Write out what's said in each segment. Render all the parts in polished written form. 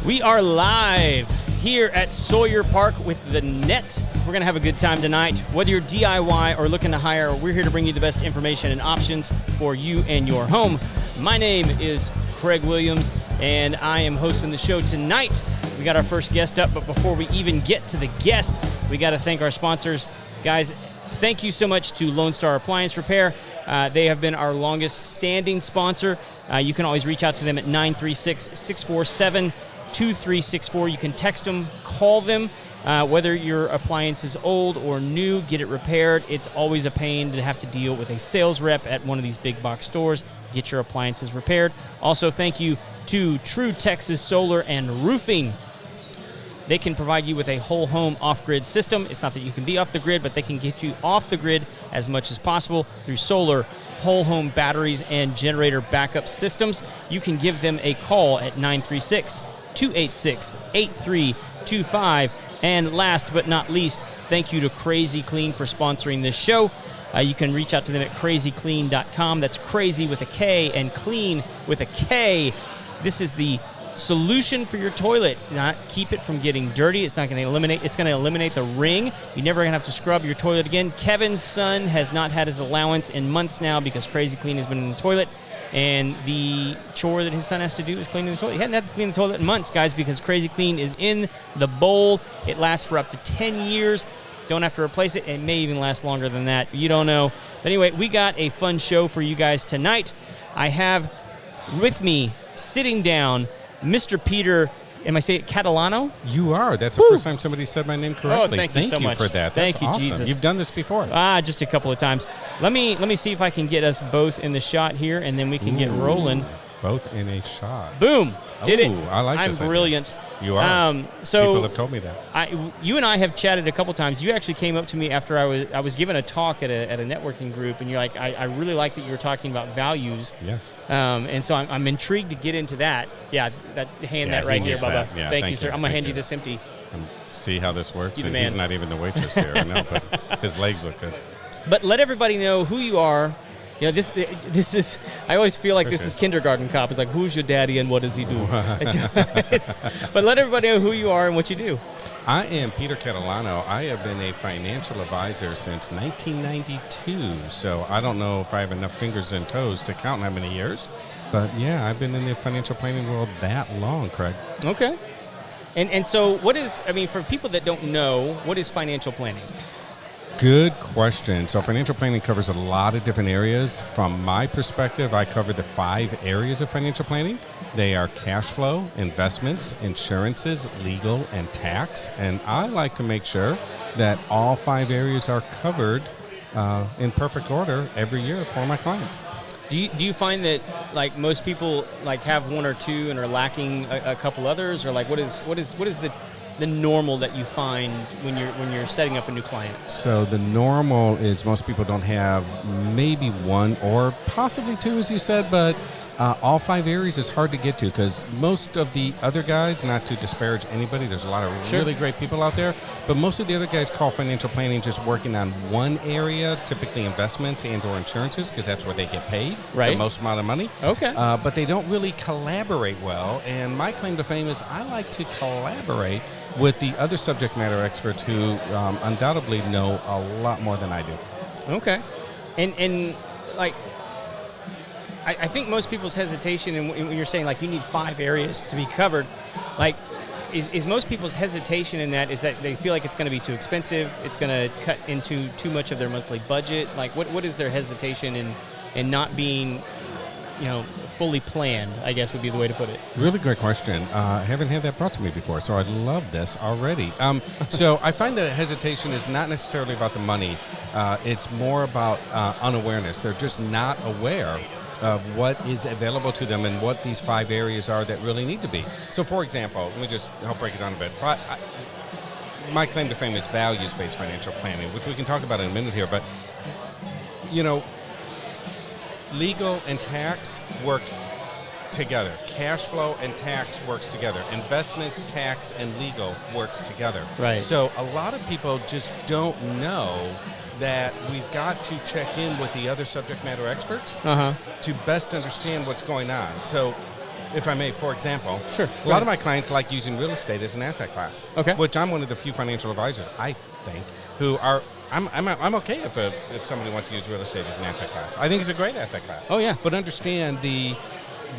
We are live here at Sawyer Park with the net. We're going to have a good time tonight. Whether you're DIY or looking to hire, we're here to bring you the best information and options for you and your home. My name is Craig Williams, and I am hosting the show tonight. We got our first guest up, but before we even get to the guest, we got to thank our sponsors. Guys, thank you so much to Lone Star Appliance Repair. They have been our longest standing sponsor. You can always reach out to them at 936-647-2364. You can text them, call them, whether your appliance is old or new, get it repaired. It's always a pain to have to deal with a sales rep at one of these big box stores. Get your appliances repaired. Also, thank you to True Texas Solar and Roofing. They can provide you with a whole home off-grid system. It's not that you can be off the grid, but they can get you off the grid as much as possible through solar, whole home batteries, and generator backup systems. You can give them a call at 936-286-8325. And last but not least, thank you to Crazy Clean for sponsoring this show. You can reach out to them at crazyclean.com. That's crazy with a K and clean with a K. This is the solution for your toilet. Do not keep it from getting dirty. It's not going to eliminate. It's going to eliminate the ring. You're never going to have to scrub your toilet again. Kevin's son has not had his allowance in months now because Crazy Clean has been in the toilet, and the chore that his son has to do is cleaning the toilet. He hadn't had to clean the toilet in months, guys, because Crazy Clean is in the bowl. It lasts for up to 10 years. Don't have to replace it. It may even last longer than that. You don't know. But anyway, we got a fun show for you guys tonight. I have with me, sitting down, Mr. Peter, am I saying Catalano? You are. That's the first time somebody said my name correctly. Oh, thank you so much for that. Thank you, awesome. Jesus. You've done this before. Just a couple of times. Let me see if I can get us both in the shot here, and then we can get rolling. Both in a shot. Boom. Did it. I like this. I'm brilliant. You are. People have told me that. You and I have chatted a couple times. You actually came up to me after I was giving a talk at a networking group, and you're like, I really like that you were talking about values. Yes. And so I'm intrigued to get into that. Yeah, that right here, Bubba. Yeah, thank you, sir. I'm going to hand you this empty. See how this works? And he's not even the waitress here. I know, but his legs look good. But let everybody know who you are. You know, this is, I always feel like this is kindergarten cop. It's like, who's your daddy and what does he do? But let everybody know who you are and what you do. I am Peter Catalano. I have been a financial advisor since 1992, so I don't know if I have enough fingers and toes to count how many years. But, yeah, I've been in the financial planning world that long, Craig. Okay. And so what is, for people that don't know, what is financial planning? Good question. So financial planning covers a lot of different areas. From my perspective, I cover the 5 areas of financial planning. They are cash flow, investments, insurances, legal, and tax. And I like to make sure that all 5 areas are covered in perfect order every year for my clients. Do you find that like most people like have one or two and are lacking a couple others, or like what is the normal that you find when you're setting up a new client? So the normal is most people don't have maybe one or possibly two, as you said, but all 5 areas is hard to get to because most of the other guys, not to disparage anybody, there's a lot of really great people out there, but most of the other guys call financial planning just working on one area, typically investments and or insurances, because that's where they get paid the most amount of money. Okay. But they don't really collaborate well, and my claim to fame is I like to collaborate with the other subject matter experts who undoubtedly know a lot more than I do. Okay. And like, I think most people's hesitation, and when you're saying like you need 5 areas to be covered, like is most people's hesitation in that is that they feel like it's going to be too expensive, it's going to cut into too much of their monthly budget. Like what is their hesitation in not being, fully planned, I guess would be the way to put it. Really great question. I haven't had that brought to me before, so I love this already. So I find that hesitation is not necessarily about the money. It's more about unawareness. They're just not aware of what is available to them and what these 5 areas are that really need to be. So, for example, let me just help break it down a bit. My claim to fame is values-based financial planning, which we can talk about in a minute here, but, legal and tax work together. Cash flow and tax works together. Investments, tax, and legal works together. Right. So a lot of people just don't know that we've got to check in with the other subject matter experts to best understand what's going on. So if I may, for example, Sure. a lot of my clients like using real estate as an asset class. Okay. Which I'm one of the few financial advisors, I think, who are. I'm okay if somebody wants to use real estate as an asset class. I think it's a great asset class. Oh, yeah. But understand the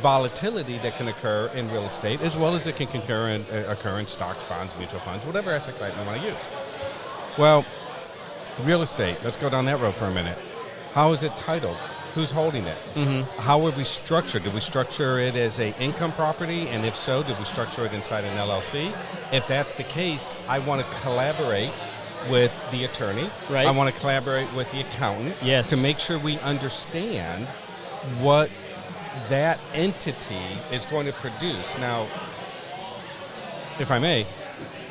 volatility that can occur in real estate, as well as it can occur in stocks, bonds, mutual funds, whatever asset class you want to use. Well, real estate. Let's go down that road for a minute. How is it titled? Who's holding it? Mm-hmm. How are we structured? Did we structure it as an income property? And if so, did we structure it inside an LLC? If that's the case, I want to collaborate with the attorney. Right. I want to collaborate with the accountant. Yes. To make sure we understand what that entity is going to produce. Now, if I may,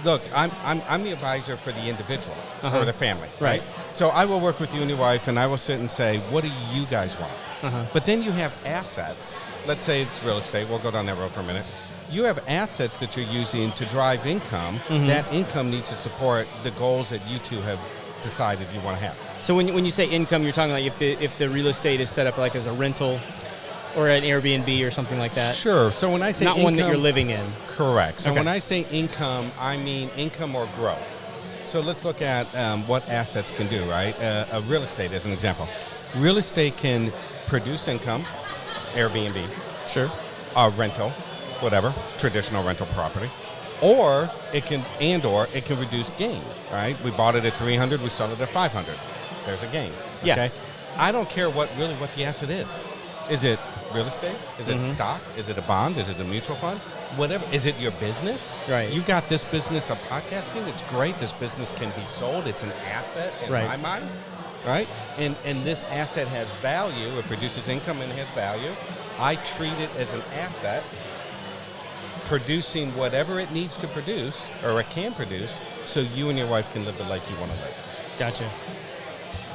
look, I'm the advisor for the individual or the family, right? So I will work with you and your wife, and I will sit and say, what do you guys want? But then you have assets. Let's say it's real estate. We'll go down that road for a minute. You have assets that you're using to drive income. That income needs to support the goals that you two have decided you want to have. So when you say income, you're talking like if the real estate is set up like as a rental or an Airbnb or something like that? Sure. So when I say not income, one that you're living in. Correct. So Okay. when I say income, I mean income or growth. So let's look at what assets can do, right? A real estate as an example. Real estate can produce income, Airbnb, Sure. rental, whatever, traditional rental property, or it can reduce gain, right? We bought it at 300, we sold it at 500. There's a gain. Yeah. Okay. I don't care what the asset is. Is it real estate? Is it stock? Is it a bond? Is it a mutual fund? Whatever. Is it your business? Right. You've got this business of podcasting. It's great. This business can be sold. It's an asset in Right. my mind, right? And this asset has value. It produces income and has value. I treat it as an asset, producing whatever it needs to produce or it can produce, so you and your wife can live the life you want to live. Gotcha.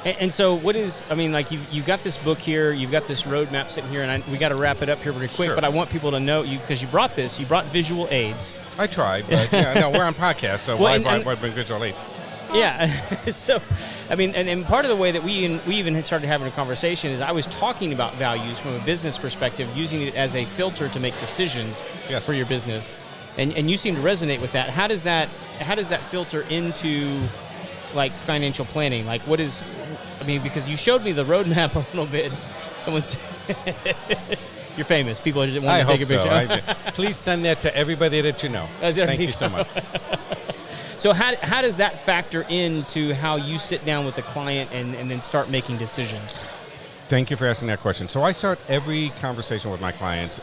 And so what is, I mean, like you've got this book here, you've got this roadmap sitting here, and we got to wrap it up here pretty quick, Sure. but I want people to know, because you brought visual aids. I tried, but no, we're on podcast, so Well, why bring visual aids? Yeah. So, I mean, and part of the way that we even had started having a conversation is I was talking about values from a business perspective, using it as a filter to make decisions Yes. for your business. And you seem to resonate with that. How does that filter into like financial planning? Like what is, I mean, because you showed me the roadmap a little bit. Someone's, you're famous. People want to take a picture. Please send that to everybody that you know. Thank you so much. So how does that factor into how you sit down with the client and then start making decisions? Thank you for asking that question. So I start every conversation with my clients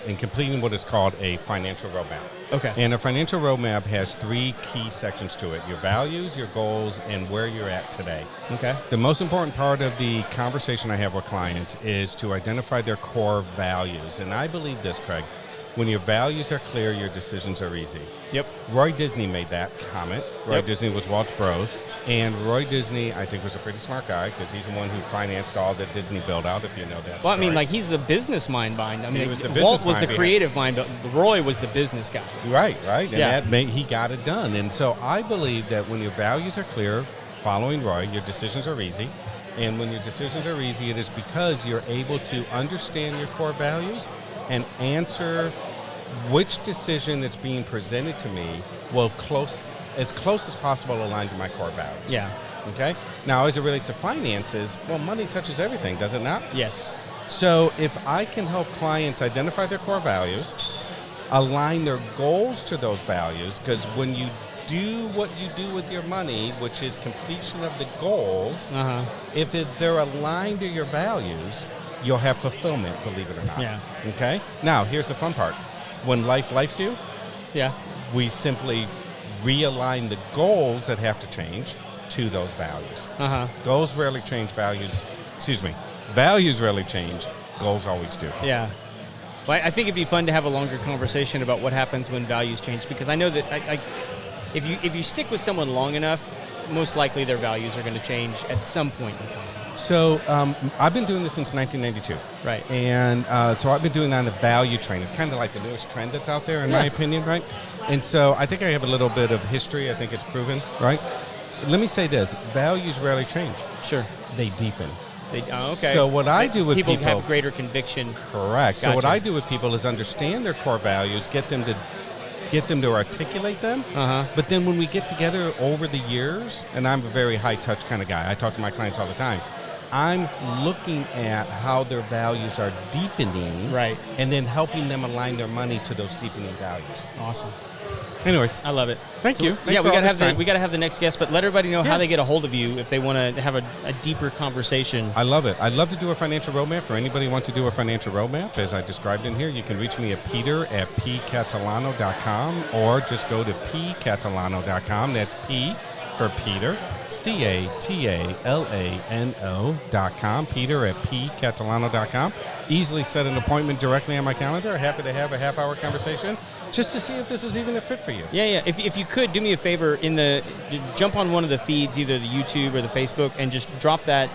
in completing what is called a financial roadmap. Okay. And a financial roadmap has 3 key sections to it: your values, your goals, and where you're at today. Okay. The most important part of the conversation I have with clients is to identify their core values. And I believe this, Craig. When your values are clear, your decisions are easy. Yep. Roy Disney made that comment. Roy Yep. Disney was Walt's bro. And Roy Disney, I think, was a pretty smart guy because he's the one who financed all the Disney build-out, if you know that Well, story. I mean, like, he's the business mind behind. I mean, He was the Walt business was the mind creative mind, but Roy was the business guy. Right. And Yeah. he got it done. And so I believe that when your values are clear, following Roy, your decisions are easy. And when your decisions are easy, it is because you're able to understand your core values and answer which decision that's being presented to me will as close as possible align to my core values. Yeah. Okay? Now, as it relates to finances, well, money touches everything, does it not? Yes. So if I can help clients identify their core values, align their goals to those values, because when you do what you do with your money, which is completion of the goals, if they're aligned to your values, you'll have fulfillment, believe it or not. Yeah. Okay? Now, here's the fun part. When life lifes you, Yeah. we simply realign the goals that have to change to those values. Goals rarely change, values rarely change, goals always do. Yeah. Well, I think it'd be fun to have a longer conversation about what happens when values change, because I know that if you stick with someone long enough, most likely their values are going to change at some point in time. So I've been doing this since 1992. Right. And so I've been doing that on the value train. It's kind of like the newest trend that's out there, in my opinion, right? And so I think I have a little bit of history. I think it's proven, right? Let me say this. Values rarely change. Sure. They deepen. Okay. So what I do with people people have greater conviction. Correct. So what Gotcha. I do with people is understand their core values, get them to articulate them. But then when we get together over the years, and I'm a very high touch kind of guy, I talk to my clients all the time. I'm looking at how their values are deepening, Right. and then helping them align their money to those deepening values. Awesome. Anyways, I love it. thank you. Yeah, we we got to have the next guest, but let everybody know how Yeah. they get a hold of you if they want to have a deeper conversation. I love it. I'd love to do a financial roadmap. For anybody who wants to do a financial roadmap, as I described in here, you can reach me at peter@pcatalano.com or just go to pcatalano.com. That's P for Peter, CATALANO.com, Peter at pcatalano.com. Easily set an appointment directly on my calendar. Happy to have a half-hour conversation just to see if this is even a fit for you. Yeah. If you could, do me a favor, jump on one of the feeds, either the YouTube or the Facebook, and just drop that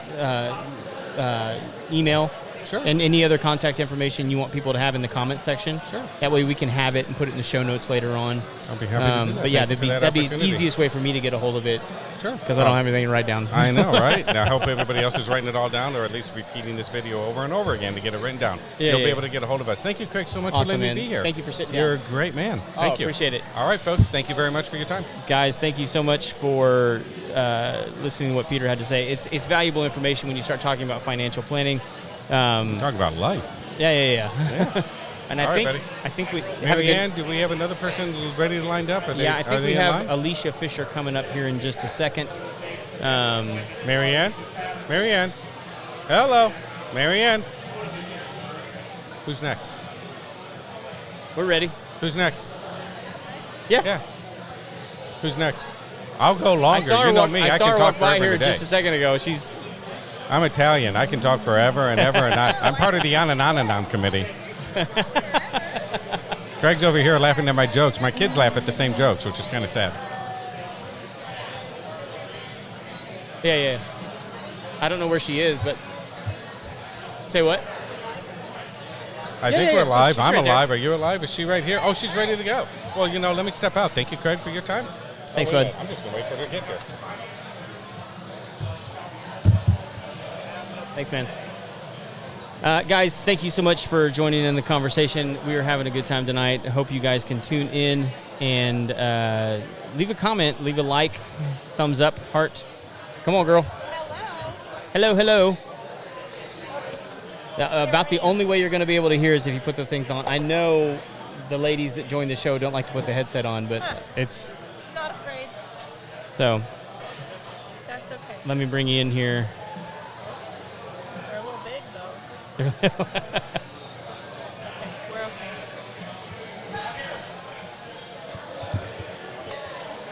email. Sure. And any other contact information you want people to have in the comment section. Sure. That way we can have it and put it in the show notes later on. I'll be happy to do that. But yeah, Thank you for that'd be the opportunity. easiest way for me to get a hold of it. Sure. Because I don't have anything to write down. I know, right? Now, I hope everybody else is writing it all down, or at least repeating this video over and over again to get it written down. Yeah, You'll yeah. be able to get a hold of us. Thank you, Craig, so much for Awesome, letting man. me be here. Thank you for sitting You're down. a great man. Thank you. Appreciate it. All right, folks. Thank you very much for your time. Guys, thank you so much for listening to what Peter had to say. It's valuable information when you start talking about financial planning. Talk about life. Yeah. And All right, buddy. I think we have a Mary good, Ann, do we have another person who's ready to lined up? I think we have Alicia Fisher coming up here in just a second. Mary Ann? Mary Ann? Hello? Mary Ann? Who's next? We're ready. Who's next? Yeah. Yeah. Who's next? I'll go longer. I saw her you know walk, me. I I saw can her talk walk by forever here today. just a second ago. She's I'm Italian. I can talk forever and ever, and I'm part of the Ananananam committee. Craig's over here laughing at my jokes. My kids laugh at the same jokes, which is kind of sad. yeah. I don't know where she is, but say what? I Yeah, think yeah, we're yeah. live. She's I'm right there. alive. Are you alive? Is she right here? Oh, she's ready to go. Well, let me step out. Thank you, Craig, for your time. Thanks, wait a bud. minute. I'm just going to wait for her to get here. Thanks, man. Guys, thank you so much for joining in the conversation. We are having a good time tonight. I hope you guys can tune in and leave a comment, leave a like, thumbs up, heart. Come on, girl. Hello. About the only way you're going to be able to hear is if you put the things on. I know the ladies that join the show don't like to put the headset on, but it's... Not afraid. So, That's okay. let me bring you in here. They're a little big, though. Okay, we're okay.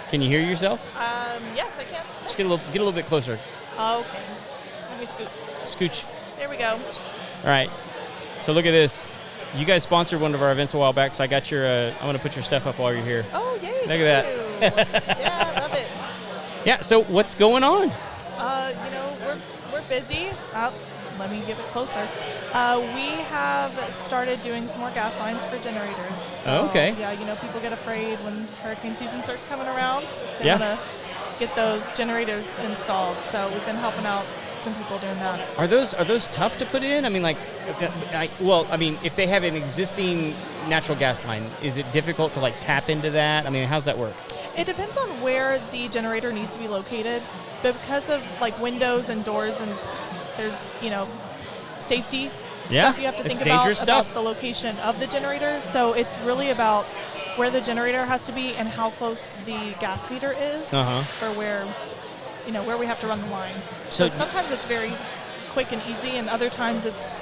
Can you hear yourself? Yes, I can. Just get a little bit closer. Okay. Let me scoot. Scooch. There we go. All right. So look at this. You guys sponsored one of our events a while back, so I got your. I'm gonna put your stuff up while you're here. Oh, yay. Look at that. Yeah, I love it. Yeah. So what's going on? We're busy. Let me get it closer. We have started doing some more gas lines for generators. So, okay. Yeah, people get afraid when hurricane season starts coming around. They Yeah. want to get those generators installed. So we've been helping out some people doing that. Are those tough to put in? I mean, if they have an existing natural gas line, is it difficult to tap into that? I mean, how's that work? It depends on where the generator needs to be located, but because of windows and doors and there's safety stuff you have to it's think dangerous about stuff. the location of the generator. So it's really about where the generator has to be and how close the gas meter is for where we have to run the line. So sometimes it's very quick and easy, and other times it's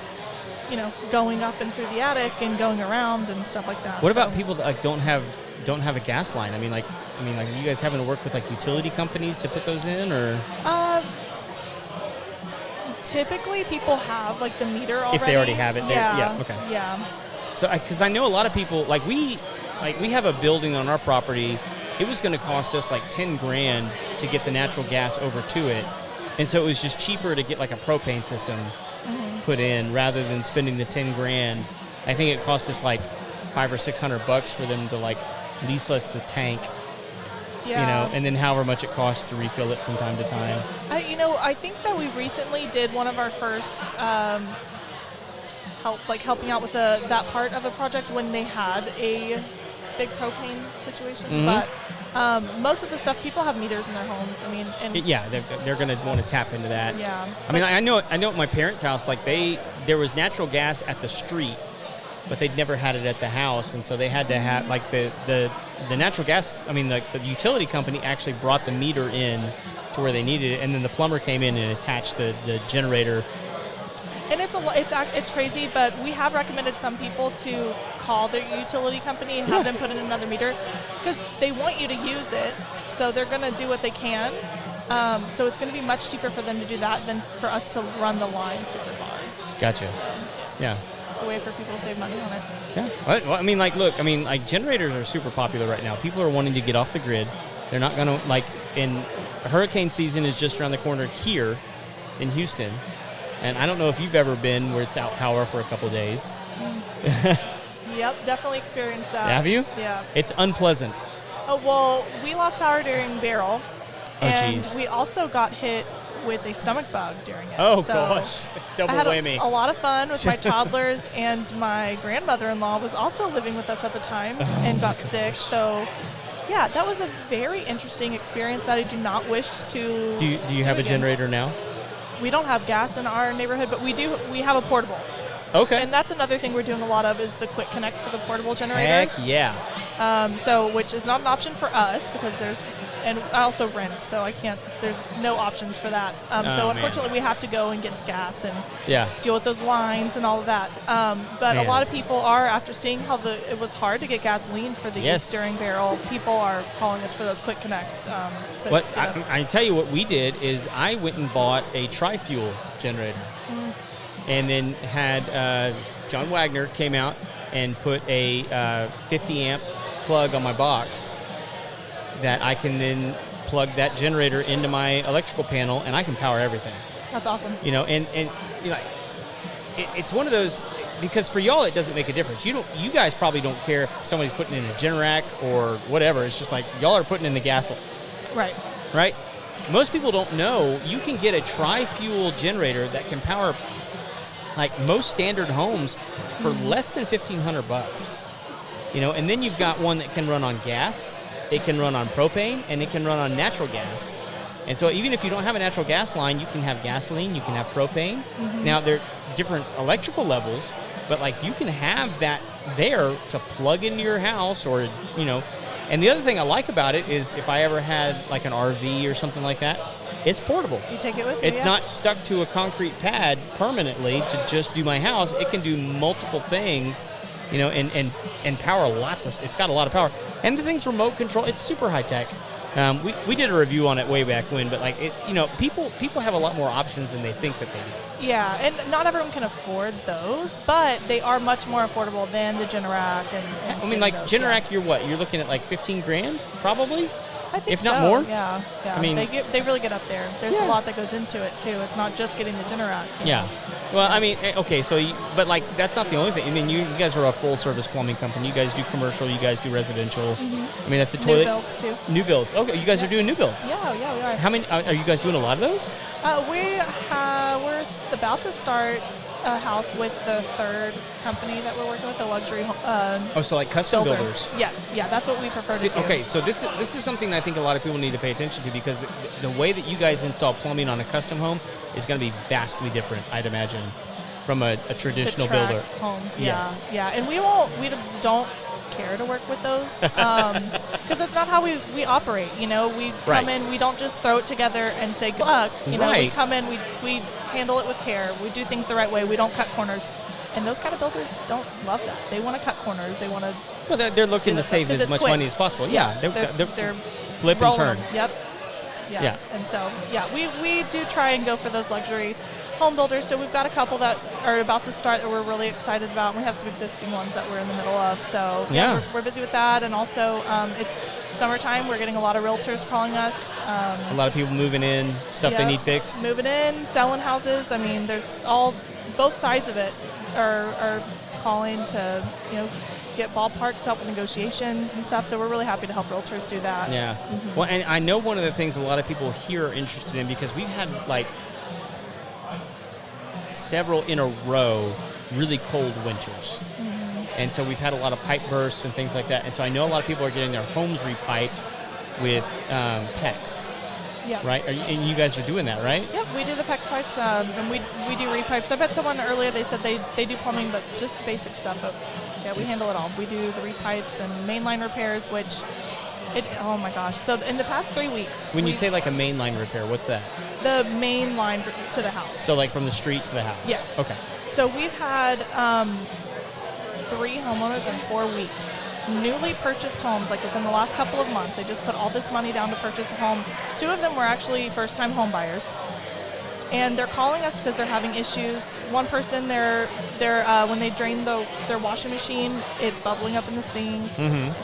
going up and through the attic and going around and stuff like that. What about people that don't have a gas line? I mean, are you guys having to work with utility companies to put those in, or? Typically, people have the meter already. If they already have it, yeah, okay. Yeah. So, because I know a lot of people, we have a building on our property. It was going to cost us $10,000 to get the natural gas over to it, and so it was just cheaper to get a propane system put in rather than spending the $10,000. I think it cost us $500 or $600 for them to lease us the tank. Yeah. And then however much it costs to refill it from time to time. I think that we recently did one of our first helping out with that part of a project when they had a big propane situation. Mm-hmm. But most of the stuff, people have meters in their homes. I mean, and they're going to want to tap into that. Yeah. I mean, I know at my parents' house, like there was natural gas at the street, but they'd never had it at the house, and so they had to have like the natural gas. I mean, the utility company actually brought the meter in to where they needed it, and then the plumber came in and attached the generator. And it's crazy, but we have recommended some people to call their utility company and have them put in another meter because they want you to use it, so they're going to do what they can. So it's going to be much cheaper for them to do that than for us to run the line super far. Gotcha. So, yeah. It's a way for people to save money on it. Yeah. Well, I mean, like generators are super popular right now. People are wanting to get off the grid. They're not going to, in hurricane season is just around the corner here in Houston. And I don't know if you've ever been without power for a couple of days. Yep, definitely experienced that. Have you? Yeah. It's unpleasant. Oh, well, we lost power during Beryl. Oh, and geez. we also got hit with a stomach bug during it. Oh, so gosh. Double I had whammy. a lot of fun with my toddlers, and my grandmother-in-law was also living with us at the time and got sick. So, yeah, that was a very interesting experience that I do not wish to Do you have a again. generator now? We don't have gas in our neighborhood, but we have a portable. Okay. And that's another thing we're doing a lot of is the quick connects for the portable generators. Heck yeah. Which is not an option for us because and I also rent, so there's no options for that. So unfortunately we have to go and get the gas and deal with those lines and all of that. But a lot of people are, after seeing how it was hard to get gasoline for these during Beryl, people are calling us for those quick connects. I tell you what we did is I went and bought a tri-fuel generator. And then had John Wagner came out and put a 50 amp plug on my box that I can then plug that generator into my electrical panel and I can power everything. That's awesome. It's one of those, because for y'all it doesn't make a difference. You guys probably don't care if somebody's putting in a Generac or whatever. It's just like y'all are putting in the gas. Right. Most people don't know you can get a tri-fuel generator that can power like most standard homes for less than $1,500, and then you've got one that can run on gas, it can run on propane, and it can run on natural gas. And so even if you don't have a natural gas line, you can have gasoline, you can have propane. Now they're different electrical levels, but like you can have that there to plug into your house or, and the other thing I like about it is if I ever had like an RV or something like that, it's portable. You take it with you. It's not stuck to a concrete pad permanently to just do my house. It can do multiple things, and power lots of. It's got a lot of power, and the thing's remote control. It's super high tech. We did a review on it way back when, but like people have a lot more options than they think that they do. Yeah, and not everyone can afford those, but they are much more affordable than the Generac. I mean, like Generac, you're looking at like $15,000 probably. I think if not more. Yeah. I mean, they really get up there. There's a lot that goes into it too. It's not just getting the Generac. Yeah. Well, I mean, okay, so but like that's not the only thing. I mean, you guys are a full service plumbing company. You guys do commercial. You guys do residential. I mean, if the toilet. New builds too. New builds. Okay, you guys are doing new builds. Yeah, we are. How many are you guys doing? A lot of those? We're about to start a house with the third company that we're working with, a luxury so like custom builder. builders. Yes, that's what we prefer to do. Okay, so this is something that I think a lot of people need to pay attention to because the way that you guys install plumbing on a custom home is going to be vastly different, I'd imagine, from a traditional builder. Homes, yes. Yeah, and we don't care to work with those because that's not how we operate. We come in, we don't just throw it together and say good luck. We come in, we handle it with care. We do things the right way. We don't cut corners. And those kind of builders don't love that. They want to cut corners. They want to. Well, they're looking to save as much money as possible. Yeah, they're flip and turn. Yep. Yeah. And so we do try and go for those luxury home builders. So we've got a couple that are about to start that we're really excited about. And we have some existing ones that we're in the middle of. So we're busy with that. And also it's summertime. We're getting a lot of realtors calling us. A lot of people moving in, stuff they need fixed. Moving in, selling houses. I mean, there's both sides of it are calling to get ballparks to help with negotiations and stuff. So we're really happy to help realtors do that. Yeah. Well, and I know one of the things a lot of people here are interested in, because we've had like several in a row really cold winters. And so we've had a lot of pipe bursts and things like that. And so I know a lot of people are getting their homes repiped with PEX. Yeah. Right? And you guys are doing that, right? Yep, we do the PEX pipes, and we do repipes. I bet someone earlier, they said they do plumbing, but just the basic stuff. But yeah, we handle it all. We do the repipes and mainline repairs, which, oh my gosh. So in the past 3 weeks. When you say like a mainline repair, what's that? The main line to the house. So like from the street to the house? Yes. Okay. So we've had 3 homeowners in 4 weeks. Newly purchased homes, like within the last couple of months. They just put all this money down to purchase a home. 2 of them were actually first-time home buyers. And they're calling us because they're having issues. One person, they're when they drain their washing machine, it's bubbling up in the sink.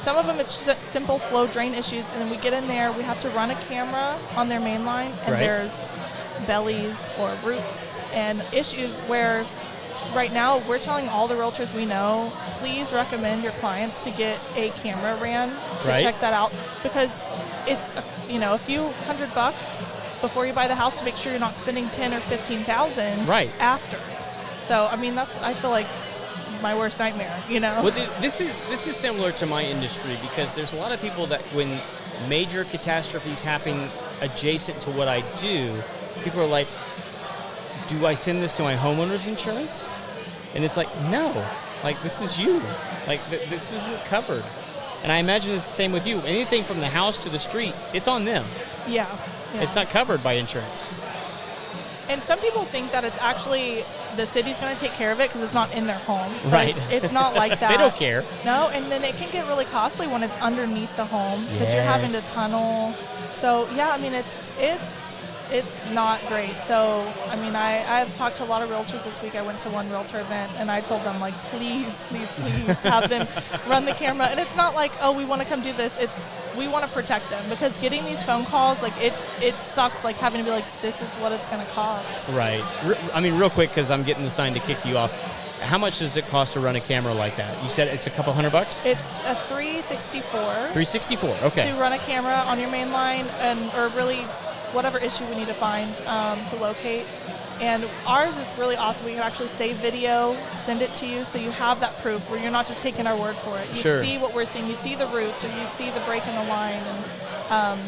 Some of them, it's just simple, slow drain issues. And then we get in there, we have to run a camera on their main line, and there's bellies or roots and issues where right now we're telling all the realtors we know, please recommend your clients to get a camera ran to check that out, because it's a few $100 before you buy the house to make sure you're not spending $10,000 or $15,000 after. So I mean, I feel like my worst nightmare. Well, this is similar to my industry, because there's a lot of people that when major catastrophes happen adjacent to what I do, people are like, do I send this to my homeowner's insurance? And it's like, no, like this is you. Like this isn't covered. And I imagine it's the same with you. Anything from the house to the street, it's on them. Yeah. It's not covered by insurance. And some people think that it's actually the city's going to take care of it because it's not in their home. Right. It's not like that. They don't care. No, and then it can get really costly when it's underneath the home because you're having to tunnel. So yeah, I mean it's not great. So I mean I've talked to a lot of realtors this week. I went to one realtor event and I told them, like, please have them run the camera. And it's not like, oh, we want to come do this. It's we want to protect them, because getting these phone calls, like it sucks, like having to be like, this is what it's going to cost. Right. I mean, real quick, because I'm getting the sign to kick you off. How much does it cost to run a camera like that? You said it's a couple $100? It's a $364. $364. Okay. To run a camera on your main line, or really whatever issue we need to find to locate. And ours is really awesome. We can actually save video, send it to you, so you have that proof where you're not just taking our word for it. You see what we're seeing. You see the roots, or you see the break in the line. And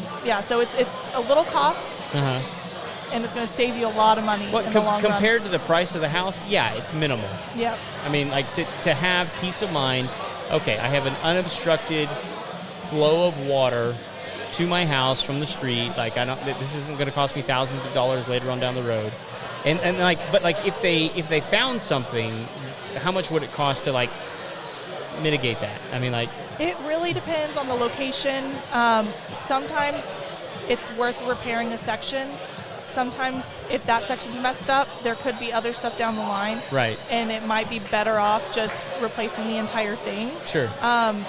so it's a little cost, and it's going to save you a lot of money in the long run. Compared to the price of the house, yeah, it's minimal. Yep. I mean, like to have peace of mind, okay, I have an unobstructed flow of water to my house from the street. Like, this isn't going to cost me thousands of dollars later on down the road. And if they found something, how much would it cost to like mitigate that? I mean, like, it really depends on the location. Sometimes it's worth repairing a section. Sometimes if that section's messed up, there could be other stuff down the line. Right. And it might be better off just replacing the entire thing. Sure.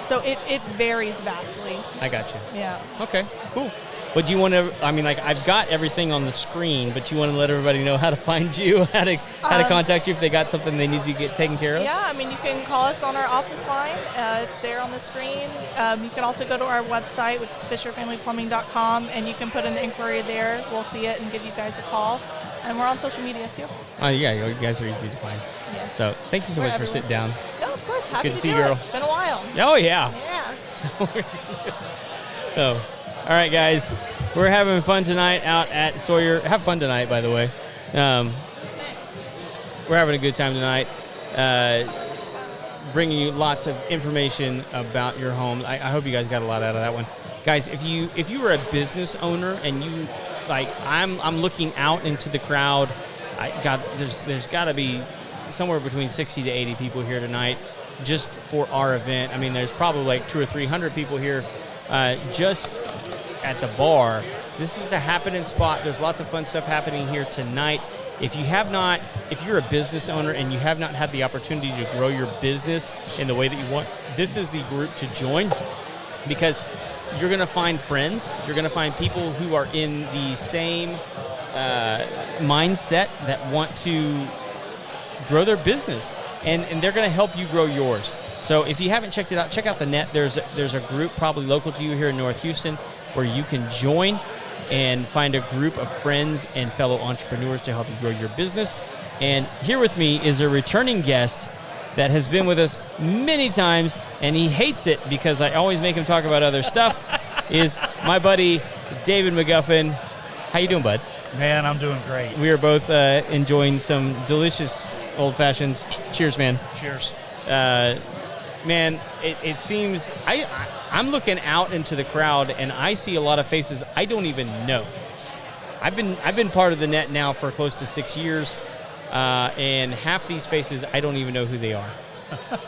So it varies vastly. I got you. Yeah. Okay, cool. But do you want to, I mean, like, I've got everything on the screen, but you want to let everybody know how to find you, how to contact you if they got something they need to get taken care of? Yeah, I mean, you can call us on our office line. It's there on the screen. You can also go to our website, which is fisherfamilyplumbing.com, and you can put an inquiry there. We'll see it and give you guys a call. And we're on social media, too. Oh, yeah, you guys are easy to find. Yeah. So thank you so much for sitting down. No, of course. Happy to to see do you, girl. It's been a while. Oh, yeah. Yeah. All right, guys. We're having fun tonight out at Sawyer. Have fun tonight, by the way. We're having a good time tonight. Bringing you lots of information about your home. I hope you guys got a lot out of that one. Guys, if you were a business owner and you, like, I'm looking out into the crowd. There's got to be somewhere between 60 to 80 people here tonight just for our event. I mean, there's probably like 200 or 300 people here just at the bar. This is a happening spot. There's lots of fun stuff happening here tonight. If you're a business owner and you have not had the opportunity to grow your business in the way that you want, this is the group to join, because you're going to find friends. You're going to find people who are in the same mindset that want to grow their business, and they're going to help you grow yours. So if you haven't checked it out, check out the net. There's a group probably local to you here in North Houston where you can join and find a group of friends and fellow entrepreneurs to help you grow your business. And here with me is a returning guest that has been with us many times, and he hates it because I always make him talk about other stuff, is my buddy David McGuffin. How you doing, bud? Man, I'm doing great. We are both enjoying some delicious old fashions. Cheers, man. Cheers. Man, it seems I'm looking out into the crowd and I see a lot of faces I don't even know. I've been part of the net now for close to 6 years, and half these faces I don't even know who they are.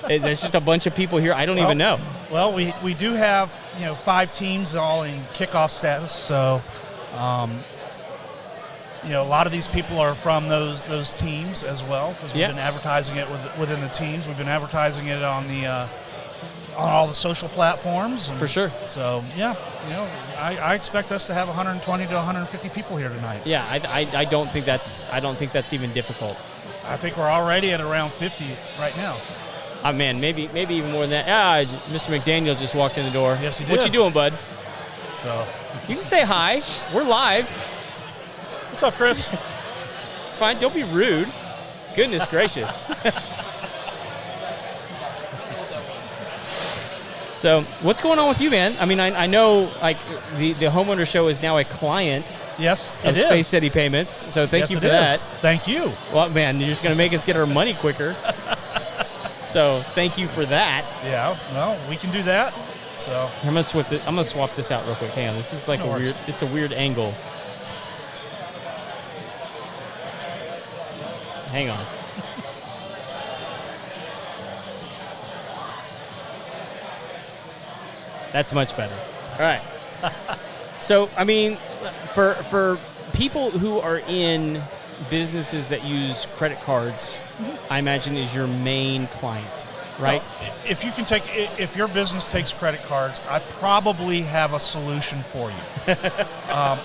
There's just a bunch of people here I don't even know. Well, we do have 5 teams all in kickoff status, so a lot of these people are from those teams as well, because we've been advertising it within the teams. We've been advertising it on all the social platforms. For sure. So I expect us to have 120 to 150 people here tonight. Yeah, I don't think that's even difficult. I think we're already at around 50 right now. Oh man, maybe even more than that. Mr. McDaniel just walked in the door. Yes, he did. What you doing, bud? So you can say hi. We're live. What's up, Chris? It's fine. Don't be rude. Goodness gracious. So, what's going on with you, man? I mean, I know like the homeowner show is now a client. Yes, of Space City Payments. So thank you for that. Thank you. Well, man, you're just going to make us get our money quicker. So thank you for that. Yeah. Well, we can do that. So I'm gonna swap this out real quick. Hang on. This is like It's a weird angle. Hang on. That's much better. All right. So, I mean, for people who are in businesses that use credit cards, I imagine is your main client, right? Well, if your business takes credit cards, I probably have a solution for you.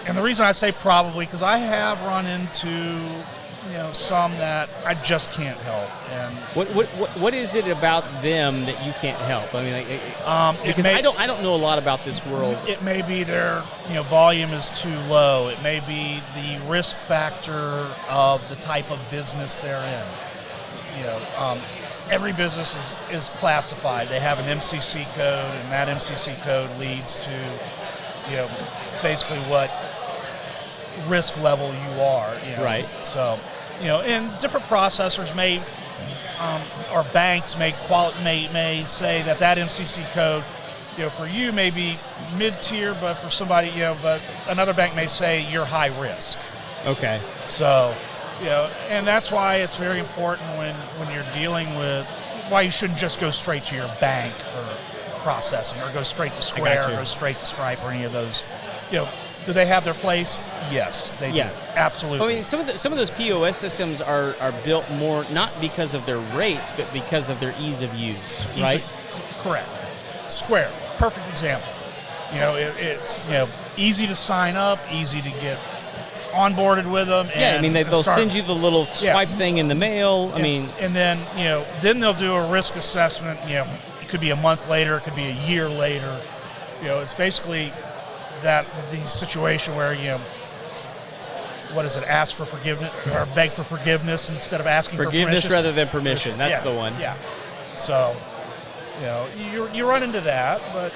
And the reason I say probably, because I have run into some that I just can't help. And what is it about them that you can't help? I mean, because I don't know a lot about this world. It may be their volume is too low. It may be the risk factor of the type of business they're in. Every business is classified. They have an MCC code, and that MCC code leads to basically what risk level you are. Right. So. And different processors may, or banks may say that MCC code, for you may be mid-tier, but for somebody, but another bank may say you're high risk. Okay. So, and that's why it's very important when you're dealing with, why you shouldn't just go straight to your bank for processing, or go straight to Square, or go straight to Stripe, or any of those, Do they have their place? Yes, they do. Absolutely. I mean, some of those POS systems are built more not because of their rates, but because of their ease of use, right? Correct. Square, perfect example. It's easy to sign up, easy to get onboarded with them. Yeah, I mean they'll send you the little swipe thing in the mail. And then then they'll do a risk assessment. It could be a month later, it could be a year later. It's basically the situation where ask for forgiveness or beg for forgiveness instead of asking for permission. Forgiveness rather than permission. That's the one. Yeah. So you run into that, but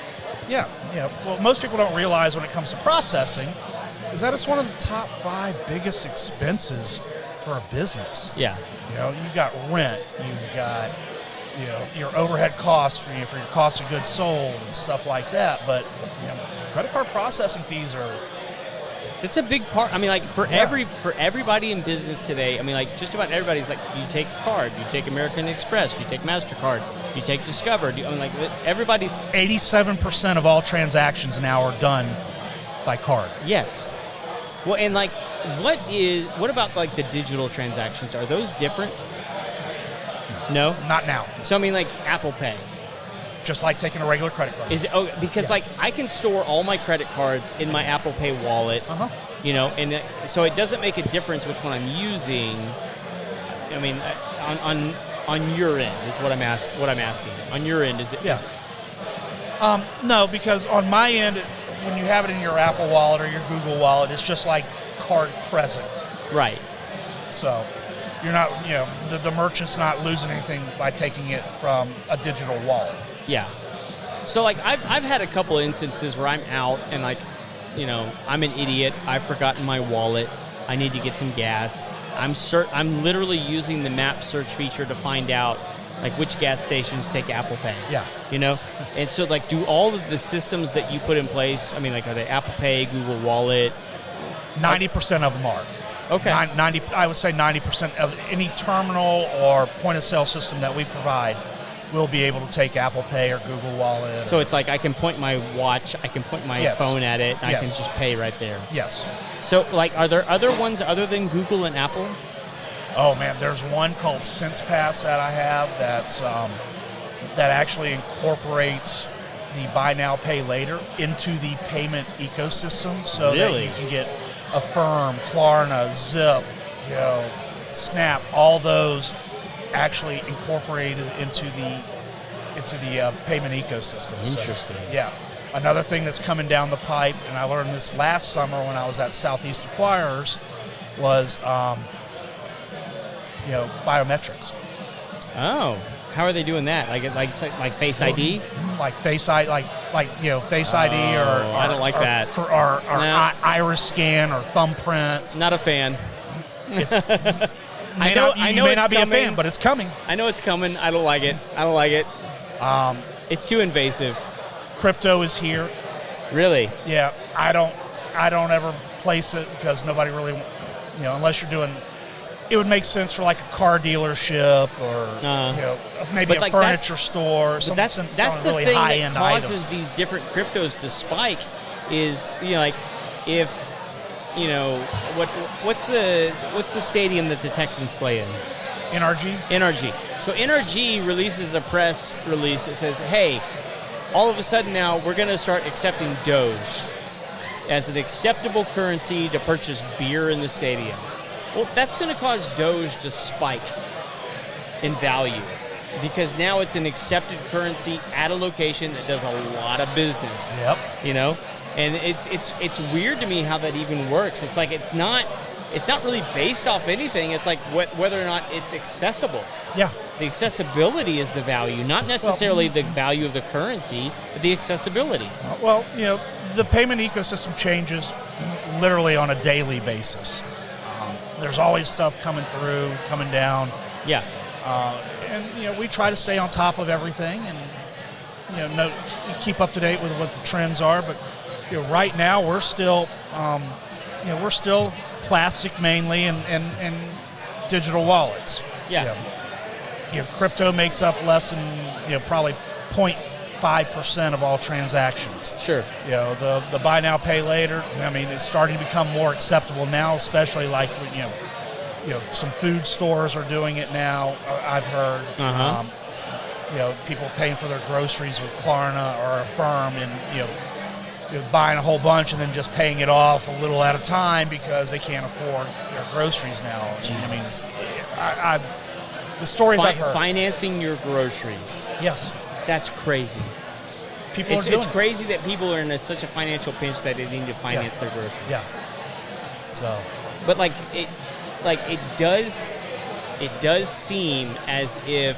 well, most people don't realize when it comes to processing is that it's one of the top 5 biggest expenses for a business. Yeah. You've got rent, you've got your overhead costs for your cost of goods sold and stuff like that, but credit card processing fees are. It's a big part. I mean, like for everybody in business today. I mean, like just about everybody's like, do you take a card? Do you take American Express? Do you take MasterCard? Do you take Discover? Everybody's 87% of all transactions now are done by card. Yes. Well, and like, what about like the digital transactions? Are those different? No, not now. So I mean, like Apple Pay. Just like taking a regular credit card. Is it, because like I can store all my credit cards in my Apple Pay wallet, so it doesn't make a difference which one I'm using. I mean, on your end is what I'm asking. On your end, is it? Yeah. No, because on my end, when you have it in your Apple Wallet or your Google Wallet, it's just like card present. Right. So you're not, the merchant's not losing anything by taking it from a digital wallet. Yeah. So like I've had a couple instances where I'm out and like, I'm an idiot. I've forgotten my wallet. I need to get some gas. I'm literally using the map search feature to find out like which gas stations take Apple Pay. Yeah. And so like do all of the systems that you put in place, I mean like are they Apple Pay, Google Wallet? 90% of them are. Okay. I would say 90% of any terminal or point of sale system that we provide will be able to take Apple Pay or Google Wallet. So it's like I can point my watch, I can point my phone at it, and I can just pay right there. Yes. So like are there other ones other than Google and Apple? Oh man, there's one called SensePass that I have that actually incorporates the buy now pay later into the payment ecosystem, so that you can get Affirm, Klarna, Zip, Snap, all those actually incorporated into the payment ecosystem. Interesting. So, yeah. Another thing that's coming down the pipe, and I learned this last summer when I was at Southeast Acquirers, was biometrics. Oh, how are they doing that? Like Face ID? Like Face ID, Face ID, or I don't like that. For our iris scan or thumbprint. Not a fan. It's I know you may it's not be coming. a fan, but it's coming. I know it's coming. I don't like it. It's too invasive. Crypto is here. Really? Yeah, I don't ever place it because nobody really, unless you're doing. It would make sense for like a car dealership or maybe a furniture store. That's the really thing high-end that causes item. these different cryptos to spike. Is if what's the stadium that the Texans play in? NRG. So NRG releases a press release that says, "Hey, all of a sudden now we're going to start accepting Doge as an acceptable currency to purchase beer in the stadium." Well, that's going to cause Doge to spike in value because now it's an accepted currency at a location that does a lot of business. Yep. And it's weird to me how that even works. It's like it's not really based off anything. It's like whether or not it's accessible. Yeah. The accessibility is the value, not necessarily the value of the currency, but the accessibility. Well, the payment ecosystem changes literally on a daily basis. There's always stuff coming through, coming down. Yeah. And we try to stay on top of everything and keep up to date with what the trends are. But right now we're still plastic mainly and digital wallets. Yeah. Crypto makes up less than probably 0.5% of all transactions. Sure. The buy now pay later. I mean, it's starting to become more acceptable now, especially like some food stores are doing it now. I've heard. People paying for their groceries with Klarna or Affirm, and buying a whole bunch and then just paying it off a little at a time because they can't afford their groceries now. Jeez. I mean, the stories I've heard. Financing your groceries. Yes. That's crazy. It's crazy that people are in such a financial pinch that they need to finance their groceries. Yeah. So. But it does seem as if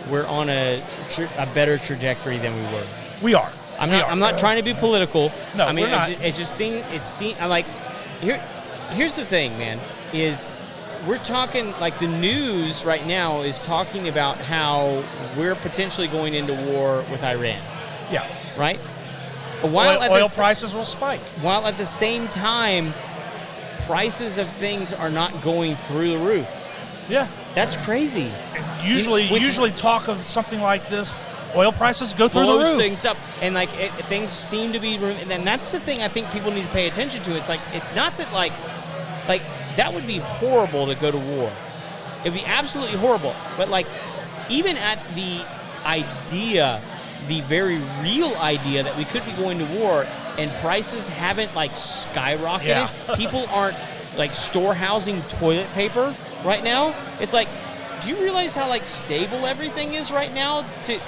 we're on a better trajectory than we were. We are. I'm not trying to be political. No, I mean, we're not. I'm like, here's the thing, man, is we're talking, like the news right now is talking about how we're potentially going into war with Iran. Yeah. Right? Oil prices will spike. While at the same time, prices of things are not going through the roof. Yeah. That's crazy. And usually talk of something like this, oil prices go through the roof. Things up. And things seem to be, and that's the thing I think people need to pay attention to. It's like, it's not that like that would be horrible to go to war. It'd be absolutely horrible. But even at the idea, the very real idea that we could be going to war and prices haven't skyrocketed. Yeah. People aren't storehousing toilet paper right now. It's like do you realize how like stable everything is right now to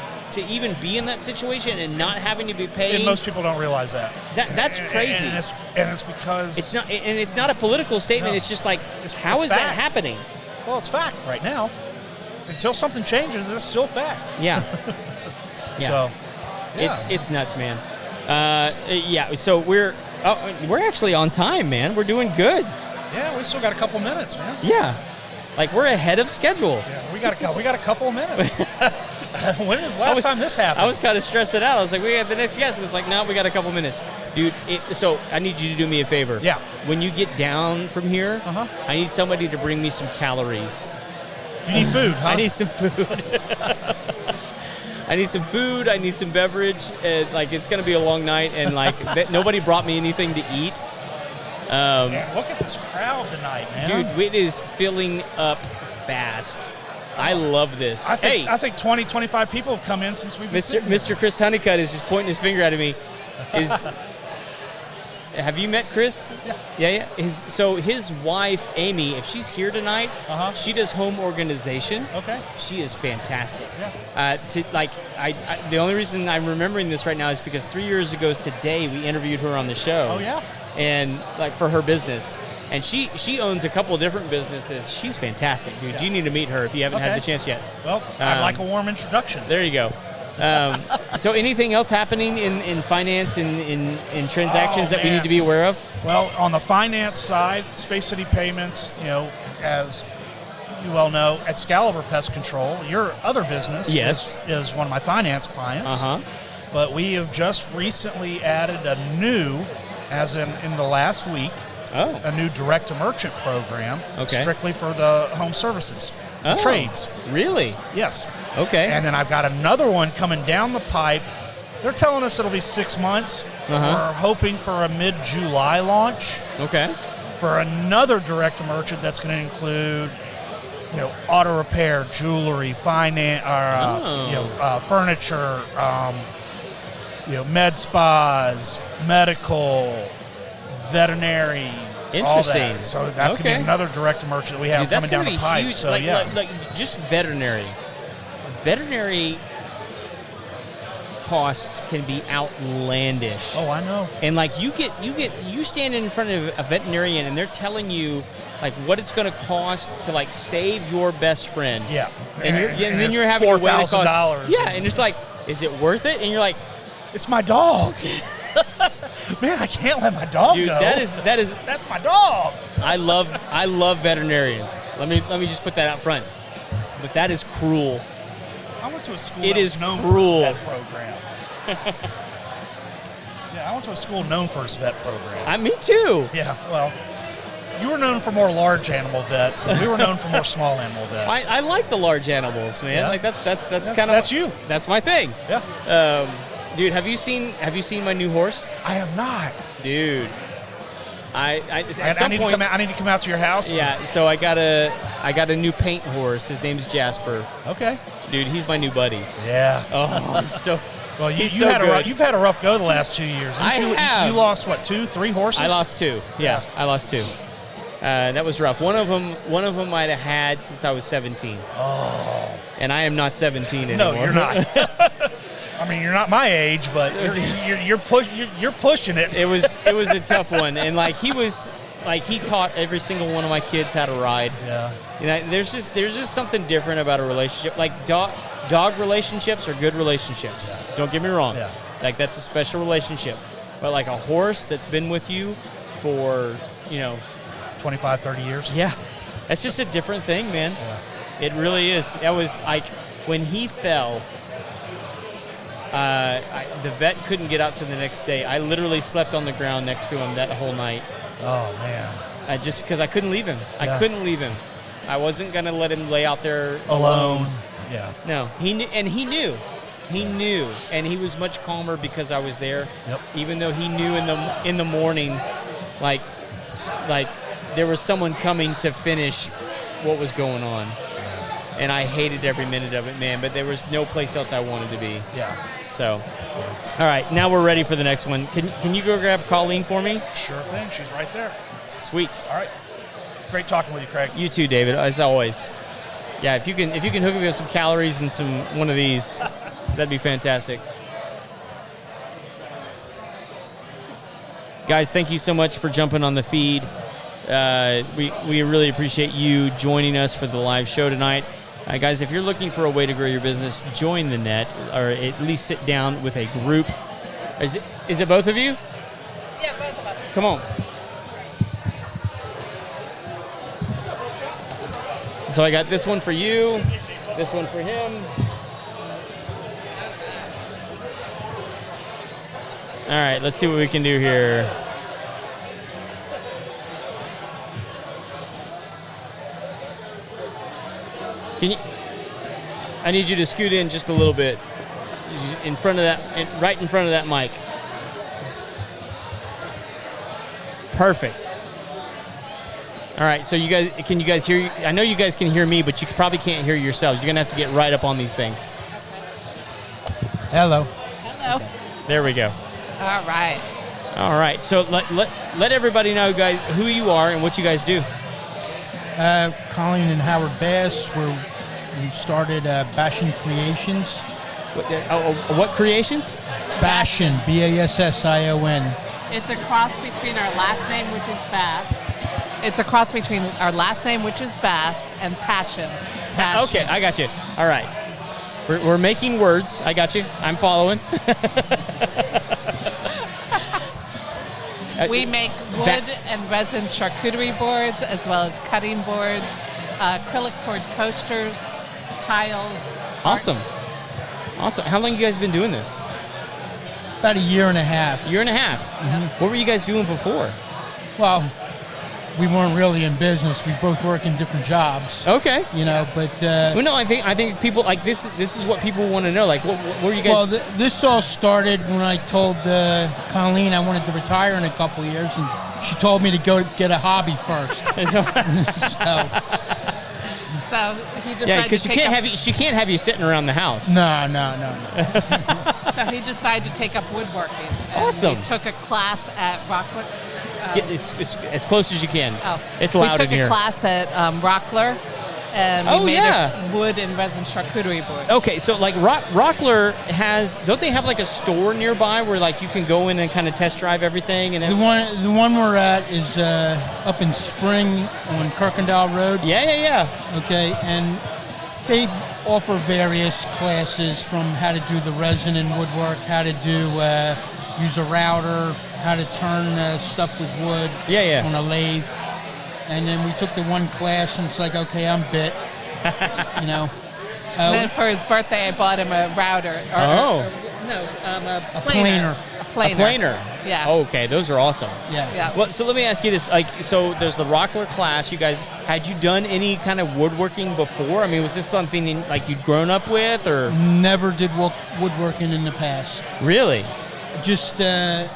even be in that situation and not having to be paid? And most people don't realize that. That's crazy. And it's because it's not a political statement. No. It's just like, how it's is that fact. happening? Well, it's fact right now. Until something changes, it's still fact. Yeah. Yeah. So, yeah. It's nuts, man. Yeah. So we're actually on time, man. We're doing good. Yeah, we still got a couple minutes, man. Yeah. Like we're ahead of schedule. Yeah, we got a couple of minutes. When is the last time this happened? I was kind of stressing out. I was like, we got the next guest, and it's like, no, we got a couple minutes, dude. So I need you to do me a favor. Yeah. When you get down from here, I need somebody to bring me some calories. You need food, huh? I need some food. I need some food. I need some beverage. Like it's gonna be a long night, and like nobody brought me anything to eat. Man, look at this crowd tonight, man. Dude, it is filling up fast. I love this. I think 20, 25 people have come in since we've been Mr. Chris Honeycutt is just pointing his finger at me. Have you met Chris? Yeah. Yeah. So his wife, Amy, if she's here tonight, she does home organization. Okay. She is fantastic. Yeah. The only reason I'm remembering this right now is because 3 years ago today we interviewed her on the show. Oh, yeah? And like for her business. And she owns a couple of different businesses. She's fantastic, dude. Yeah. You need to meet her if you haven't had the chance yet. Well, I'd like a warm introduction. There you go. So anything else happening in finance and in transactions that we need to be aware of? Well, on the finance side, Space City Payments, as you well know, Excalibur Pest Control, your other business is one of my finance clients. But we have just recently added a new, as in the last week, a new direct-to-merchant program strictly for the home services, the trades. Really? Yes. Okay. And then I've got another one coming down the pipe. They're telling us it'll be 6 months. We're hoping for a mid-July launch. Okay. For another direct-to-merchant that's going to include, auto repair, jewelry, finance, furniture, med spas, medical, veterinary. Interesting. So that's going to be another direct-to-merchant that we have coming down the pipe. Huge, so like just veterinary. Veterinary costs can be outlandish. Oh, I know. And like you stand in front of a veterinarian and they're telling you like what it's going to cost to like save your best friend. Yeah. And then you're having to weigh the cost. Yeah, and it's like, is it worth it? And you're like, it's my dog. Man, I can't let my dog go. Dude, that's my dog. I love veterinarians. Let me just put that out front. But that is cruel. I went to a school It that is was known cruel. for its vet program. I went to a school known for its vet program. Me too. Yeah, well, you were known for more large animal vets, and we were known for more small animal vets. I like the large animals, man. Yeah. Like that's kind of that's you. That's my thing. Yeah. Dude, have you seen my new horse? I have not. Dude. I need to come out to your house. Yeah, so I got a new paint horse. His name's Jasper. Okay. Dude, he's my new buddy. Yeah. Oh, he's so well. You've had a rough go the last 2 years. I have. You lost what? 2, 3 horses? I lost 2. Yeah, I lost 2. That was rough. One of them I'd have had since I was 17. Oh. And I am not 17 anymore. No, you're not. I mean, you're not my age, but you're pushing it. It was a tough one, and like he taught every single one of my kids how to ride. Yeah. There's just something different about a relationship. Like dog relationships are good relationships. Yeah. Don't get me wrong. Yeah. Like that's a special relationship. But like a horse that's been with you for 25, 30 years. Yeah. That's just a different thing, man. Yeah. It really is. That was like when he fell. The vet couldn't get out to the next day. I literally slept on the ground next to him that whole night. Oh, man. Just because I couldn't leave him. Yeah. I couldn't leave him. I wasn't going to let him lay out there alone. Yeah. No. He knew. He knew. And he was much calmer because I was there. Yep. Even though he knew in the morning, like there was someone coming to finish what was going on. And I hated every minute of it, man. But there was no place else I wanted to be. Yeah. So, all right, now we're ready for the next one. Can you go grab Colleen for me? Sure thing. She's right there. Sweet. All right. Great talking with you, Craig. You too, David, as always. Yeah, if you can hook me with some calories and one of these, that'd be fantastic. Guys, thank you so much for jumping on the feed. We really appreciate you joining us for the live show tonight. Guys, if you're looking for a way to grow your business, join the net, or at least sit down with a group. Is it both of you? Yeah, both of us. Come on. So I got this one for you, this one for him. All right, let's see what we can do here. I need you to scoot in just a little bit, right in front of that mic. Perfect. All right, so can you guys hear? I know you guys can hear me, but you probably can't hear yourselves. You're gonna have to get right up on these things. Hello. Hello. There we go. All right. All right. So let everybody know, guys, who you are and what you guys do. Colleen and Howard Bass. We started Bastion Creations. What creations? Bastion, Bassion. It's a cross between our last name, which is Bass. It's a cross between our last name, which is Bass, and Passion. Okay, I got you. All right. We're making words. I got you. I'm following. We make wood and resin charcuterie boards, as well as cutting boards, acrylic board coasters, tiles. Awesome. How long you guys been doing this? About a year and a half. Year and a half. Mm-hmm. What were you guys doing before? Well, we weren't really in business. We both work in different jobs. Okay. But well, no, I think people like this is what people want to know. Like, what were you guys? Well, this all started when I told Colleen I wanted to retire in a couple of years, and she told me to go get a hobby first. So he decided because she can't have you sitting around the house. No. So he decided to take up woodworking. And Awesome. We took a class at Rockler. It's as close as you can. Oh, it's loud we took in here. a class at Rockler, and we made a wood and resin charcuterie board. Okay, so like Rockler don't they have like a store nearby where like you can go in and kind of test drive everything? And the one we're at is up in Spring on Kirkendall Road. Yeah. Okay, and they offer various classes from how to do the resin and woodwork, how to do use a router, how to turn stuff with wood on a lathe. And then we took the one class, and it's like, okay, I'm bit. And then for his birthday, I bought him a router. A planer. A planer. Yeah. Oh, okay, those are awesome. Yeah. Well, so let me ask you this: so there's the Rockler class. You guys, had you done any kind of woodworking before? I mean, was this something you'd grown up with, or never did woodworking in the past? Really? Just I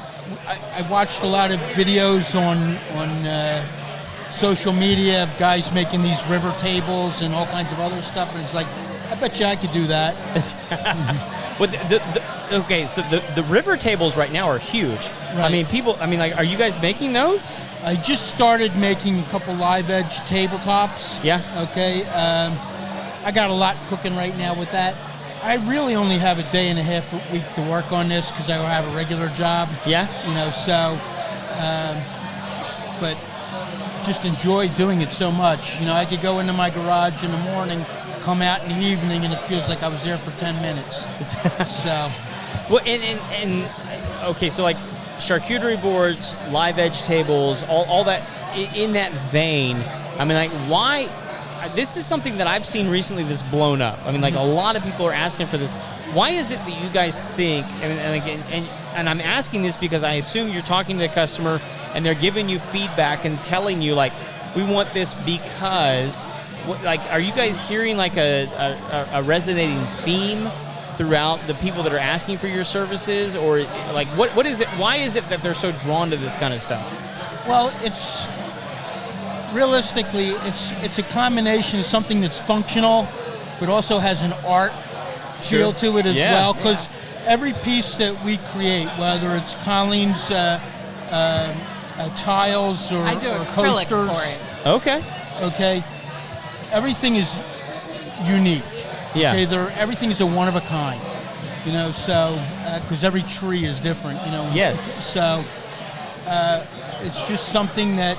watched a lot of videos on social media of guys making these river tables and all kinds of other stuff, and it's like, I bet you I could do that. But okay, so the river tables right now are huge. Right. I mean, are you guys making those? I just started making a couple live edge tabletops. Yeah. Okay. I got a lot cooking right now with that. I really only have a day and a half a week to work on this because I have a regular job. Yeah. But just enjoy doing it so much. I could go into my garage in the morning, come out in the evening, and it feels like I was there for 10 minutes. So. Well, and okay, so like charcuterie boards, live edge tables, all that in that vein. I mean, like, why? This is something that I've seen recently that's blown up. I mean, like, a lot of people are asking for this. Why is it that you guys think, and I'm asking this because I assume you're talking to the customer and they're giving you feedback and telling you, like, we want this because, are you guys hearing like a resonating theme throughout the people that are asking for your services, or like what is it? Why is it that they're so drawn to this kind of stuff? Well, it's realistically it's a combination of something that's functional, but also has an art feel to it as well. Because every piece that we create, whether it's Colleen's tiles or I do or acrylic coasters, for it. okay, everything is unique. Yeah. Okay, everything is a one of a kind. So because every tree is different. Yes. So it's just something that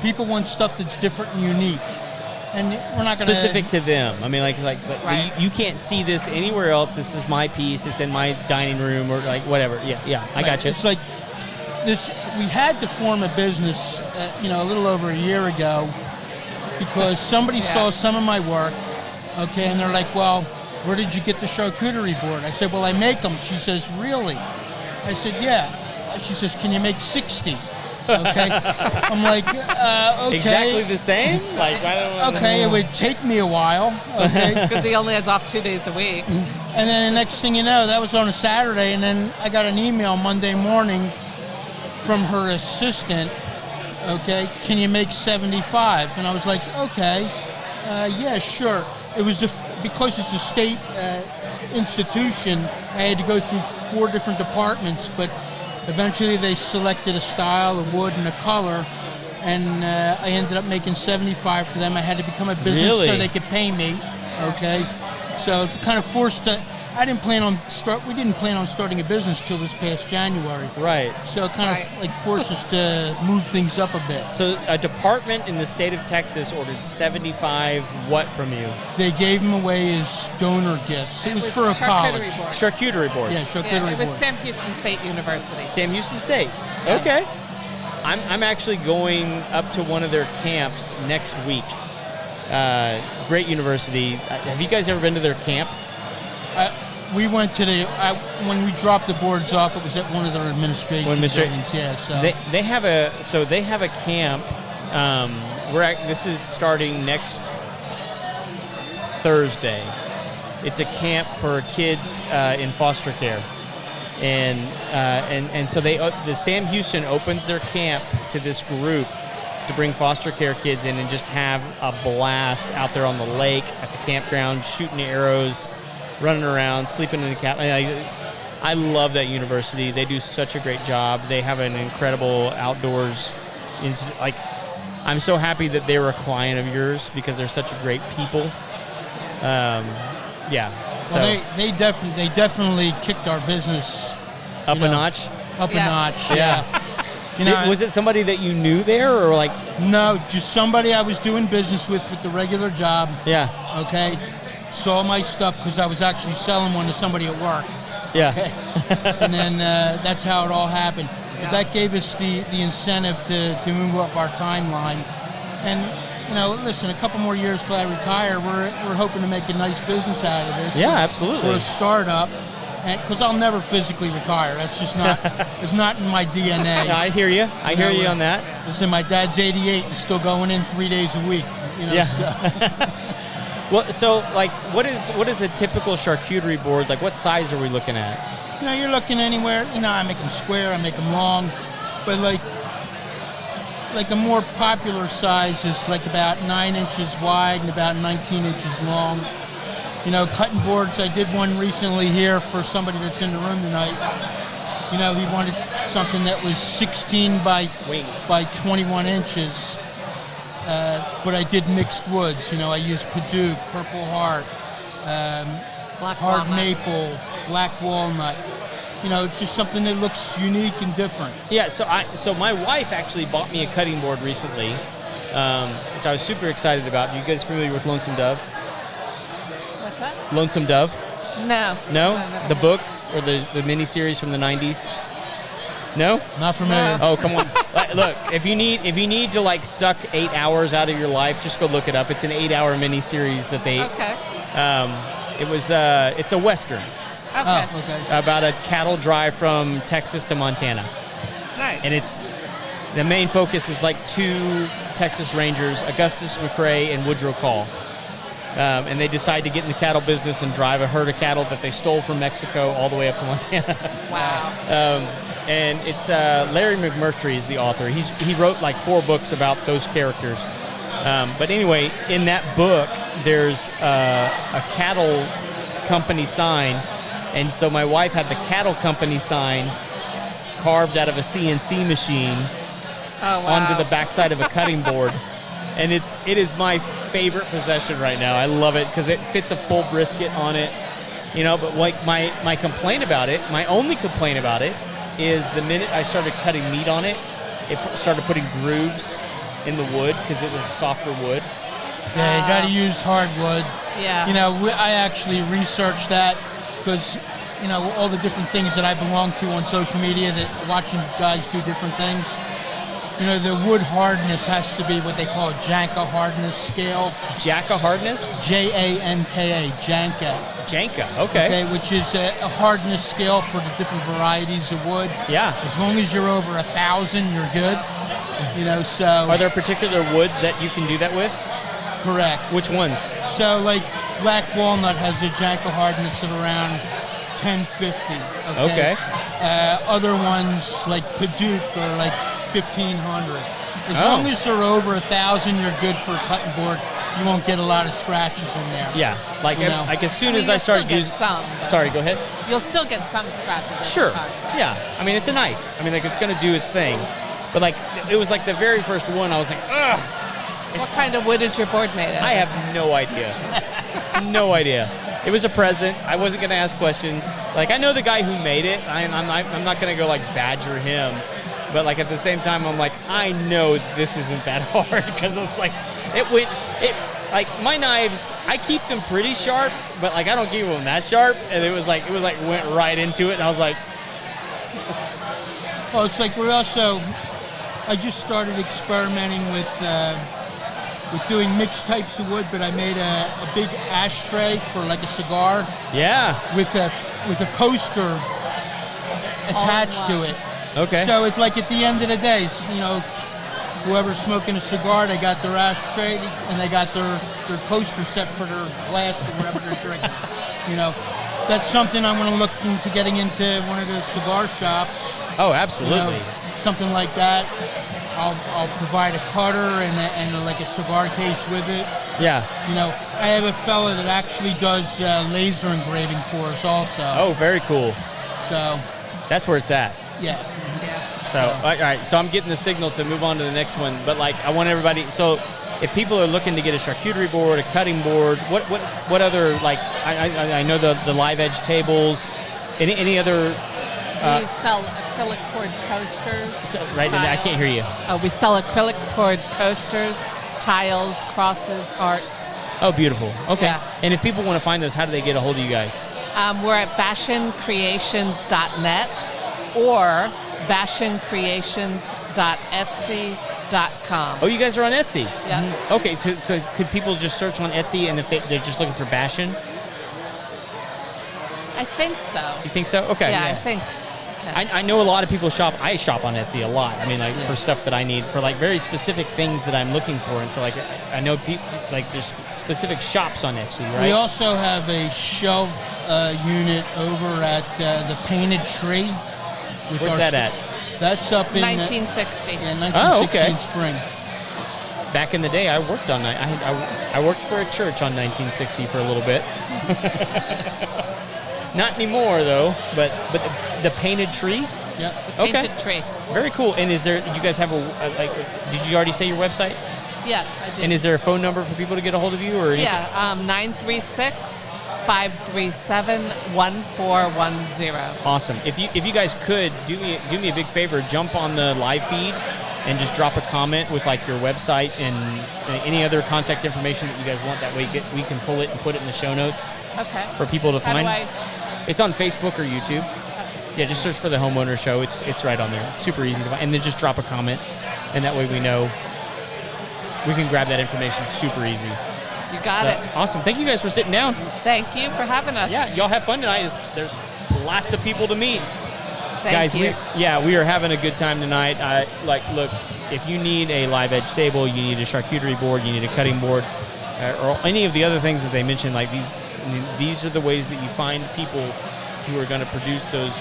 people want stuff that's different and unique. And we're not going to specific to them. I mean, like Right. you can't see this anywhere else. This is my piece. It's in my dining room or like whatever. Yeah. I got you. It's like this. We had to form a business, a little over a year ago, because somebody saw some of my work. Okay, and they're like, "Well, where did you get the charcuterie board?" I said, "Well, I make them." She says, "Really?" I said, "Yeah." She says, "Can you make 60?" Okay. I'm like, okay. Exactly the same? Like, I don't Okay, it would take me a while. Okay. Because he only has off 2 days a week. And then the next thing you know, that was on a Saturday, and then I got an email Monday morning from her assistant. Okay, can you make 75? And I was like, okay, yeah, sure. It was because it's a state institution. I had to go through 4 different departments, but eventually they selected a style, a wood, and a color, and I ended up making 75 for them. I had to become a business Really? so they could pay me. Okay, so kind of forced to. We didn't plan on starting a business till this past January. Right. So it kind of like forced us to move things up a bit. So a department in the state of Texas ordered 75 what from you? They gave them away as donor gifts. It was for a charcuterie college. board. Charcuterie boards. Yeah, charcuterie It was board. Sam Houston State University. Sam Houston State. Okay. I'm actually going up to one of their camps next week. Great university. Have you guys ever been to their camp? We went to when we dropped the boards off. It was at one of their administration buildings. Yeah, so They have a camp. This is starting next Thursday. It's a camp for kids in foster care, and so the Sam Houston opens their camp to this group to bring foster care kids in and just have a blast out there on the lake at the campground, shooting arrows, running around, sleeping in the camp. I love that university. They do such a great job. They have an incredible outdoors. I'm so happy that they were a client of yours because they're such a great people. Yeah. So well, they definitely kicked our business up a notch. Up Yeah. a notch. Yeah. Was it somebody that you knew there, or like? No, just somebody I was doing business with the regular job. Yeah. Okay. Saw my stuff because I was actually selling one to somebody at work. Yeah. Okay. And then that's how it all happened. But that gave us the incentive to move up our timeline. And, listen, a couple more years till I retire, we're hoping to make a nice business out of this. Yeah, absolutely. We're a startup. Because I'll never physically retire. That's just not, it's not in my DNA. I hear you. I hear you on that. Listen, my dad's 88 and still going in 3 days a week. Yeah. So. Well, so like, what is a typical charcuterie board? Like, what size are we looking at? You're looking anywhere. I make them square, I make them long, but like a more popular size is like about 9 inches wide and about 19 inches long. Cutting boards. I did one recently here for somebody that's in the room tonight. He wanted something that was 16 by 21 inches. But I did mixed woods. I used Padauk, Purple Heart, Black hard walnut. maple, black walnut. Just something that looks unique and different. Yeah. So my wife actually bought me a cutting board recently, which I was super excited about. You guys familiar with Lonesome Dove? What's that? Lonesome Dove? No. No? I've never The heard book or the miniseries from the 90s? No? Not familiar. Oh, come on. Look, if you need to like suck 8 hours out of your life, just go look it up. It's an 8-hour miniseries that they. Okay. It's a Western Okay. Oh, okay. about a cattle drive from Texas to Montana. Nice. And the main focus is like 2 Texas Rangers, Augustus McCrae and Woodrow Call. And they decide to get in the cattle business and drive a herd of cattle that they stole from Mexico all the way up to Montana. Wow. And it's Larry McMurtry is the author. He wrote like 4 books about those characters. But anyway, in that book, there's a cattle company sign. And so my wife had the cattle company sign carved out of a CNC machine Oh, wow. onto the backside of a cutting board. and it is my favorite possession right now. I love it because it fits a full brisket on it, But like my complaint about it, my only complaint about it, is the minute I started cutting meat on it, it started putting grooves in the wood because it was softer wood. Yeah, you got to use hardwood. Yeah. I actually researched that because, all the different things that I belong to on social media, that watching guys do different things. The wood hardness has to be what they call a Janka hardness scale. Janka hardness? Janka, Janka. Janka, okay. Which is a hardness scale for the different varieties of wood. Yeah. As long as you're over 1,000, you're good. So. Are there particular woods that you can do that with? Correct. Which ones? So, like, black walnut has a Janka hardness of around 1050. Okay. Other ones, like Paduke, are like 1,500. As long as they're over 1,000, you're good for a cutting board. You won't get a lot of scratches in there. Yeah, like as soon as I you'll start still get using. some. Sorry, go ahead. You'll still get some scratches. Sure. Yeah. I mean, it's a knife. I mean, like, it's gonna do its thing. But like, it was like the very first one. I was like, ugh. What kind of wood is your board made of? I have no idea. No idea. It was a present. I wasn't gonna ask questions. Like, I know the guy who made it. I'm not gonna go like badger him. But like at the same time, I'm like, I know this isn't that hard because it's like, like my knives, I keep them pretty sharp, but like I don't keep them that sharp. And it was like went right into it, and I was like, well, it's like I just started experimenting with doing mixed types of wood, but I made a big ashtray for like a cigar. Yeah. With a coaster attached to it. Okay. So it's like at the end of the day, whoever's smoking a cigar, they got their ashtray and they got their coaster set for their glass or whatever they're drinking. That's something I'm going to look into getting into one of the cigar shops. Oh, absolutely. Something like that. I'll provide a cutter and like a cigar case with it. Yeah. I have a fella that actually does laser engraving for us also. Oh, very cool. So. That's where it's at. Yeah. So, all right, so I'm getting the signal to move on to the next one, but like I want everybody, so if people are looking to get a charcuterie board, a cutting board, what other, like, I know the live edge tables, any other? We sell acrylic cord coasters. Right, I can't hear you. We sell acrylic cord coasters, tiles, crosses, hearts. Oh, beautiful. Okay. Yeah. And if people want to find those, how do they get a hold of you guys? We're at bastioncreations.net or bastioncreations.etsy.com. Oh, you guys are on Etsy? Yeah. Mm-hmm. Okay, so could people just search on Etsy, and if they're just looking for Bastion? I think so. You think so? Okay. Yeah, I think. Okay. I know a lot of people shop. I shop on Etsy a lot. I mean, like for stuff that I need, for like very specific things that I'm looking for, and so like I know people like there's specific shops on Etsy, right? We also have a shelf unit over at the Painted Tree. Where's that at? That's up in 1960. Yeah, 1960 okay. in Spring. Back in the day, I worked on I worked for a church on 1960 for a little bit. Not anymore though, but the Painted Tree. Yeah. Painted Tree. Very cool. And is there? Did you guys have did you already say your website? Yes, I did. And is there a phone number for people to get a hold of you or anything? Yeah, 936-537-1410. Awesome. If you guys could do me a big favor, jump on the live feed and just drop a comment with like your website and any other contact information that you guys want. That way we can pull it and put it in the show notes. Okay. For people to find. How do It's on Facebook or YouTube. Yeah, just search for the Homeowner Show. It's right on there. It's super easy to find. And then just drop a comment, and that way we know we can grab that information super easy. You got it. Awesome. Thank you guys for sitting down. Thank you for having us. Yeah, y'all have fun tonight. There's lots of people to meet. Thank Guys, you. we are having a good time tonight. Look, if you need a live edge table, you need a charcuterie board, you need a cutting board, or any of the other things that they mentioned, like these are the ways that you find people who are going to produce those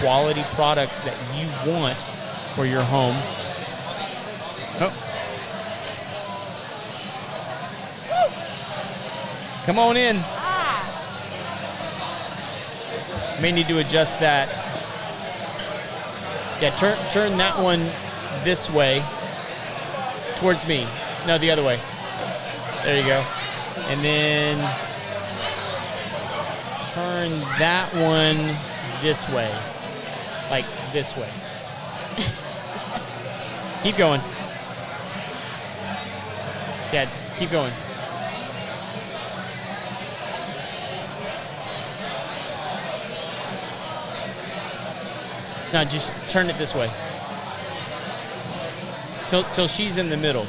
quality products that you want for your home. Oh. Come on in. May need to adjust that. Yeah, turn that one this way towards me. No, the other way. There you go. And then turn that one this way. Like this way. Keep going. Yeah, keep going. No, just turn it this way. Till she's in the middle.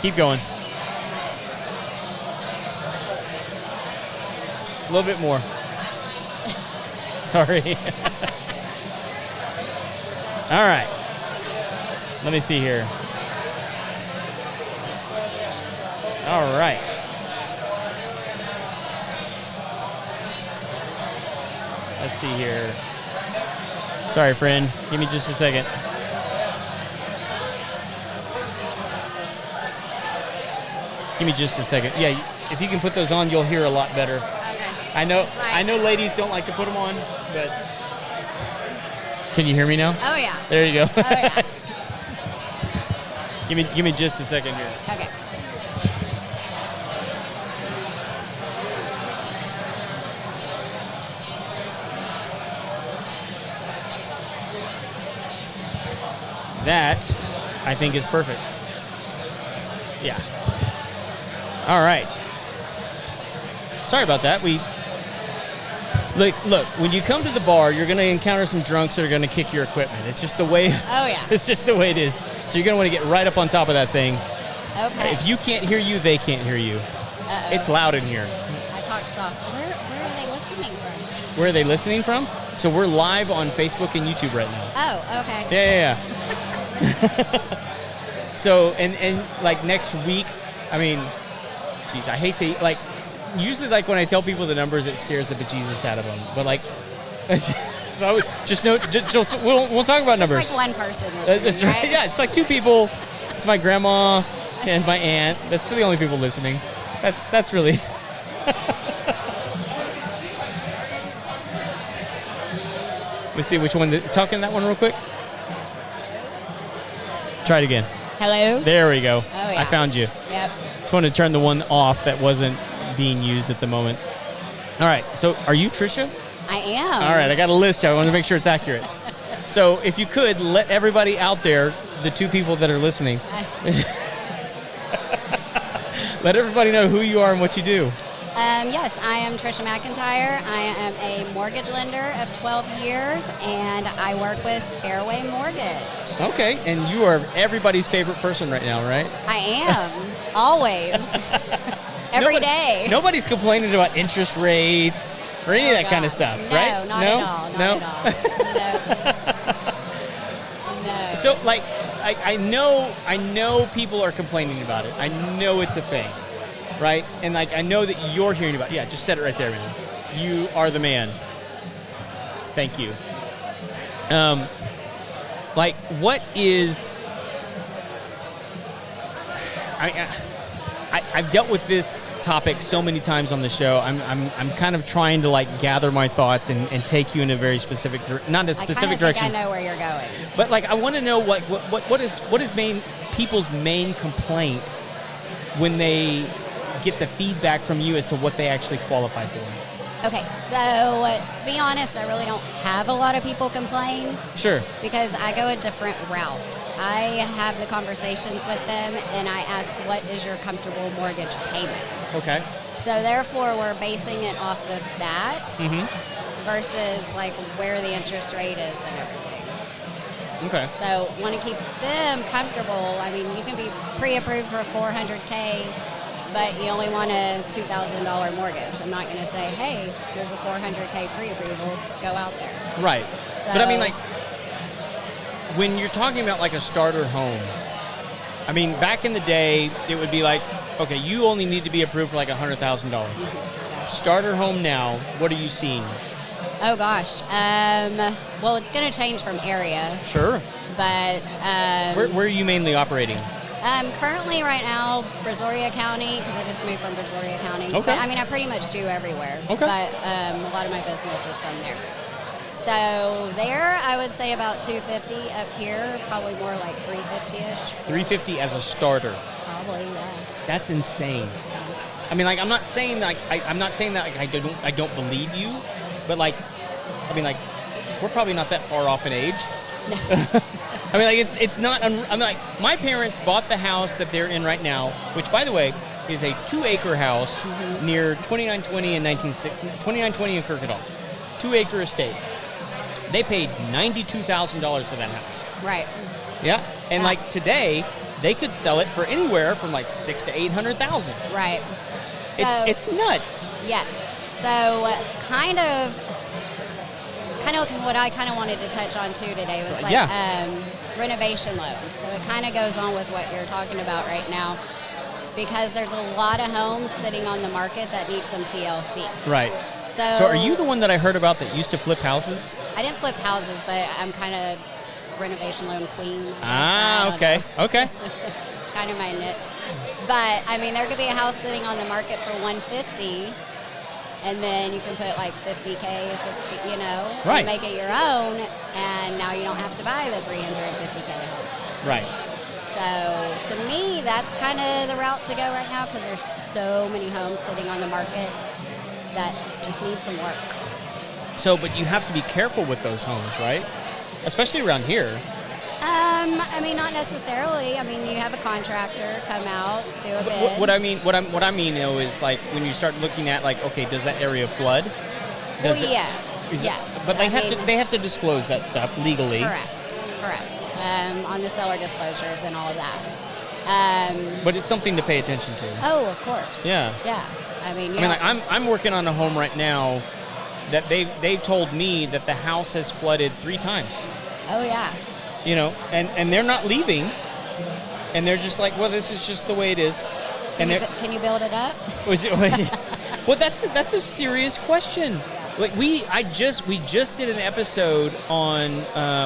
Keep going. A little bit more. Sorry. All right. Let me see here. All right. Let's see here. Sorry, friend. Give me just a second. Give me just a second. Yeah, if you can put those on, you'll hear a lot better. Okay. I know ladies don't like to put them on, but can you hear me now? Oh yeah. There you go. Oh yeah. Give me just a second here. Okay. That, I think, is perfect. Yeah. All right. Sorry about that. Look, when you come to the bar, you're going to encounter some drunks that are going to kick your equipment. It's just the way. Oh yeah. It's just the way it is. So you're going to want to get right up on top of that thing. Okay. If you can't hear you, they can't hear you. Uh-oh. It's loud in here. I talk soft. Where are they listening from? Where are they listening from? So we're live on Facebook and YouTube right now. Oh, okay. Yeah. So, and like next week, I mean, geez, I hate to, like, usually like when I tell people the numbers, it scares the bejesus out of them. But like, so just know, we'll talk about numbers. It's like one person. That's right. Right? Yeah, it's like two people. It's my grandma and my aunt. That's the only people listening. That's really. Let's see which one. Talking that one real quick. Try it again. Hello? There we go. Oh, yeah. I found you. Yep. Just wanted to turn the one off that wasn't being used at the moment. All right. So, are you Trisha? I am. All right. I got a list. I want to make sure it's accurate. So, if you could let everybody out there, the two people that are listening, let everybody know who you are and what you do. Yes, I am Trisha McIntyre. I am a mortgage lender of 12 years, and I work with Fairway Mortgage. Okay, and you are everybody's favorite person right now, right? I am, always, every day. Nobody's complaining about interest rates or any of that kind of stuff, No, right? not at all. Not at all. No. So, like, I know people are complaining about it. I know it's a thing, right? And like, I know that you're hearing about it. Yeah, just set it right there, man. You are the man. Thank you. Like, what is? I've dealt with this topic so many times on the show. I'm kind of trying to like gather my thoughts and take you in a very specific, not a specific direction. I know where you're going. But like, I want to know what is people's main complaint when they get the feedback from you as to what they actually qualify for. Okay, so to be honest, I really don't have a lot of people complain. Sure. Because I go a different route. I have the conversations with them and I ask, what is your comfortable mortgage payment? Okay. So therefore, we're basing it off of that versus like where the interest rate is and everything. Okay. So want to keep them comfortable. I mean, you can be pre-approved for $400K, but you only want a $2,000 mortgage. I'm not going to say, hey, here's a $400K pre-approval, go out there. Right. So, But I mean, like, when you're talking about like a starter home, I mean, back in the day, it would be like, okay, you only need to be approved for like $100,000. Starter home now, what are you seeing? Oh gosh. Well, it's going to change from area, Sure. but Where are you mainly operating? currently right now, Brazoria County, because I just moved from Brazoria County. Okay. But, I mean, I pretty much do everywhere. Okay. But a lot of my business is from there. So there, I would say about 250. Up here, probably more like 350-ish. 350 as a starter. Probably, yeah. That's insane. I mean, like, I'm not saying that I'm not saying that like, I don't believe you, but like, I mean, like, we're probably not that far off in age. No. I mean, like, it's not. I mean, like, my parents bought the house that they're in right now, which, by the way, is a 2-acre house near 2920 and 2920 in Kirkendall. 2-acre estate. They paid $92,000 for that house. Right. Yeah, and like today, they could sell it for anywhere from like $600,000 to $800,000. Right. So, It's nuts. Yes. So kind of what I kind of wanted to touch on too today was like renovation loans. So it kind of goes on with what you're talking about right now, because there's a lot of homes sitting on the market that need some TLC. Right. So are you the one that I heard about that used to flip houses? I didn't flip houses, but I'm kind of renovation loan queen. Okay. Okay. It's kind of my niche. But I mean, there could be a house sitting on the market for $150, and then you can put like $50K, $60, right, and make it your own, and now you don't have to buy the $350K home. Right. So to me, that's kind of the route to go right now, because there's so many homes sitting on the market that just need some work. So, but you have to be careful with those homes, right? Especially around here. I mean, not necessarily. I mean, you have a contractor come out, do a bid. What I mean though is like when you start looking at like, okay, does that area flood? Yes. But they have to disclose that stuff legally. Correct. On the seller disclosures and all of that. But it's something to pay attention to. Oh, of course. Yeah. Yeah. I mean, like I'm working on a home right now that they've told me that the house has flooded 3 times. Oh yeah. And they're not leaving, and they're just like, well, this is just the way it is. Can you build it up? Well, that's a serious question. Like we just did an episode on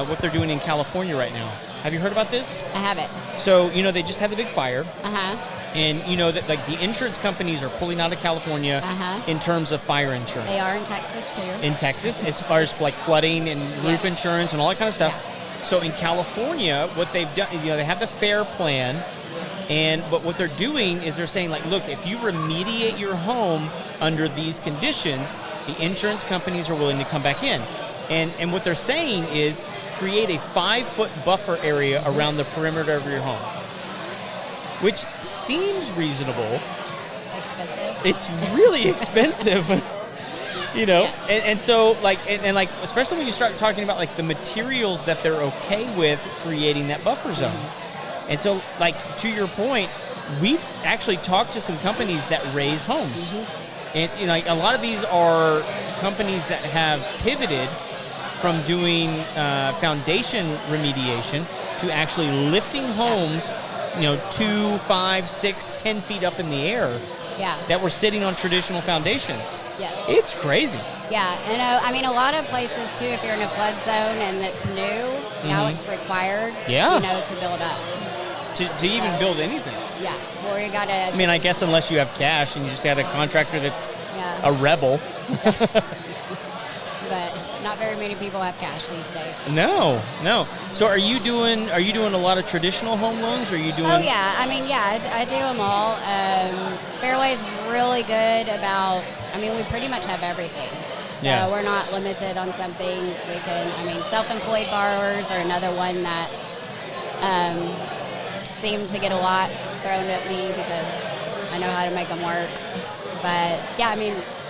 what they're doing in California right now. Have you heard about this? I haven't. So they just had the big fire. And that like the insurance companies are pulling out of California in terms of fire insurance. They are in Texas too. In Texas, as far as like flooding and roof insurance and all that kind of stuff. Yeah. So in California, what they've done is they have the FAIR plan, but what they're doing is they're saying like, look, if you remediate your home under these conditions, the insurance companies are willing to come back in. And what they're saying is create a 5-foot buffer area around the perimeter of your home, which seems reasonable. Expensive. It's really expensive. Yes. And so like especially when you start talking about like the materials that they're okay with creating that buffer zone. And so like to your point, we've actually talked to some companies that raise homes. And like a lot of these are companies that have pivoted from doing foundation remediation to actually lifting homes 2, 5, 6, 10 feet up in the air. Yeah. That were sitting on traditional foundations. Yes. It's crazy. Yeah, and I mean, a lot of places too, if you're in a flood zone and it's new, now it's required, to build up. To even build anything. Yeah, or you gotta... I mean, I guess unless you have cash and you just got a contractor that's a rebel. But not very many people have cash these days. No. So are you doing a lot of traditional home loans, or are you doing... Oh, yeah. I mean, yeah, I do them all. Fairway's really good about... I mean, we pretty much have everything. So we're not limited on some things. We can... self-employed borrowers are another one that seem to get a lot thrown at me because I know how to make them work. But, yeah,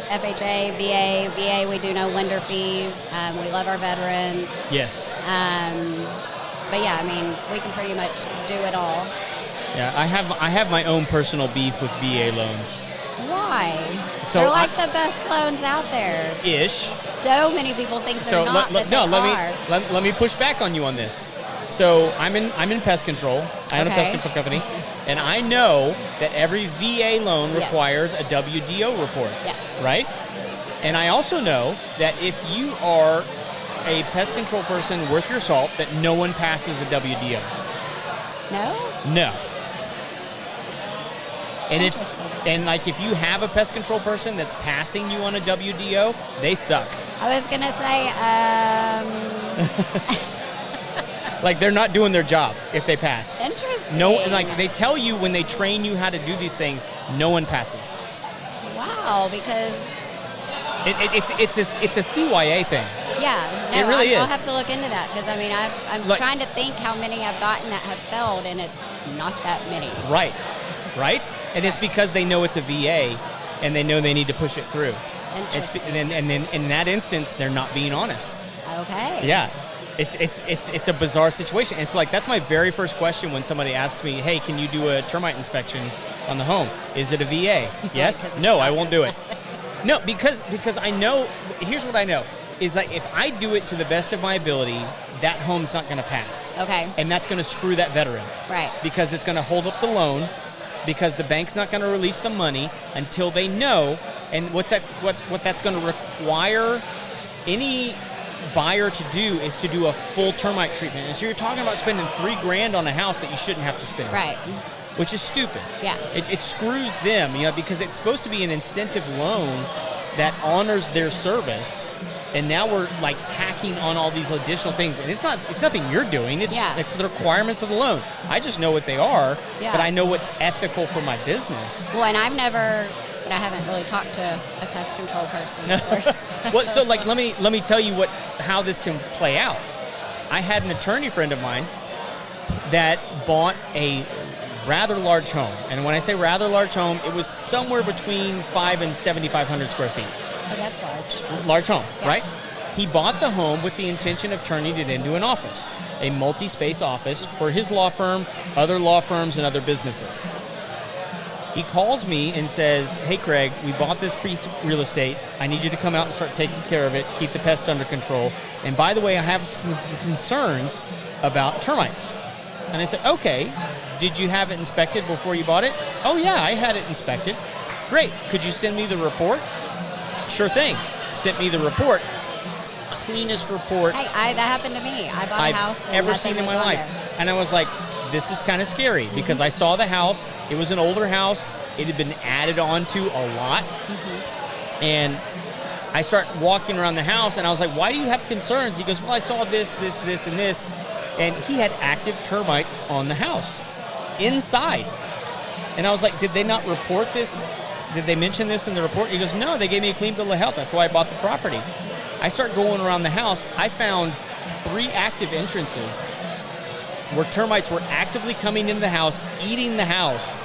FHA, VA, we do no lender fees. We love our veterans. Yes. But yeah, we can pretty much do it all. Yeah, I have my own personal beef with VA loans. Why? So they're like the best loans out there. Ish. So many people think they're not, but they are. Let me push back on you on this. So I'm in pest control. I own a pest control company, and I know that every VA loan requires a WDO report. Yes. Right? And I also know that if you are a pest control person worth your salt, that no one passes a WDO. No? And if you have a pest control person that's passing you on a WDO, they suck. I was gonna say, Like they're not doing their job if they pass. interesting. No, like they tell you when they train you how to do these things, no one passes. Wow, because It's a CYA thing. yeah, no, It really I'll is. have to look into that because I mean I'm Like- trying to think how many I've gotten that have failed, and it's not that many. Right? And it's because they know it's a VA, and they know they need to push it through. Interesting. And then in that instance, they're not being honest. Okay. Yeah, it's a bizarre situation. It's like that's my very first question when somebody asks me, "Hey, can you do a termite inspection on the home? Is it a VA?" Yes. Because it's No, not I won't do it. gonna- No, because I know. Here's what I know is that if I do it to the best of my ability, that home's not going to pass, Okay. and that's going to screw that veteran. Right. Because it's going to hold up the loan, because the bank's not going to release the money until they know. And what that's going to require any buyer to do is to do a full termite treatment. And so you're talking about spending $3,000 on a house that you shouldn't have to spend. Right. Which is stupid. Yeah. It screws them, because it's supposed to be an incentive loan that honors their service. And now we're like tacking on all these additional things, and it's nothing you're doing. It's the requirements of the loan. I just know what they are, Yeah. but I know what's ethical for my business. Well, and but I haven't really talked to a pest control person before. Well, so like let me tell you how this can play out. I had an attorney friend of mine that bought a rather large home, and when I say rather large home, it was somewhere between 500 and 7,500 square feet. Oh, that's large. Large home, Yeah. right? He bought the home with the intention of turning it into an office, a multi-space office for his law firm, other law firms, and other businesses. He calls me and says, "Hey, Craig, we bought this piece of real estate. I need you to come out and start taking care of it to keep the pests under control. And by the way, I have some concerns about termites." And I said, "Okay, did you have it inspected before you bought it?" "Oh, yeah, I had it inspected." "Great. Could you send me the report?" "Sure thing." Sent me the report. Cleanest report Hey, that happened to me. I bought I've a house and ever nothing seen in was my on life. there. And I was like, this is kind of scary because I saw the house. It was an older house. It had been added on to a lot. And I start walking around the house and I was like, "Why do you have concerns?" He goes, "Well, I saw this, and this." And he had active termites on the house inside. And I was like, "Did they not report this? Did they mention this in the report?" He goes, "No, they gave me a clean bill of health. That's why I bought the property." I start going around the house. I found 3 active entrances where termites were actively coming into the house, eating the house.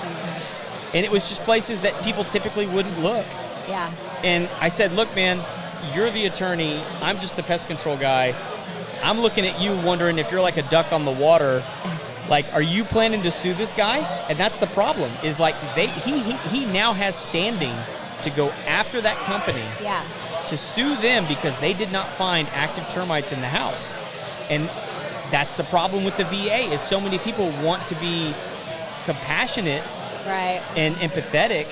And it was just places that people typically wouldn't look. Yeah. And I said, "Look, man, you're the attorney. I'm just the pest control guy. I'm looking at you wondering if you're like a duck on the water. Like, are you planning to sue this guy?" And that's the problem, is like he now has standing to go after that company Yeah. to sue them because they did not find active termites in the house. And that's the problem with the VA, is so many people want to be compassionate Right. and empathetic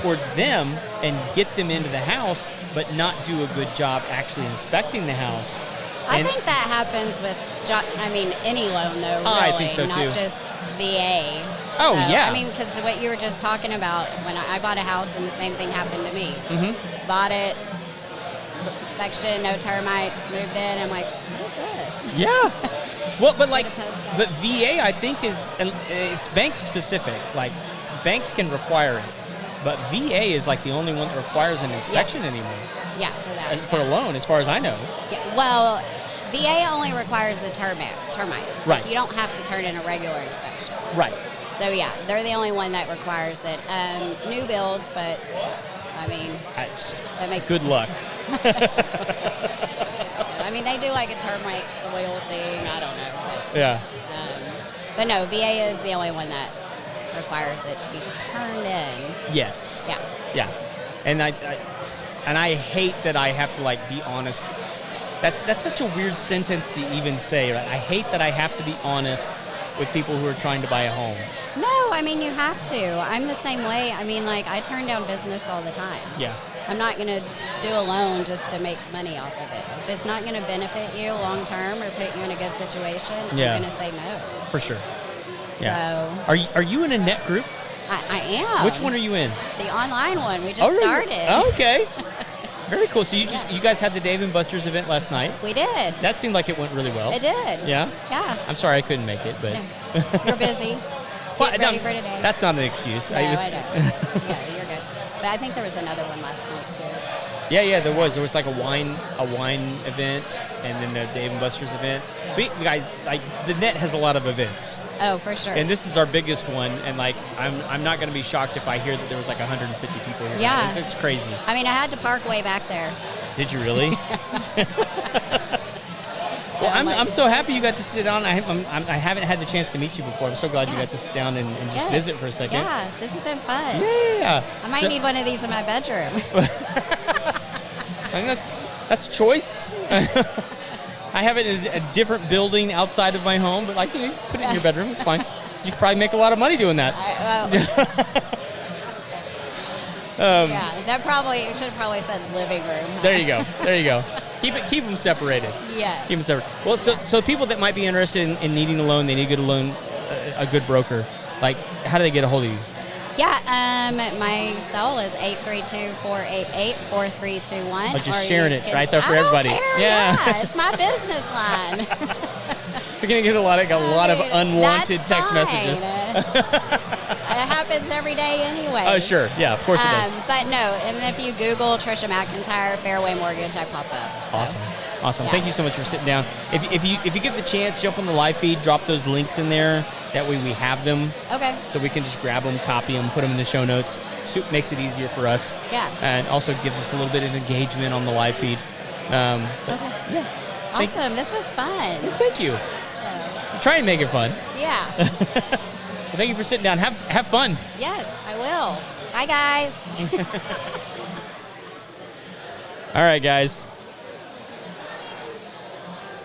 towards them and get them into the house, but not do a good job actually inspecting the house. I And- think that happens with, any loan though. Really, I think so, not too. just VA. Oh, So, yeah. I mean, because what you were just talking about, when I bought a house and the same thing happened to me. Mhm. Bought it, inspection, no termites, moved in. I'm like, what is this? Yeah. Well, but like, Depends. but VA I think it's bank specific. Like, banks can require it, but VA is like the only one that requires an inspection Yes. anymore Yeah, for that. for a loan, as far as I know. Yeah, well, VA only requires the termite. Right. You don't have to turn in a regular inspection. Right. So yeah, they're the only one that requires it. New builds, but I mean, that makes Good luck. I mean, they do like a termite soil thing. I don't know, Yeah. but no, VA is the only one that requires it to be turned in. Yes. Yeah. Yeah. And I hate that I have to like be honest. That's such a weird sentence to even say, right? I hate that I have to be honest with people who are trying to buy a home. No, I mean, you have to. I'm the same way. I mean, like, I turn down business all the time. Yeah. I'm not going to do a loan just to make money off of it. If it's not going to benefit you long term or put you in a good situation, Yeah. I'm going to say no. For sure. Yeah. So Are you in a net group? I am. Which one are you in? The online one. We just Oh, really? started. Oh, okay. Very cool. So you guys had the Dave and Buster's event last night. We did. That seemed like it went really well. It did. Yeah? Yeah. I'm sorry I couldn't make it, but... No. You're busy. Well, Get ready for today. That's not an excuse. No, I know. Yeah, you're good. But I think there was another one last night, too. Yeah, there was. There was like a wine event, and then the Dave and Buster's event. Guys, like the net has a lot of events, Oh, for sure. and this is our biggest one. And like, I'm not going to be shocked if I hear that there was like 150 people here. Yeah. It's crazy. I mean, I had to park way back there. Did you really? Well, I'm so happy you got to sit down. I haven't had the chance to meet you before. I'm so glad you got to sit down and just Yes. visit for a second. Yeah, this has been fun. Yeah. I might need one of these in my bedroom. I think that's choice. I have it in a different building outside of my home, but like, you know, put it in your bedroom. It's fine. You could probably make a lot of money doing that. Yeah, that probably should have probably said living room. There you go. Keep them separated. Yes. Keep them separate. Well, so people that might be interested in needing a loan, they need a good broker. Like, how do they get a hold of you? Yeah, my cell is 832-488-4321. Oh, just sharing it right there for I don't everybody. care. Yeah. It's my business line. We're gonna get a lot of unwanted That's text fine. messages. It happens every day anyway. Oh, sure. Yeah, of course it does. But no, and if you Google Trisha McIntyre Fairway Mortgage, I pop up. So. Awesome. Yeah. Thank you so much for sitting down. If you get the chance, jump on the live feed, drop those links in there. That way we have them. Okay. So we can just grab them, copy them, put them in the show notes. Soup makes it easier for us. Yeah. And also gives us a little bit of engagement on the live feed. Okay. Yeah. Awesome. This was fun. Thank you. So, Try and make it fun. yeah. Well, thank you for sitting down. Have fun. Yes, I will. Bye, guys. All right, guys.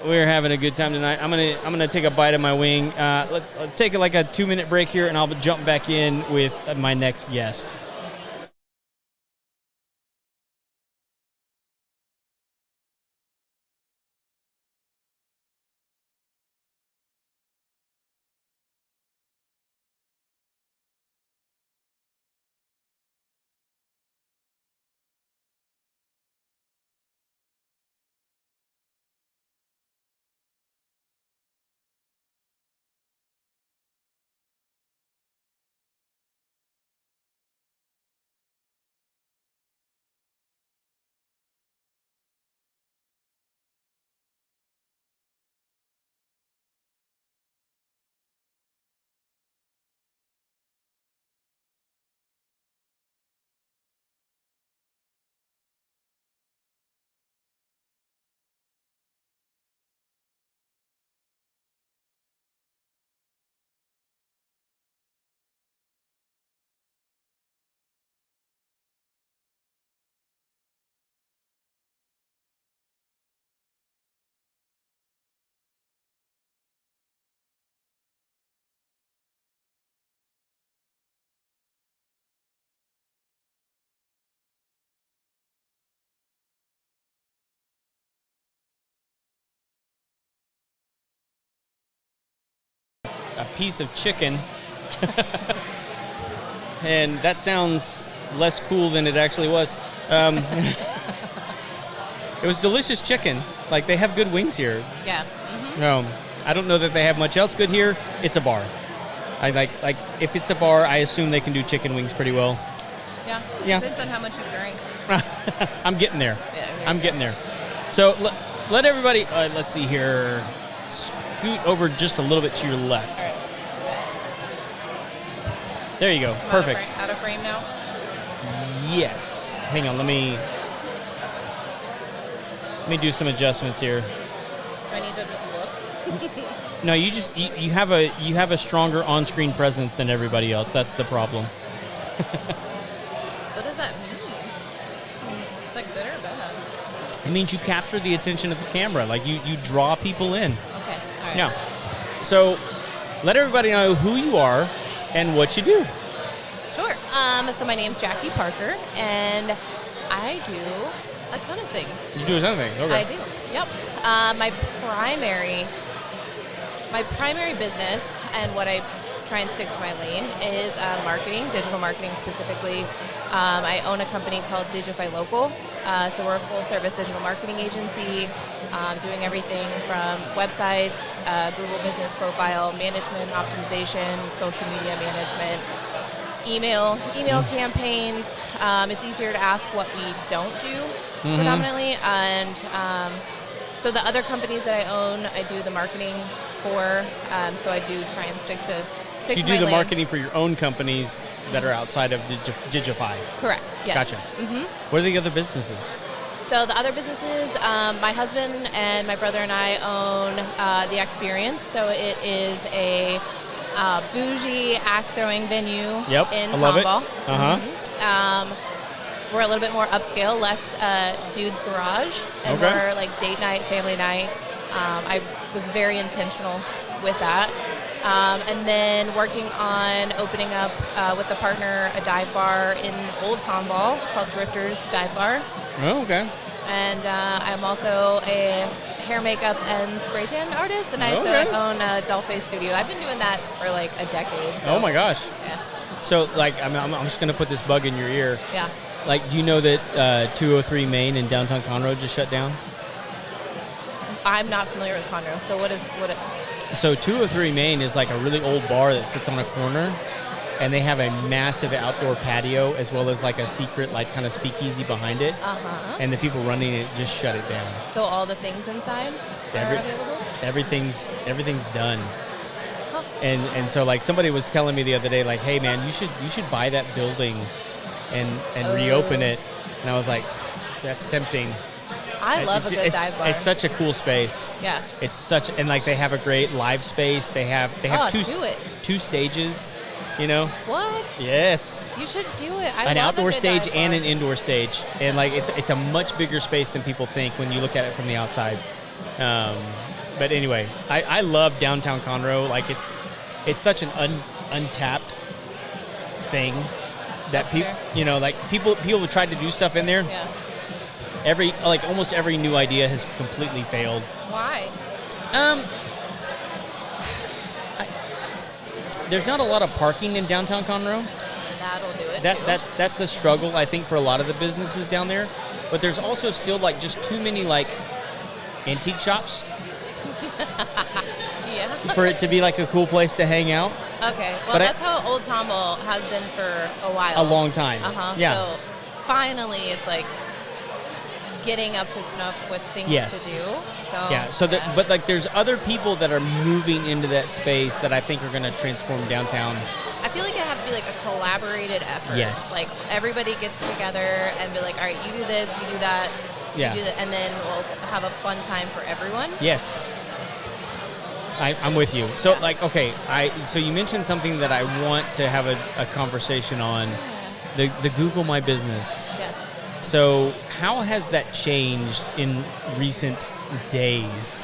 We're having a good time tonight. I'm gonna take a bite of my wing. Let's take like a 2-minute break here, and I'll jump back in with my next guest. A piece of chicken. And that sounds less cool than it actually was. It was delicious chicken. Like, they have good wings here. Yeah. I don't know that they have much else good here. It's a bar. I like if it's a bar, I assume they can do chicken wings pretty well. Yeah. Yeah. Depends on how much you drink. I'm getting there. Yeah, I'm getting there. So let everybody, let's see here, scoot over just a little bit to your left. All right. There you go. I'm Perfect. Out of frame now? Yes. Hang on. Let me do some adjustments here. Do I need to just look? No, you have a stronger on-screen presence than everybody else. That's the problem. What does that mean? It's like good or bad? It means you capture the attention of the camera. Like you draw people in. Okay. All right. Yeah. So let everybody know who you are and what you do. Sure. So my name's Jackie Parker, and I do a ton of things. You do something. Okay. I do. Yep. My primary business, and what I try and stick to my lane, is marketing, digital marketing specifically. I own a company called Digify Local, So we're a full-service digital marketing agency, doing everything from websites, Google Business Profile management, optimization, social media management, email campaigns. It's easier to ask what we don't do predominantly, and so the other companies that I own, I do the marketing for. So I do try and stick to. So you do the marketing for your own companies that are outside of Digify. Correct. Yes. Gotcha. What are the other businesses? So the other businesses, my husband and my brother and I own The Experience. So it is a bougie axe throwing venue in I love it. Tomball. We're a little bit more upscale, less dude's garage, and more like date night, family night. I was very intentional with that. And then working on opening up with a partner a dive bar in Old Tomball. It's called Drifters Dive Bar. Oh, okay. And I'm also a hair, makeup, and spray tan artist, and I own a Dollface studio. I've been doing that for like a decade. So. Oh my gosh. Yeah. So like, I'm just gonna put this bug in your ear. Yeah. Like, do you know that 203 Main in downtown Conroe just shut down? I'm not familiar with Conroe, so what? So 203 Main is like a really old bar that sits on a corner, and they have a massive outdoor patio as well as like a secret like kind of speakeasy behind it. And the people running it just shut it down. So all the things inside are available? Everything's done. Huh. And so like somebody was telling me the other day, like, hey man, you should buy that building and reopen it. And I was like, that's tempting. I love a good dive bar. It's such a cool space. Yeah. It's such, and like they have a great live space. They have two stages, you know. What? Yes. You should do it. An outdoor stage and an indoor stage, and like it's a much bigger space than people think when you look at it from the outside. But anyway, I love downtown Conroe. Like it's such an untapped thing that people, you know, like people have tried to do stuff in there. Yeah. Almost every new idea has completely failed. Why? There's not a lot of parking in downtown Conroe. That'll do it. That's a struggle, I think, for a lot of the businesses down there. But there's also still like just too many like antique shops. Yeah. For it to be like a cool place to hang out. Okay. Well, that's how Old Tomball has been for a while. A long time. Yeah. So finally, it's like getting up to snuff with things to do. So yeah. So but like there's other people that are moving into that space that I think are going to transform downtown. I feel like it has to be like a collaborated effort. Yes. Like everybody gets together and be like, all right, you do this, you do that, you do that, and then we'll have a fun time for everyone. Yes. I'm with you. So like, okay, so you mentioned something that I want to have a conversation on, the Google My Business. Yes. So how has that changed in recent days?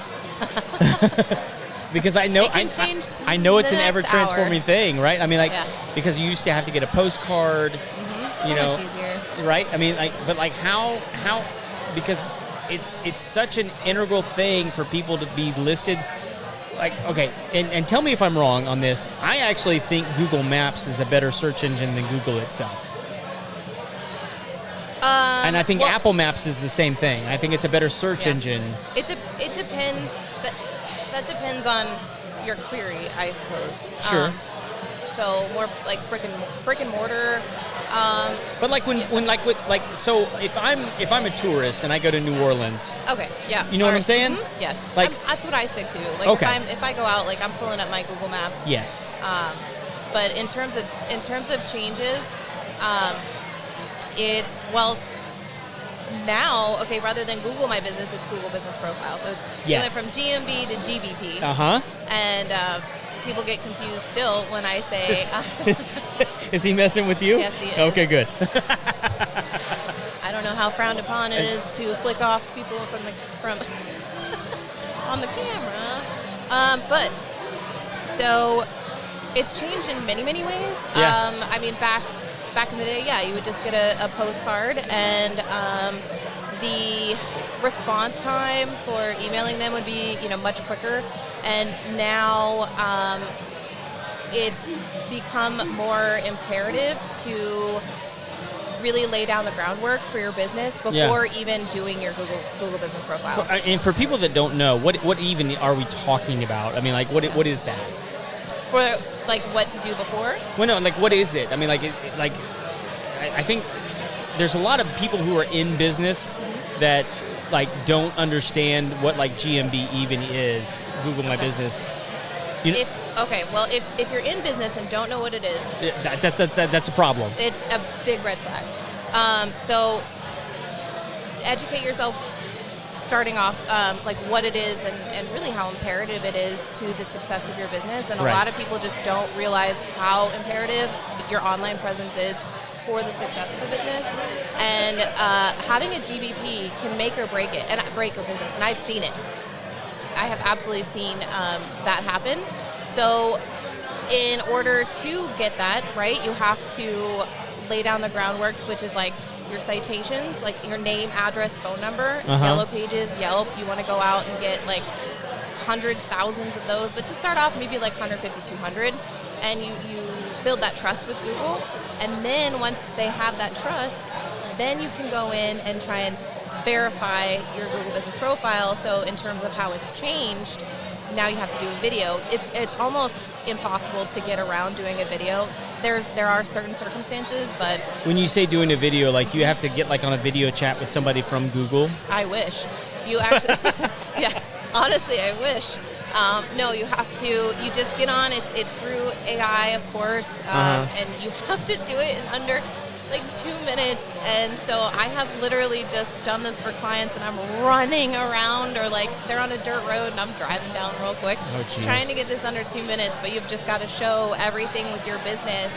Because I know I know it's an ever transforming thing, right? I mean, like because you used to have to get a postcard, you know, much easier. Right? I mean, like, but like how because it's such an integral thing for people to be listed. Like, okay, and tell me if I'm wrong on this. I actually think Google Maps is a better search engine than Google itself. And I think Apple Maps is the same thing. I think it's a better search engine. It depends. That depends on your query, I suppose. Sure. So more like brick and mortar. But like so if I'm a tourist and I go to New Orleans. Okay. Yeah. You know what I'm saying? Mm-hmm. Yes. Like that's what I stick to. Like if I go out, like I'm pulling up my Google Maps. Yes. But in terms of changes, it's now, okay, rather than Google My Business, it's Google Business Profile. So it's going from GMB to GBP. And people get confused still when I say... Is he messing with you? Yes, he is. Okay, good. I don't know how frowned upon it is to flick off people from on the camera. But, so, it's changed in many, many ways. Yeah. I mean, back in the day, you would just get a postcard, and the response time for emailing them would be, much quicker. And now it's become more imperative to really lay down the groundwork for your business before even doing your Google Business Profile. And for people that don't know, what even are we talking about? I mean, like, what is that? For like what to do before? Well, no, like, what is it? I mean, like, I think there's a lot of people who are in business that like don't understand what like GMB even is. Google My Business. You know, if you're in business and don't know what it is, that's a problem. It's a big red flag. So educate yourself starting off, like what it is and really how imperative it is to the success of your business. And a lot of people just don't realize how imperative your online presence is for the success of a business. And having a GBP can make or break it, and break your business. And I've seen it. I have absolutely seen that happen. So in order to get that, right, you have to lay down the groundwork, which is like your citations, like your name, address, phone number, Yellow Pages, Yelp. You want to go out and get like hundreds, thousands of those. But to start off, maybe like 150, 200. And you build that trust with Google. And then once they have that trust, then you can go in and try and verify your Google Business Profile. So in terms of how it's changed, now you have to do a video. It's almost impossible to get around doing a video. There are certain circumstances, but when you say doing a video, like you have to get like on a video chat with somebody from Google. I wish you actually. Yeah, honestly, I wish. No, you have to. You just get on. It's through AI, of course, and you have to do it in under like 2 minutes. And so I have literally just done this for clients, and I'm running around, or like they're on a dirt road and I'm driving down real quick, trying to get this under 2 minutes. But you've just got to show everything with your business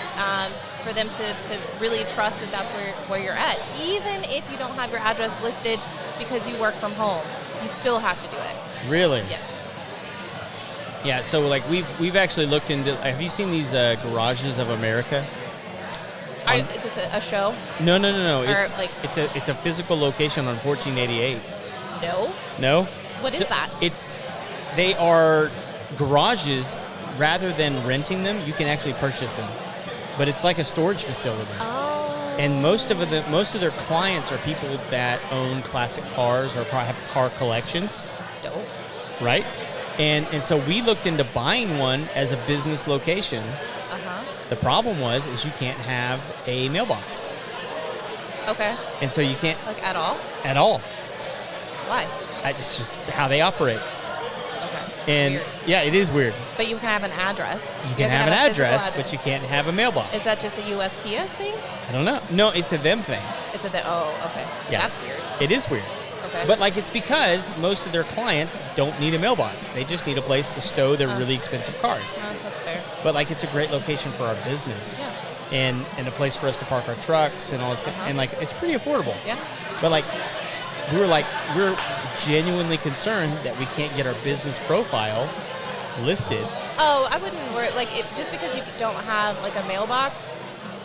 for them to really trust that that's where you're at. Even if you don't have your address listed because you work from home, you still have to do it. Really? Yeah. Yeah, so like we've actually looked into. Have you seen these Garages of America? Is it a show? No. Or It's a physical location on 1488. No. What is that? They are garages. Rather than renting them, you can actually purchase them. But it's like a storage facility. Oh. And most of their clients are people that own classic cars or have car collections. Dope. Right? And so we looked into buying one as a business location. The problem is you can't have a mailbox. Okay. And so you can't... Like at all? At all. Why? It's just how they operate. Okay. And weird. Yeah, it is weird. But you can have an address. You can have an address, but you can't have a mailbox. Is that just a USPS thing? I don't know. No, it's a them thing. Okay. Yeah. That's weird. It is weird. Okay. But like it's because most of their clients don't need a mailbox. They just need a place to stow their really expensive cars. That's fair. But like it's a great location for our business. Yeah. And a place for us to park our trucks and all this and like it's pretty affordable. Yeah. But like we're genuinely concerned that we can't get our business profile listed. Oh, I wouldn't worry. Like just because you don't have like a mailbox,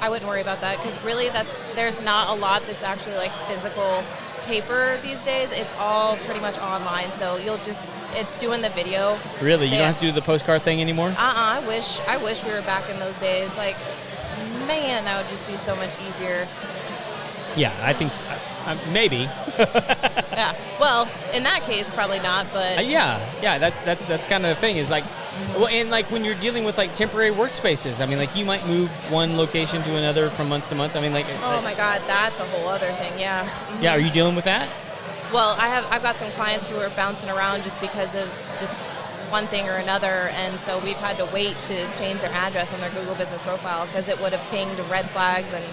I wouldn't worry about that because really there's not a lot that's actually like physical paper these days. It's all pretty much online, so it's doing the video. Really? You don't have to do the postcard thing anymore? I wish we were back in those days. Like, man, that would just be so much easier. Yeah, I think so. Maybe. Yeah. Well, in that case, probably not. But yeah. That's kind of the thing. Is like, well, and like when you're dealing with like temporary workspaces. I mean, like you might move one location to another from month to month. I mean, like. Oh my God, that's a whole other thing. Yeah. Mm-hmm. Yeah. Are you dealing with that? Well, I've got some clients who are bouncing around just because of just one thing or another, and so we've had to wait to change their address on their Google Business Profile because it would have pinged red flags and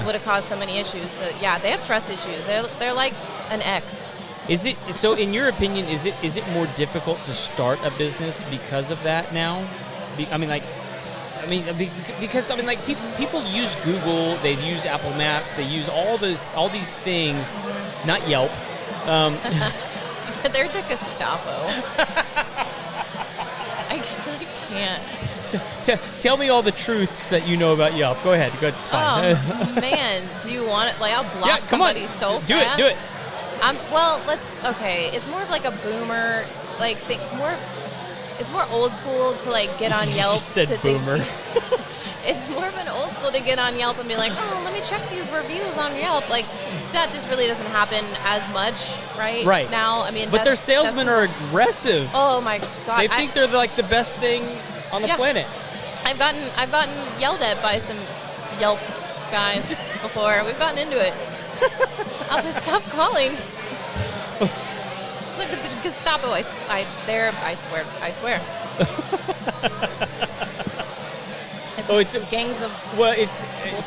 would have caused so many issues. So yeah, they have trust issues. They're like an ex. Is it so? In your opinion, is it more difficult to start a business because of that now? Because people use Google, they use Apple Maps, they use all these things, not Yelp. They're the Gestapo. I can't. So, tell me all the truths that you know about Yelp. Go ahead. It's fine. Oh, man. Do you want it? Like, I'll block somebody so fast. Do it. Well, okay. It's more of like a boomer, it's more old school to like get on Yelp. You just said boomer. it's more of an old school to get on Yelp and be like, oh, let me check these reviews on Yelp. Like, that just really doesn't happen as much right now. I mean, but their salesmen are aggressive. Oh my God. They think they're like the best thing on the planet. I've gotten yelled at by some Yelp guys before. We've gotten into it. I was like, stop calling. It's like the Gestapo. I swear. It's gangs of. Well, it's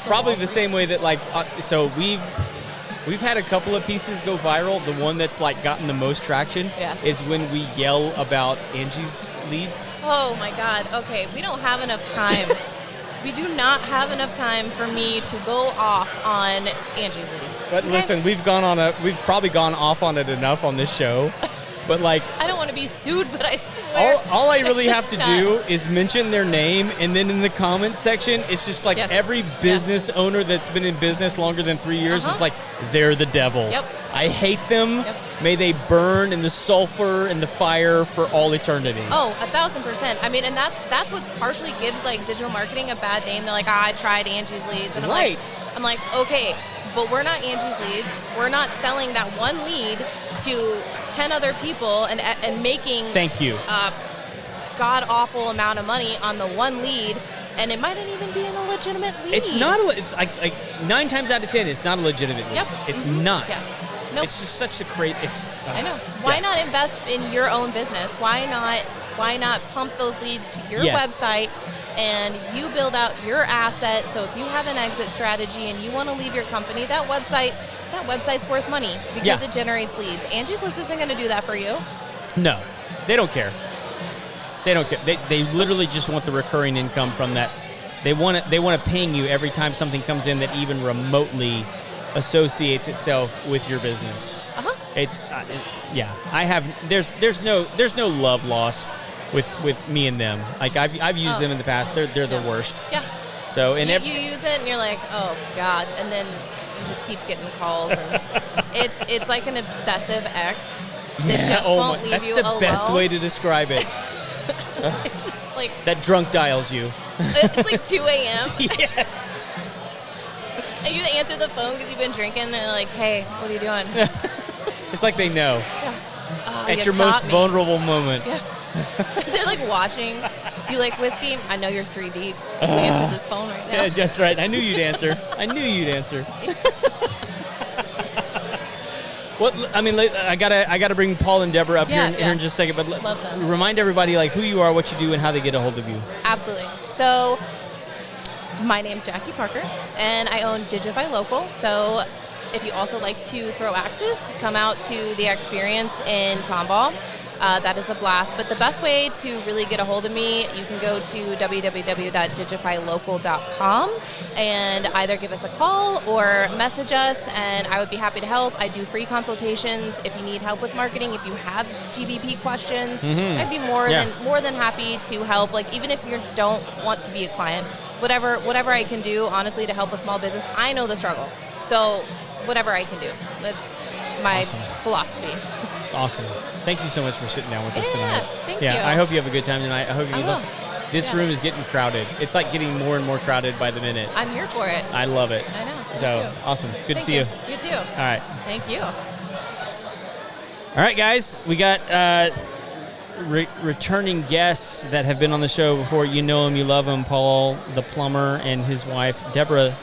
probably the same way that like so we've had a couple of pieces go viral. The one that's like gotten the most traction is when we yell about Angie's leads. Oh my God. Okay, we don't have enough time. We do not have enough time for me to go off on Angie's leads. But listen, we've probably gone off on it enough on this show. But like, I don't want to be sued, but I swear. All I really have to do is mention their name, and then in the comments section, it's just like every business owner that's been in business longer than 3 years is like, they're the devil. Yep. I hate them. Yep. May they burn in the sulfur and the fire for all eternity. Oh, 1,000%. I mean, and that's what partially gives like digital marketing a bad name. They're like, I tried Angie's leads, and I'm like, okay, but we're not Angie's leads. We're not selling that one lead to 10 other people and making a god-awful amount of money on the one lead, and it might not even be a legitimate lead. It's not. It's like 9 times out of 10, it's not a legitimate lead. Yep. It's not. Yeah. Nope. It's just such a great. I know. Why not invest in your own business? Why not pump those leads to your website? And you build out your asset. So if you have an exit strategy and you want to leave your company, that website's worth money because it generates leads. Angie's List isn't going to do that for you. No, they don't care. They don't care. They literally just want the recurring income from that. They want to ping you every time something comes in that even remotely associates itself with your business. It's I have there's no love loss with me and them. Like I've used them in the past. They're the worst. Yeah. So you use it and you're like, oh God, and then you just keep getting calls, and it's like an obsessive ex that just won't leave you alone. That's the best way to describe it. It's just like that drunk dials you. It's like 2 a.m. Yes. And you answer the phone because you've been drinking, and they're like, hey, what are you doing? It's like they know. Yeah. At your most vulnerable moment. Yeah. They're like watching. You like whiskey? I know you're 3 deep. You answer this phone right now. Yeah, that's right. I knew you'd answer. Well, I mean, I gotta bring Paul and Deborah up here in just a second. But remind everybody like who you are, what you do, and how they get a hold of you. Absolutely. So, my name's Jackie Parker, and I own Digify Local. So, if you also like to throw axes, come out to the experience in Tomball. That is a blast. But the best way to really get a hold of me, you can go to www.digifylocal.com and either give us a call or message us, and I would be happy to help. I do free consultations if you need help with marketing. If you have GBP questions, I'd be more than happy to help. Like, even if you don't want to be a client, whatever I can do, honestly, to help a small business, I know the struggle. So whatever I can do, that's my philosophy. Awesome. Thank you so much for sitting down with us tonight. Thank you. I hope you have a good time tonight. I hope you This room is getting crowded. It's like getting more and more crowded by the minute. I'm here for it. I love it. I know. So awesome. Good to see you. You too. All right. Thank you. All right, guys. We got returning guests that have been on the show before. You know them, you love them. Paul the plumber and his wife, Deborah,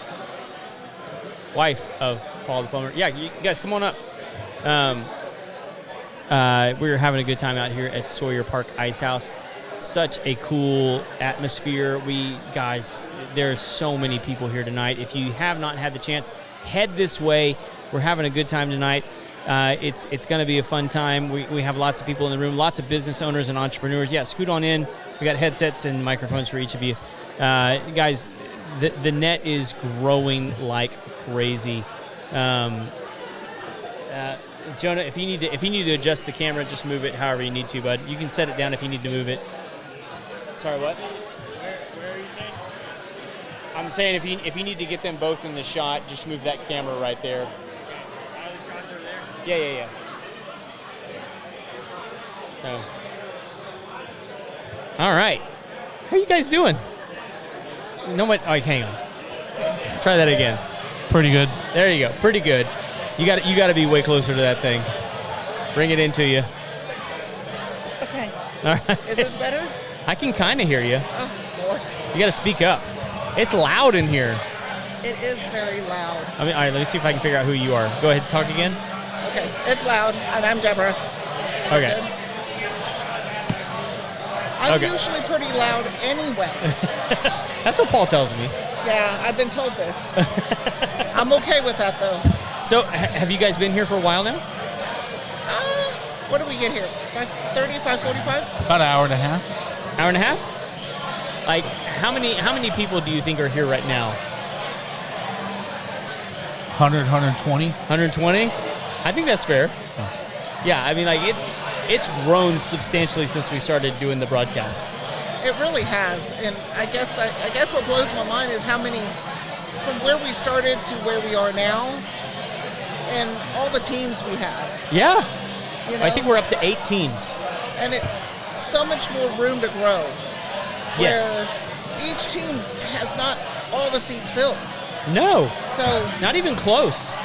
wife of Paul the plumber. Yeah, you guys come on up. We were having a good time out here at Sawyer Park Ice House. Such a cool atmosphere. There's so many people here tonight. If you have not had the chance, head this way. We're having a good time tonight. It's going to be a fun time. We have lots of people in the room, lots of business owners and entrepreneurs. Yeah, scoot on in. We got headsets and microphones for each of you. Guys, the net is growing like crazy. Jonah, if you need to adjust the camera, just move it however you need to, bud. You can set it down if you need to move it. Sorry, what? Where are you saying? I'm saying if you need to get them both in the shot, just move that camera right there. All the shots are there? Yeah. So. All right. How are you guys doing? No, what? All right, hang on. Try that again. Pretty good. There you go. Pretty good. You got to be way closer to that thing. Bring it into you. Okay. All right. Is this better? I can kind of hear you. Oh, Lord. You got to speak up. It's loud in here. It is very loud. I mean, all right, let me see if I can figure out who you are. Go ahead, talk again. Okay, it's loud, and I'm Deborah. Is Okay. it good? I'm Okay. usually pretty loud anyway. That's what Paul tells me. Yeah, I've been told this. I'm okay with that, though. So, have you guys been here for a while now? What do we get here? 5:30, 5:45? About an hour and a half. Hour and a half? Like, how many people do you think are here right now? 100, 120. 120? I think that's fair. Yeah, I mean, like it's grown substantially since we started doing the broadcast. It really has, and I guess what blows my mind is how many, from where we started to where we are now, and all the teams we have. Yeah, You know? I think we're up to 8 teams. And it's so much more room to grow. Yes. Where each team has not all the seats filled. No, So, not even close.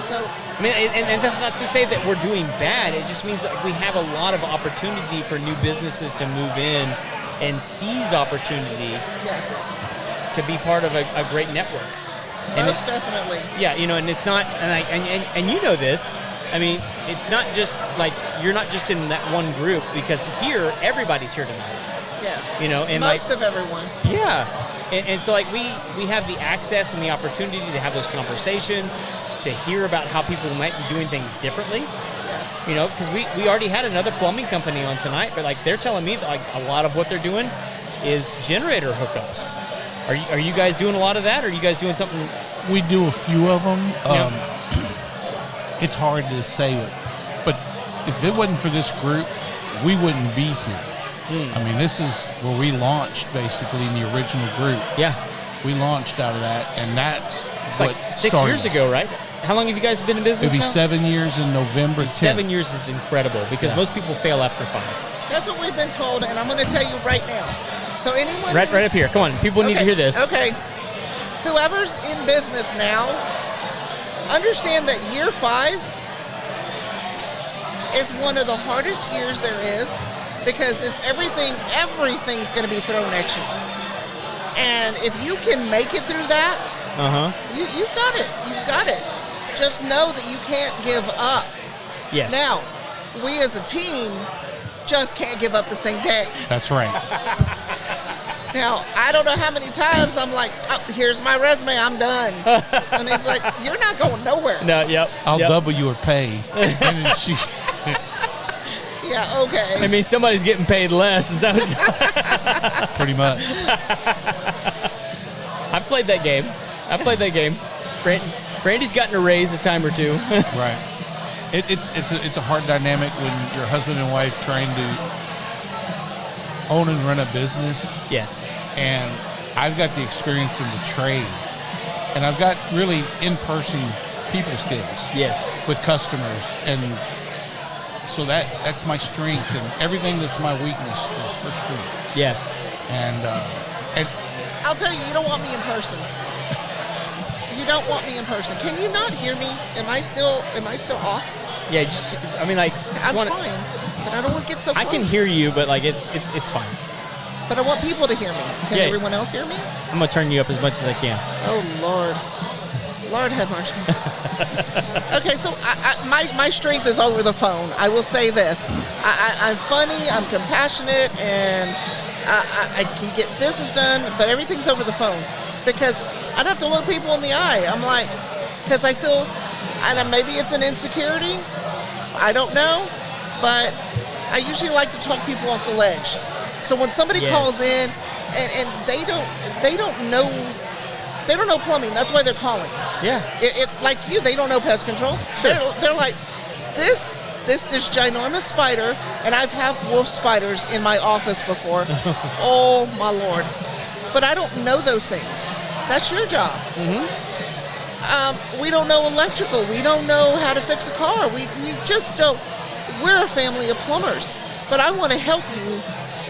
so I mean, and that's not to say that we're doing bad. It just means that we have a lot of opportunity for new businesses to move in and seize opportunity yes, to be part of a great network. And most definitely. yeah, you know, and it's not, and you know this. I mean, it's not just like you're not just in that one group, because here everybody's here tonight. Yeah. You know, and Most like, of everyone. yeah, and so like we have the access and the opportunity to have those conversations, to hear about how people might be doing things differently. Yes. You know, because we already had another plumbing company on tonight, but like they're telling me that like a lot of what they're doing is generator hookups. Are you guys doing a lot of that, or are you guys doing something? We do a few of them. Yeah. It's hard to say it, but if it wasn't for this group, we wouldn't be here. I mean, this is where we launched basically in the original group. Yeah, We launched out of that, and that's it's what like 6 started years us. ago, right? How long have you guys been in business It'll be now? 7 years in November 10th. 7 years is incredible, because most people fail after 5. That's what we've been told, and I'm going to tell you right now. So anyone Right up here. Come on, people need to hear this. Okay. Whoever's in business now, understand that year 5 is one of the hardest years there is, because everything's going to be thrown at you. And if you can make it through that, you've got it. You've got it. Just know that you can't give up. Yes. Now, we as a team just can't give up the same day. That's right. Now, I don't know how many times I'm like, oh, here's my resume, I'm done. And he's like, you're not going nowhere. No. Yep. I'll yep. double your pay. And then Yeah, okay. I mean, somebody's getting paid less. Is that what pretty much. I've played that game. Brandy's gotten a raise a time or two. Right. It's a hard dynamic when you're husband and wife trying to own and run a business. Yes. And I've got the experience in the trade, and I've got really in-person people skills. Yes. With customers, and so that's my strength, and everything that's my weakness is her strength. Yes. And I'll tell you, you don't want me in person. You don't want me in person. Can you not hear me? Am I still off? Yeah. I mean, like. I'm trying, but I don't want to get so close. I can hear you, but like it's fine. But I want people to hear me. Can Yeah. everyone else hear me? I'm gonna turn you up as much as I can. Oh, Lord have mercy. Okay, so my strength is over the phone. I will say this. I'm funny, I'm compassionate, and I can get business done, but everything's over the phone. Because I don't have to look people in the eye. I'm like, because I feel, and maybe it's an insecurity, I don't know, but I usually like to talk people off the ledge. So when somebody calls in and they don't know plumbing, that's why they're calling. Yeah. It like you, they don't know pest control. Sure. They're like, this ginormous spider, and I've had wolf spiders in my office before. Oh my Lord. But I don't know those things. That's your job. Mm-hmm. We don't know electrical. We don't know how to fix a car. We just don't. We're a family of plumbers. But I want to help you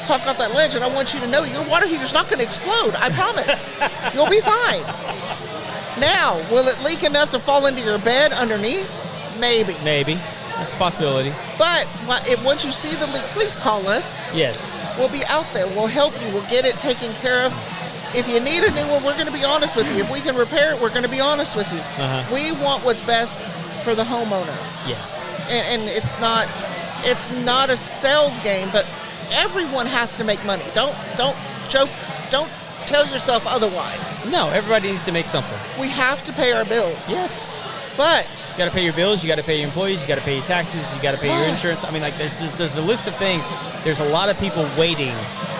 talk off that ledge, and I want you to know your water heater's not going to explode. I promise. You'll be fine. Now, will it leak enough to fall into your bed underneath? Maybe. That's a possibility. But once you see the leak, please call us. Yes. We'll be out there. We'll help you. We'll get it taken care of. If you need a new one, we're going to be honest with you. If we can repair it, we're going to be honest with you. We want what's best for the homeowner. Yes. And it's not a sales game, but everyone has to make money. Don't joke. Don't tell yourself otherwise. No, everybody needs to make something. We have to pay our bills. Yes. But you got to pay your bills, you got to pay your employees, you got to pay your taxes, you got to pay your insurance. I mean, like there's a list of things. There's a lot of people waiting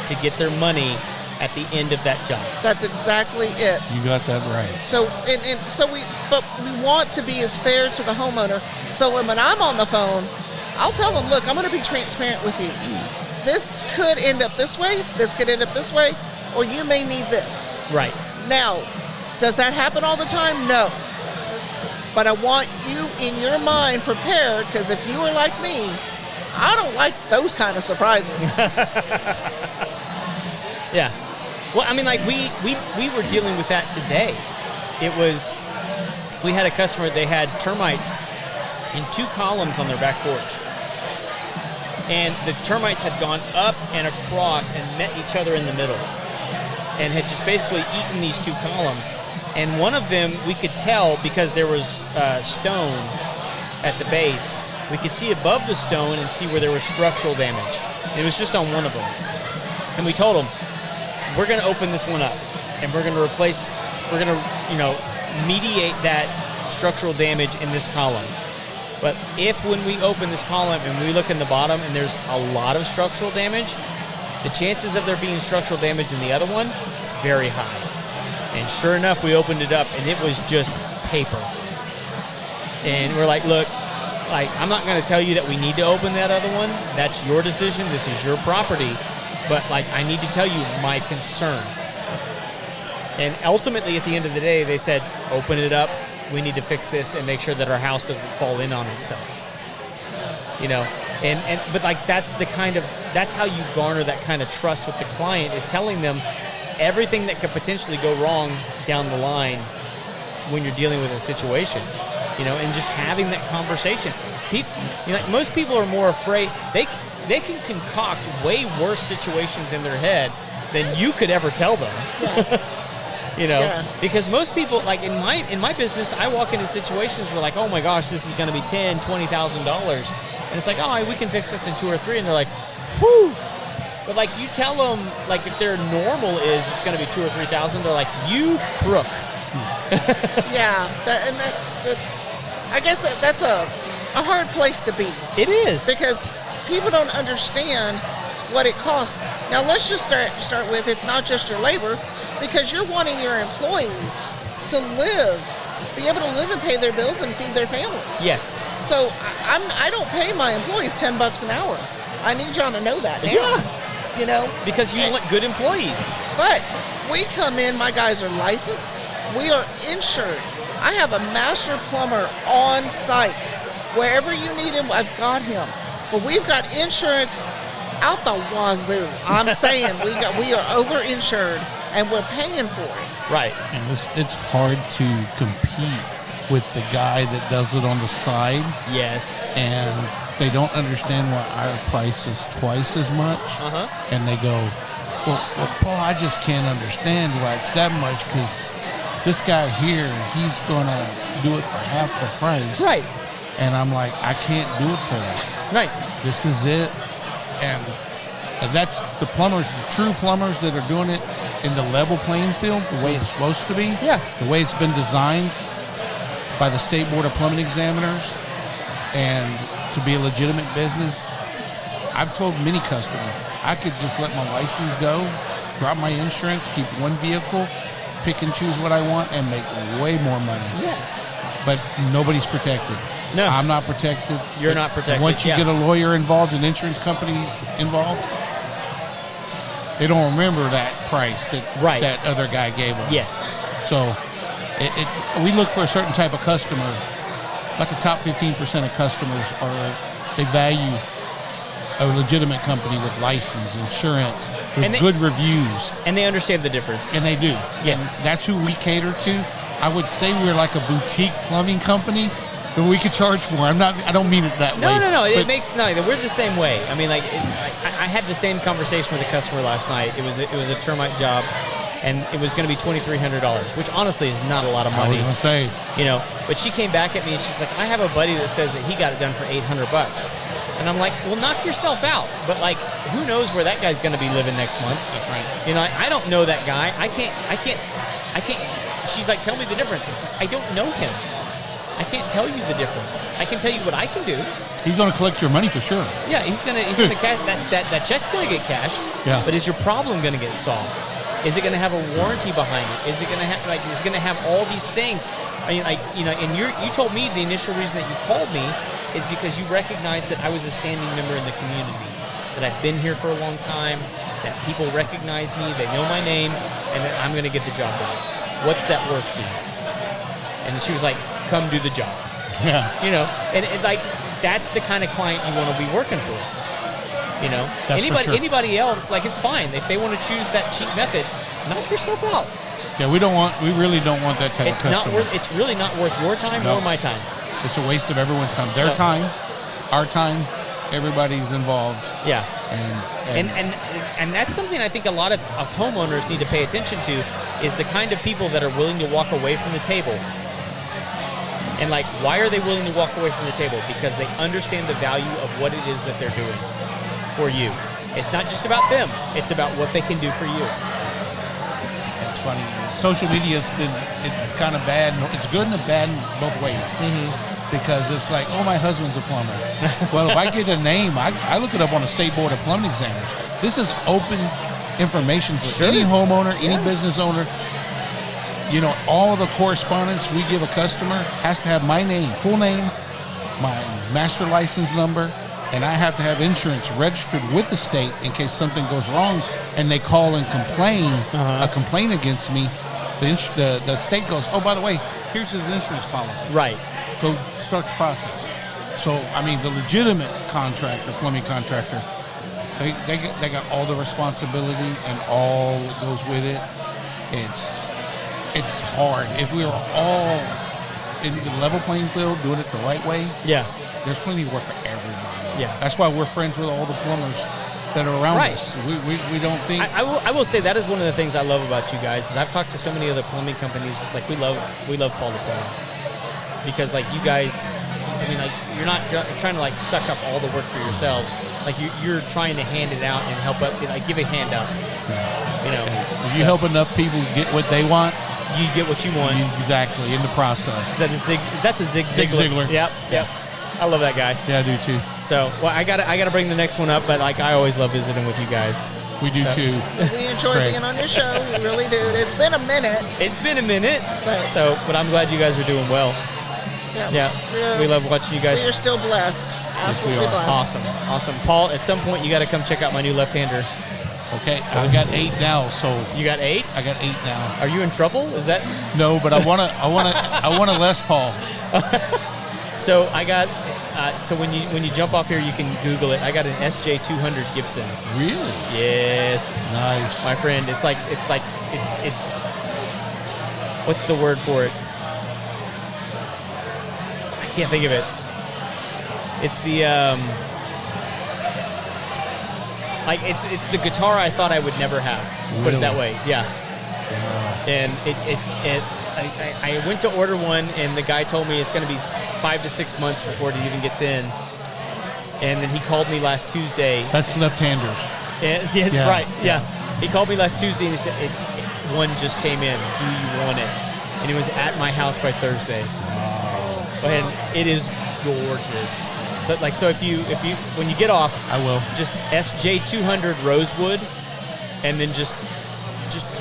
to get their money at the end of that job. That's exactly it. You got that right. So we want to be as fair to the homeowner. So when I'm on the phone, I'll tell them, look, I'm going to be transparent with you. This could end up this way. This could end up this way, or you may need this. Right. Now, does that happen all the time? No. But I want you in your mind prepared, because if you are like me, I don't like those kind of surprises. Yeah. Well, I mean, like we were dealing with that today. We had a customer, they had termites in 2 columns on their back porch. And the termites had gone up and across and met each other in the middle and had just basically eaten these 2 columns. And one of them, we could tell because there was stone at the base. We could see above the stone and see where there was structural damage. It was just on one of them. And we told them, we're going to open this one up and we're going to mediate that structural damage in this column. But if when we open this column and we look in the bottom and there's a lot of structural damage, the chances of there being structural damage in the other one is very high. And sure enough, we opened it up, and it was just paper. And we're like, look, I'm not going to tell you that we need to open that other one. That's your decision. This is your property. But, I need to tell you my concern. And ultimately, at the end of the day, they said, open it up. We need to fix this and make sure that our house doesn't fall in on itself. But that's how you garner that kind of trust with the client, is telling them everything that could potentially go wrong down the line when you're dealing with a situation, and just having that conversation. Most people are more afraid. They can concoct way worse situations in their head than you could ever tell them. Yes. Yes. Because most people, in my business, I walk into situations where oh my gosh, this is going to be $10,000, $20,000, and it's we can fix this in 2 or 3, and they're like, whew. But you tell them if their normal is it's going to be 2,000 or 3,000, they're like, you crook. Yeah, that's I guess that's a hard place to be. It is, because people don't understand what it costs. Now let's just start with, it's not just your labor, because you're wanting your employees to be able to live and pay their bills and feed their family. Yes. So I don't pay my employees $10 an hour. I need y'all to know that now. Yeah. Because you want good employees. But we come in, my guys are licensed, we are insured. I have a master plumber on site. Wherever you need him, I've got him. But we've got insurance out the wazoo. I'm saying we are over-insured, and we're paying for it. Right. And it's hard to compete with the guy that does it on the side. Yes. And they don't understand why our price is twice as much. And they go, well, Paul, I just can't understand why it's that much, because this guy here, he's going to do it for half the price. Right. And I'm like, I can't do it for that. Right. This is it. And that's the plumbers, the true plumbers that are doing it in the level playing field, the way it's supposed to be. Yeah. The way it's been designed by the State Board of Plumbing Examiners, and to be a legitimate business. I've told many customers, I could just let my license go, drop my insurance, keep one vehicle, pick and choose what I want, and make way more money. Yeah. But nobody's protected. No. I'm not protected. You're not protected. Once you get a lawyer involved and insurance companies involved, they don't remember that price that other guy gave them. Yes. So we look for a certain type of customer. About the top 15% of customers they value a legitimate company with license, insurance, with And they- good reviews. And they understand the difference. And they do. Yes. And that's who we cater to. I would say we're like a boutique plumbing company that we could charge more. I don't mean it that way. No. but We're the same way. I mean, like, I had the same conversation with a customer last night. It was a termite job, and it was going to be $2,300, which honestly is not a lot of I money. was gonna say, You know, but she came back at me and she's like, I have a buddy that says that he got it done for $800. And I'm like, well, knock yourself out. But like, who knows where that guy's going to be living next month? that's right. You know, I don't know that guy. I can't. She's like, tell me the difference. It's like, I don't know him. I can't tell you the difference. I can tell you what I can do. He's gonna collect your money for sure. Yeah, he's gonna cash that check's gonna get cashed. Yeah. But is your problem gonna get solved? Is it gonna have a warranty behind it? Is it gonna have is it gonna have all these things? I mean, and you told me the initial reason that you called me is because you recognized that I was a standing member in the community, that I've been here for a long time, that people recognize me, they know my name, and that I'm gonna get the job done. What's that worth to you? And she was like, come do the job. Yeah. You know, and like that's the kind of client you want to be working for. You know, That's for sure. anybody else, like, it's fine if they want to choose that cheap method. Knock yourself out. Yeah, we really don't want that type It's of not customer. worth. It's really not worth your time No. or my time. It's a waste of everyone's time. Their So- time, our time, everybody's involved. Yeah. And And that's something I think a lot of homeowners need to pay attention to, is the kind of people that are willing to walk away from the table. And like, why are they willing to walk away from the table? Because they understand the value of what it is that they're doing for you. It's not just about them. It's about what they can do for you. it's funny. Social media it's kind of bad. It's good and bad in both ways. Because it's like, oh, my husband's a plumber. Well, if I get a name, I look it up on the State Board of Plumbing Examiners. This is open information for any homeowner, any business owner. You know, all of the correspondence we give a customer has to have my name, full name, my master license number, and I have to have insurance registered with the state in case something goes wrong and they call and complain, a complaint against me. The state goes, oh, by the way, here's his insurance policy. Right. Go start the process. So, I mean, the legitimate contractor, plumbing contractor, they got all the responsibility and all that goes with it. It's hard. If we were all in the level playing field, doing it the right way, there's plenty of work for everybody. Yeah. That's why we're friends with all the plumbers that are around Right. us. We don't think... I will say that is one of the things I love about you guys, is I've talked to so many other plumbing companies. It's like we love Paul the Plumber, because like you guys, I mean, like, you're not trying to like suck up all the work for yourselves. Like you're trying to hand it out and help up, like give a hand out. You know, if you help enough people get what they want, you get what you want. Exactly, in the process. Is that that's a Zig Zig Ziglar. Ziglar. Yep. I love that guy. Yeah, I do too. So, well, I gotta bring the next one up, but like I always love visiting with you guys. We do too. We enjoy Craig. being on your show. We really do. It's been a minute. It's been a minute. But but I'm glad you guys are doing well. Yeah. We love watching you guys. We are still blessed. Absolutely blessed. Awesome. Paul, at some point you got to come check out my new left-hander. Okay, I got 8 now. So you got 8? I got 8 now. Are you in trouble? Is that? No, but I want a Les Paul. So I got. So when you jump off here, you can Google it. I got an SJ200 Gibson. Really? Yes. Nice. My friend, it's what's the word for it? I can't think of it. It's the like it's the guitar I thought I would never have. Put it that way. Yeah. And I went to order one, and the guy told me it's going to be 5 to 6 months before it even gets in. And then he called me last Tuesday. That's left-handers. Yeah, right. Yeah. He called me last Tuesday, and he said, one just came in. Do you want it? And it was at my house by Thursday. Wow. And it is gorgeous. But like, so if you when you get off, I will. Just SJ200 Rosewood, and then just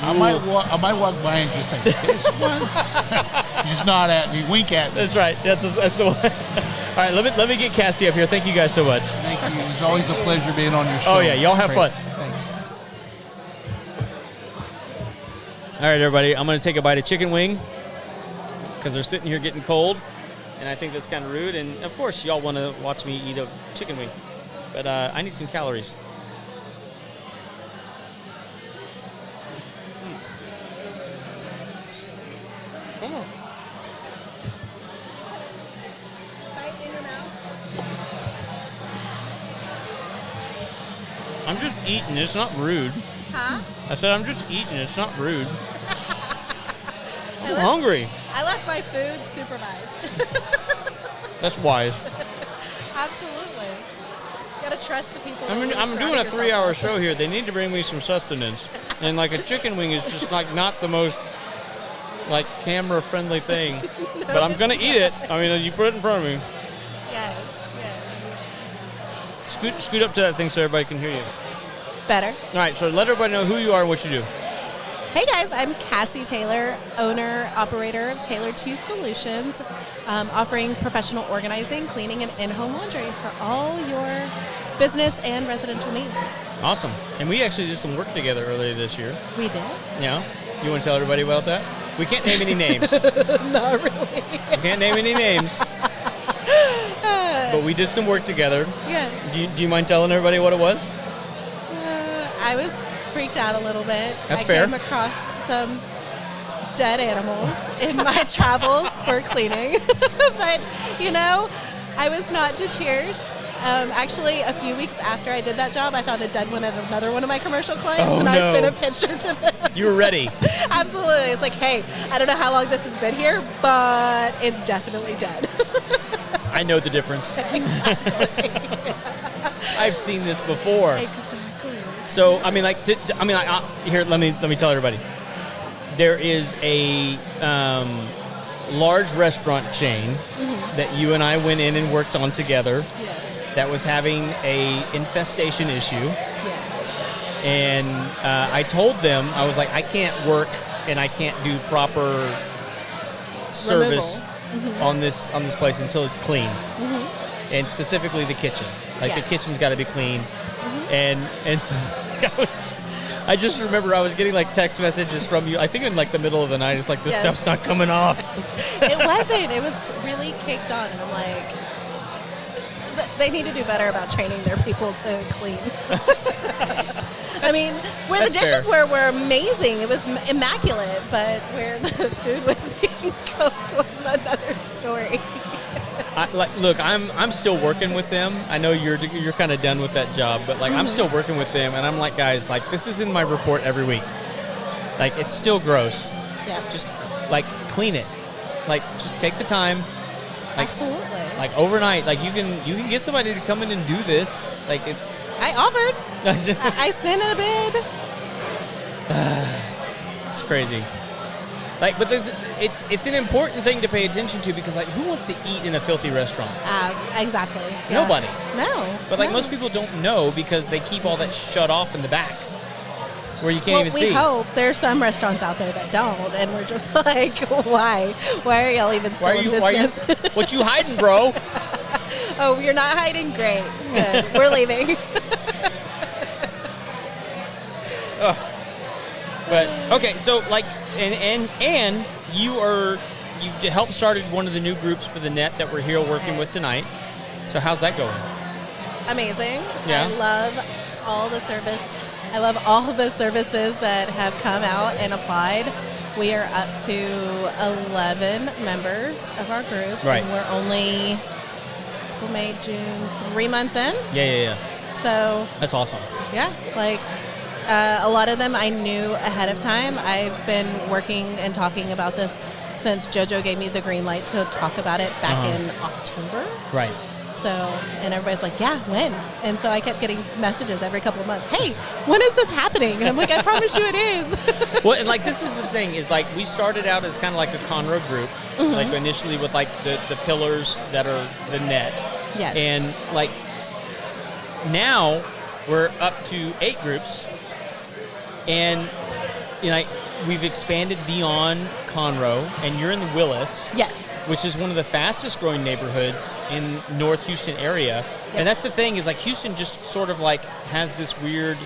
I might walk by and just say, this one. You just nod at me, wink at me. That's right. That's the one. All right, let me get Cassie up here. Thank you guys so much. Thank you. It's always a pleasure being on your show. Oh yeah, y'all have fun. Thanks. All right, everybody. I'm going to take a bite of chicken wing because they're sitting here getting cold, and I think that's kind of rude. And of course, y'all want to watch me eat a chicken wing. but I need some calories. Come on. Bite in your mouth. I'm just eating. It's not rude. Huh? I said I'm just eating. It's not rude. I'm hungry. I left my food supervised. That's wise. Absolutely. Gotta trust the people. I'm doing a 3-hour show here. They need to bring me some sustenance. And like a chicken wing is just like not the most like camera friendly thing. But I'm gonna eat it. I mean, you put it in front of me. Yes. Scoot up to that thing so everybody can hear you. Better. All right, so let everybody know who you are and what you do. Hey guys, I'm Cassie Taylor, owner, operator of Taylor 2 Solutions, offering professional organizing, cleaning, and in-home laundry for all your business and residential needs. Awesome. And we actually did some work together earlier this year. We did? Yeah. You want to tell everybody about that? We can't name any names. Not really. We can't name any names. But we did some work together. Yes. Do you mind telling everybody what it was? I was freaked out a little bit. That's fair. I came across some dead animals in my travels for cleaning. But, I was not deterred. Actually, a few weeks after I did that job, I found a dead one at another one of my commercial clients, and I sent a picture to them. You were ready. Absolutely. It's like, hey, I don't know how long this has been here, but it's definitely dead. I know the difference. Exactly. I've seen this before. Exactly. So, here, let me tell everybody. There is a large restaurant chain that you and I went in and worked on together. Yes. That was having a infestation issue. Yes. And I told them, I was like, I can't work and I can't do proper service on this place until it's clean. And specifically the kitchen. Like the kitchen's got to be clean. And so I just remember I was getting like text messages from you, I think in like the middle of the night. It's like, this stuff's not coming off. It wasn't. It was really caked on. And I'm like, they need to do better about training their people to clean. I mean, where the dishes were amazing. It was immaculate. But where the food was being cooked was another story. Look, I'm still working with them. I know you're kind of done with that job, but like I'm still working with them, and I'm like, guys, like this is in my report every week. Like it's still gross. Yeah. Just like clean it. Like just take the time. Like, absolutely. Like overnight, like you can get somebody to come in and do this. Like it's. I offered. I sent a bid. It's crazy. Like, but it's an important thing to pay attention to because, like, who wants to eat in a filthy restaurant? Exactly. Yeah. Nobody. No. But, like, most people don't know because they keep all that shut off in the back where you can't even see. We hope. There's some restaurants out there that don't, and we're just like, why? Why are y'all even still in business? What you hiding, bro? Oh, you're not hiding? Great. Good. We're leaving. But okay, so like, and you helped started one of the new groups for the net that we're here working with tonight. So how's that going? Amazing. Yeah. I love all the service. I love all the services that have come out and applied. We are up to 11 members of our group, right? And we're only May, June, 3 months in. Yeah. So that's awesome. Yeah, like. A lot of them I knew ahead of time. I've been working and talking about this since JoJo gave me the green light to talk about it back in October. Right. So, and everybody's like, yeah, when? And so I kept getting messages every couple of months. Hey, when is this happening? And I'm like, I promise you it is. Well, and like this is the thing is like we started out as kind of like a Conroe group, like initially with like the pillars that are the net. Yes. And like now we're up to 8 groups. And we've expanded beyond Conroe, and you're in the Willis. Yes. Which is one of the fastest growing neighborhoods in North Houston area. Yep. And that's the thing is like Houston just sort of like has this weird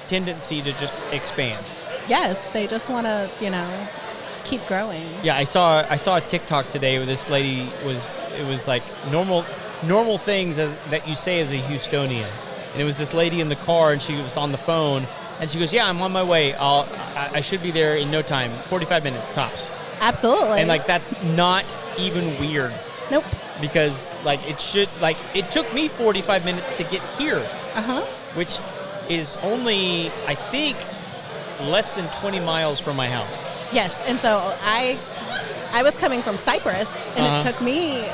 tendency to just expand. Yes, they just want to, keep growing. Yeah, I saw a TikTok today where this lady it was like normal things that you say as a Houstonian. and it was this lady in the car, and she was on the phone, and she goes, "Yeah, I'm on my way. I should be there in no time. 45 minutes tops." Absolutely. And like that's not even weird. Nope. Because like it took me 45 minutes to get here, which is only I think less than 20 miles from my house. Yes, and so I was coming from Cyprus, and it took me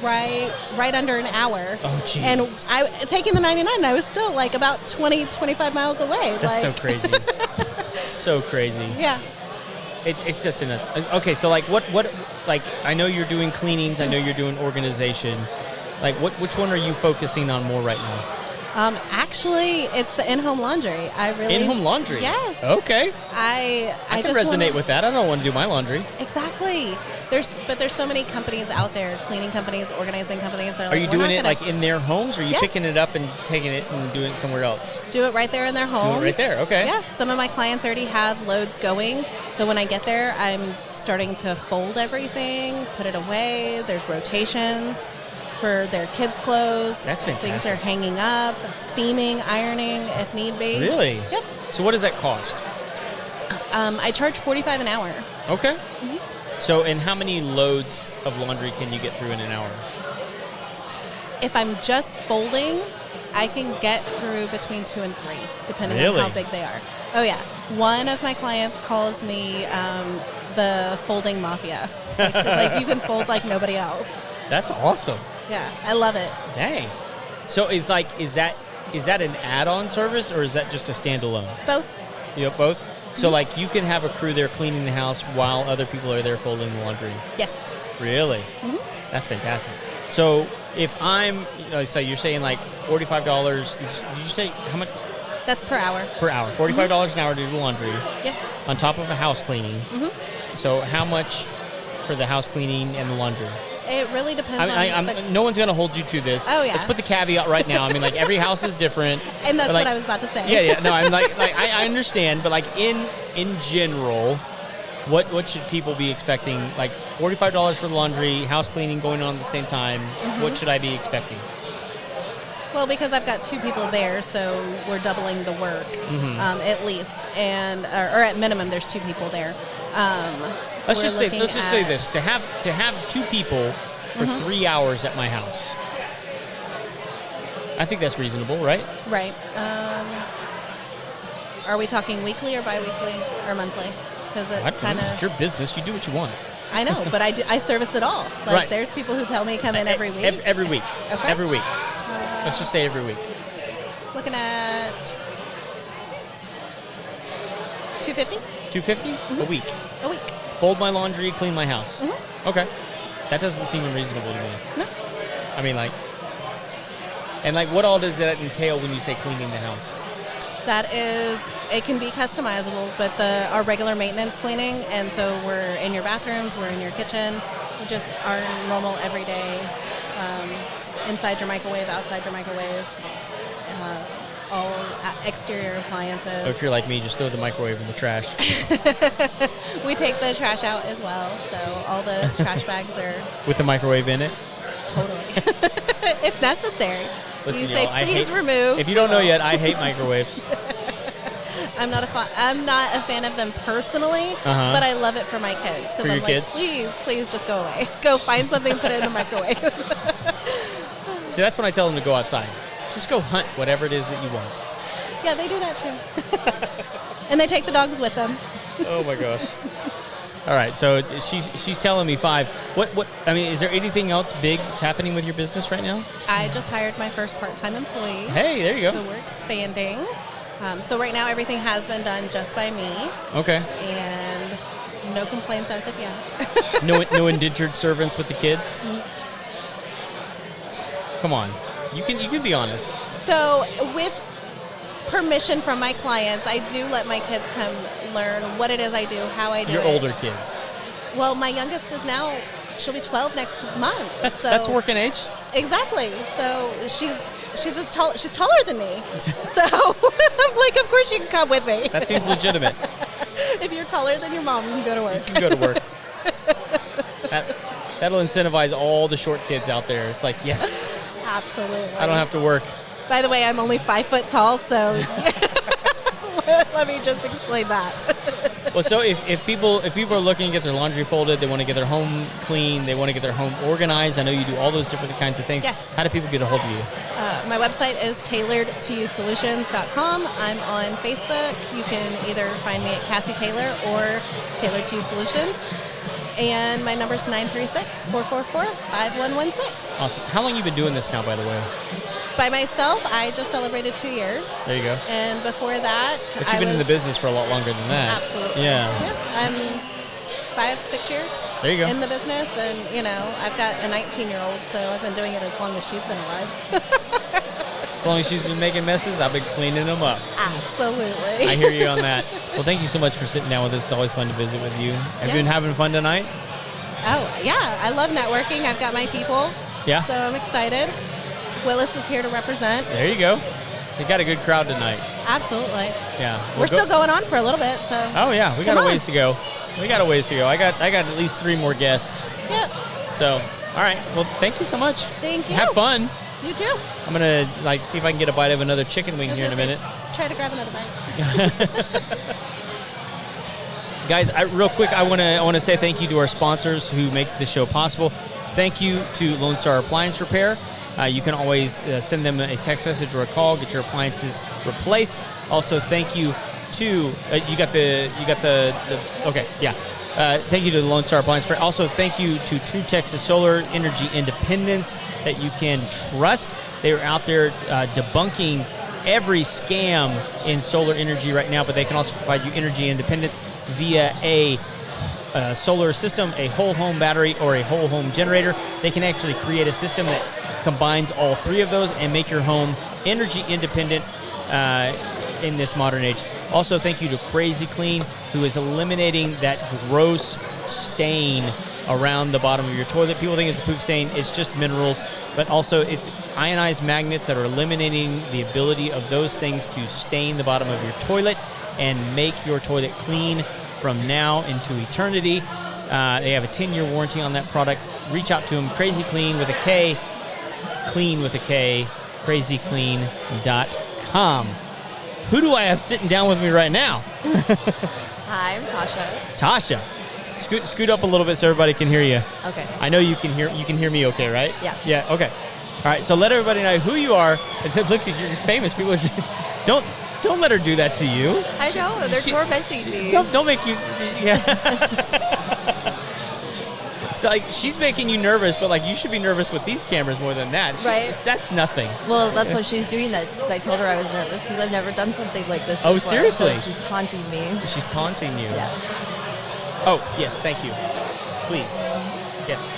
right under an hour. Oh, jeez. And taking the 99, I was still like about 20, 25 miles away. That's so crazy. So crazy. Yeah. It's such a nuts. Okay, so like what like I know you're doing cleanings, I know you're doing organization. Like which one are you focusing on more right now? Actually, it's the in-home laundry. In-home laundry? Yes. Okay. I can just resonate with that. I don't want to do my laundry. Exactly. There's so many companies out there, cleaning companies, organizing companies. That are you doing it like in their homes, or are you Yes. picking it up and taking it and doing it somewhere else? Do it right there in their homes. Do it right there, okay. Yes, some of my clients already have loads going. So when I get there, I'm starting to fold everything, put it away. There's rotations for their kids' clothes. That's fantastic. Things are hanging up, steaming, ironing if need be. Really? Yep. So what does that cost? I charge $45 an hour. Okay. So, and how many loads of laundry can you get through in an hour? If I'm just folding, I can get through between 2 and 3, depending Really? on how big they are. Oh yeah, one of my clients calls me the folding mafia, which is like you can fold like nobody else. That's awesome. Yeah, I love it. Dang. So is that an add-on service, or is that just a standalone? Both. You have both? So like you can have a crew there cleaning the house while other people are there folding the laundry? Yes. Really? That's fantastic. So if I'm, so you're saying like $45, did you say how much? That's per hour. Per hour. $45 an hour to do the laundry. Yes. On top of a house cleaning. So how much for the house cleaning and the laundry? It really depends no one's going to hold you to this. Oh, yeah. Let's put the caveat right now. I mean, like, every house is different. And that's like, what I was about to say. Yeah. No, I'm like I understand, but like in general, what should people be expecting? Like $45 for the laundry, house cleaning going on at the same time. What should I be expecting? Well, because I've got 2 people there, so we're doubling the work at least, and or at minimum, there's 2 people there. Let's just say this: to have 2 people for 3 hours at my house. I think that's reasonable, right? Right. Are we talking weekly or biweekly or monthly? Because it kind of. It's your business. You do what you want. I know, but I service it all. Like Right. there's people who tell me come in every week. Every week. Okay. Every week. Let's just say every week. Looking at $250 $250 a week. a week. Fold my laundry, clean my house. Okay. That doesn't seem unreasonable to me. No. I mean, like, and like, what all does that entail when you say cleaning the house? That is, it can be customizable, but our regular maintenance cleaning, and so we're in your bathrooms, we're in your kitchen, just our normal everyday, inside your microwave, outside your microwave, all exterior appliances. Or if you're like me, just throw the microwave in the trash. We take the trash out as well, so all the trash bags are With the microwave in it? totally, if necessary. Listen, You say, y'all, please remove. If you don't know yet, I hate microwaves. I'm not a fan of them personally, but I love it for my kids. For I'm your like, kids? Please just go away. Go find something, put it in the microwave. See, that's when I tell them to go outside. Just go hunt whatever it is that you want. Yeah, they do that too. And they take the dogs with them. Oh my gosh. All right, so she's telling me 5. What? I mean, is there anything else big that's happening with your business right now? I just hired my first part-time employee. Hey, there you go. So we're expanding. So right now everything has been done just by me. Okay. And no complaints as of yet. No indentured servants with the kids? Come on. You can be honest. So with permission from my clients, I do let my kids come learn what it is I do, how I do Your it. older kids. Well, my youngest is now, she'll be 12 next month. That's working age. Exactly. So she's taller than me. So I'm like, of course you can come with me. That seems legitimate. If you're taller than your mom, you can go to work. You can go to work. That'll incentivize all the short kids out there. It's like, yes. Absolutely. I don't have to work. By the way, I'm only 5 foot tall, so let me just explain that. Well, so if people are looking to get their laundry folded, they want to get their home clean, they want to get their home organized. I know you do all those different kinds of things. Yes. How do people get a hold of you? My website is tailoredtoyousolutions.com. I'm on Facebook. You can either find me at Cassie Taylor or Tailored to You Solutions. And my number is 936-444-5116. Awesome. How long have you been doing this now, by the way? By myself, I just celebrated 2 years. There you go. And before that, But you've been in the business for a lot longer than that. Absolutely. Yeah. I'm 5-6 years There you go. in the business, and I've got a 19-year-old, so I've been doing it as long as she's been alive. As long as she's been making messes, I've been cleaning them up. Absolutely. I hear you on that. Well, thank you so much for sitting down with us. It's always fun to visit with you. Have you been having fun tonight? Oh, yeah. I love networking. I've got my people. Yeah. So I'm excited. Willis is here to represent. There you go. You got a good crowd tonight. Absolutely. Yeah. We're still going on for a little bit, so. Oh yeah, we got Come a on. ways to go. I got at least 3 more guests. Yep. So, all right. Well, thank you so much. Thank you. Have fun. You too. I'm gonna see if I can get a bite of another chicken wing here in a minute. Try to grab another bite. Guys, real quick, I want to say thank you to our sponsors who make the show possible. Thank you to Lone Star Appliance Repair. You can always send them a text message or a call, get your appliances replaced. Also, thank you to thank you to the Lone Star Appliance Repair. Also, thank you to True Texas Solar Energy Independence that you can trust. They are out there debunking every scam in solar energy right now, but they can also provide you energy independence via a solar system, a whole home battery, or a whole home generator. They can actually create a system that combines all 3 of those and make your home energy independent in this modern age. Also, thank you to Crazy Clean, who is eliminating that gross stain around the bottom of your toilet. People think it's a poop stain. It's just minerals, but also it's ionized magnets that are eliminating the ability of those things to stain the bottom of your toilet and make your toilet clean from now into eternity. They have a 10-year warranty on that product. Reach out to them. Crazy Clean with a K, clean with a K, crazyclean.com. Who do I have sitting down with me right now? Hi, I'm Tasha. Tasha. Scoot up a little bit so everybody can hear you. Okay. I know you can hear me okay, right? Yeah. Yeah, okay. All right, so let everybody know who you are. And said, look, you're famous. People just, don't let her do that to you. I know, they're tormenting me. Don't make you, yeah. So, she's making you nervous, but, you should be nervous with these cameras more than that. Right. That's nothing. Well, that's why she's doing that, because I told her I was nervous, because I've never done something like this before. Oh, seriously? So she's taunting me. She's taunting you. Yeah. Oh, yes, thank you. Please. Yes.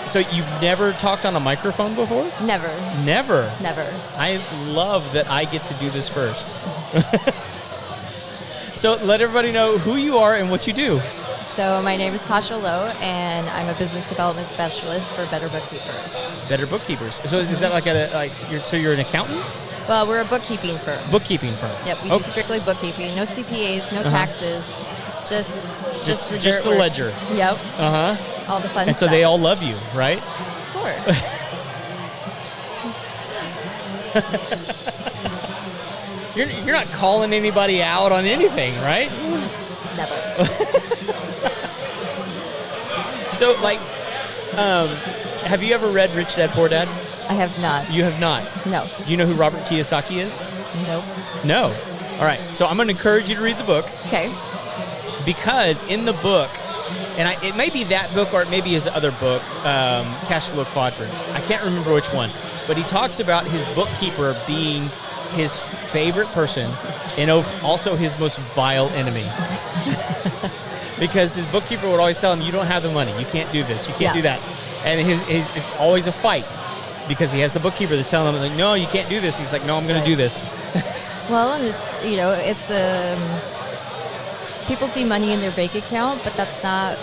So you've never talked on a microphone before? Never. Never? Never. I love that I get to do this first. So let everybody know who you are and what you do. So my name is Tasha Lowe, and I'm a business development specialist for Better Bookkeepers. Better Bookkeepers. So is that you're an accountant? Well, we're a bookkeeping firm. Bookkeeping firm. Yep, we do strictly bookkeeping. No CPAs, no taxes, just the just dirt the work. ledger. Yep. Uh-huh. All the fun and stuff. so they all love you, right? Of course. You're not calling anybody out on anything, right? Never. So, have you ever read Rich Dad Poor Dad? I have not. You have not? No. Do you know who Robert Kiyosaki is? Nope. No. All right. So I'm going to encourage you to read the book. Okay. Because in the book, and it may be that book or it may be his other book, Cash Flow Quadrant. I can't remember which one. But he talks about his bookkeeper being his favorite person and also his most vile enemy. Because his bookkeeper would always tell him, you don't have the money. You can't do this. You can't do that. And it's always a fight because he has the bookkeeper that's telling him, no, you can't do this. He's like, no, I'm going to do this. Well, and it's people see money in their bank account, but that's not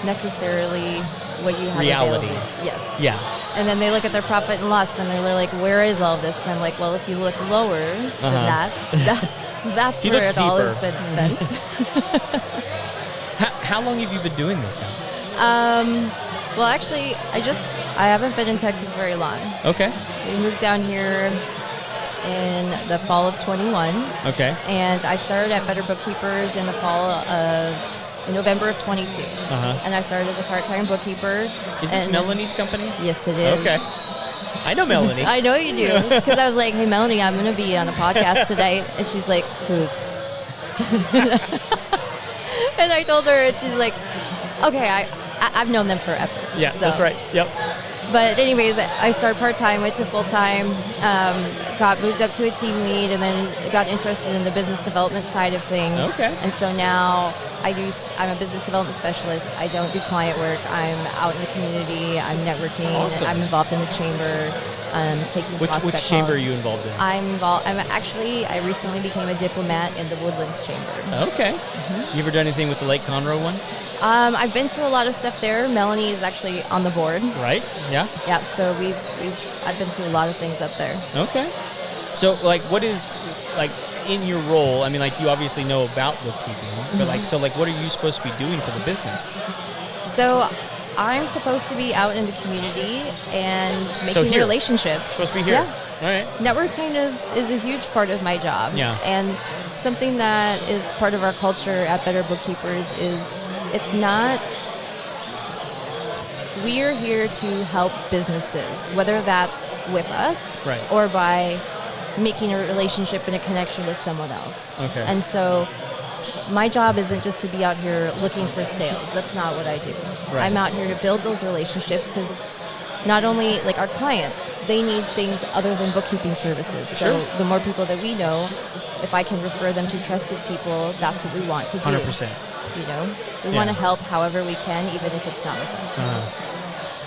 necessarily what you have reality. Available. Yes. Yeah. And then they look at their profit and loss, and they're like, where is all this? And I'm like, well, if you look lower than that's where it all has been spent. How long have you been doing this now? Well, actually, I haven't been in Texas very long. Okay. We moved down here in the fall of 21. Okay. And I started at Better Bookkeepers in the fall of in November of 22. And I started as a part-time bookkeeper. Is this Melanie's company? Yes, it is. Okay. I know Melanie. I know you do. Because I was like, hey, Melanie, I'm going to be on a podcast today. And she's like, whose? And I told her, and she's like, okay, I've known them forever. Yeah, so. That's right. Yep. But anyways, I started part-time, went to full-time, got moved up to a team lead, and then got interested in the business development side of things. Okay. And so now I'm a business development specialist. I don't do client work. I'm out in the community. I'm networking. Awesome. I'm involved in the chamber, taking prospect Which chamber calls. are you involved in? I recently became a diplomat in the Woodlands Chamber. Okay. You ever done anything with the Lake Conroe one? I've been to a lot of stuff there. Melanie is actually on the board. Right. Yeah. Yeah. So I've been to a lot of things up there. Okay. So, like, what is, like, in your role, I mean, like, you obviously know about bookkeeping, but, like, what are you supposed to be doing for the business? So, I'm supposed to be out in the community and making relationships. Supposed to be here. Yeah. All right. Networking is a huge part of my job. Yeah. And something that is part of our culture at Better Bookkeepers is it's not... We are here to help businesses, whether that's with us or by making a relationship and a connection with someone else. Okay. And so my job isn't just to be out here looking for sales. That's not what I do. Right. I'm out here to build those relationships because not only like our clients, they need things other than bookkeeping services. So the more people that we know, if I can refer them to trusted people, that's what we want to do. 100%. You know, we want to help however we can, even if it's not with us.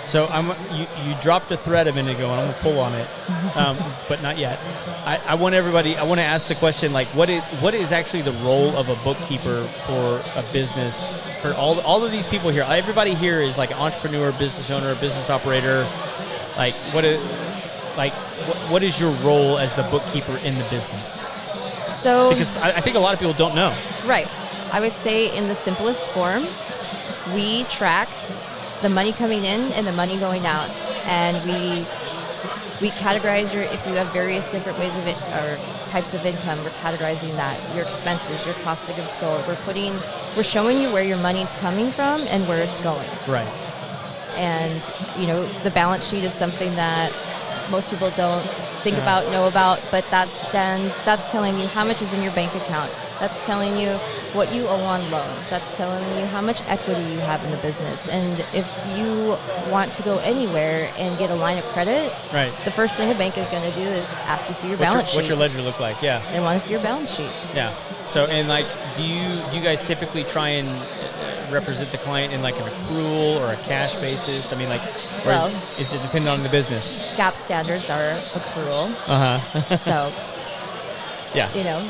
So you dropped a thread a minute ago, and I'm gonna pull on it, but not yet. I want to ask the question, like, what is actually the role of a bookkeeper for a business? For all of these people here, everybody here is like an entrepreneur, business owner, business operator. Like, what is your role as the bookkeeper in the business? So because I think a lot of people don't know. Right. I would say in the simplest form, we track the money coming in and the money going out, and we categorize if you have various different ways of it or types of income, we're categorizing that, your expenses, your cost of goods sold. We're showing you where your money's coming from and where it's going. Right. And you know, the balance sheet is something that most people don't think about, know about, but that's telling you how much is in your bank account. That's telling you what you owe on loans. That's telling you how much equity you have in the business. And if you want to go anywhere and get a line of credit, the first thing a bank is going to do is ask to see your balance sheet. What's your ledger look like? Yeah. They want to see your balance sheet. Yeah. So, and like, do you guys typically try and represent the client in like an accrual or a cash basis? I mean, like, is it dependent on the business? GAAP standards are accrual. So, yeah, you know,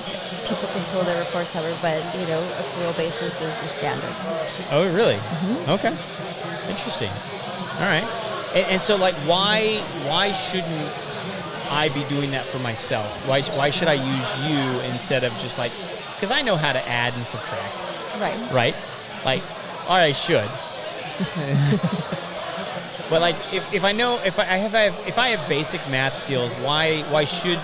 people can pull their reports however, but you know, accrual basis is the standard. Oh, really? Okay. Interesting. All right. And so, like, why shouldn't I be doing that for myself? Why should I use you instead of just like, because I know how to add and subtract. Right. Like, or I should. But like, if I have basic math skills, why should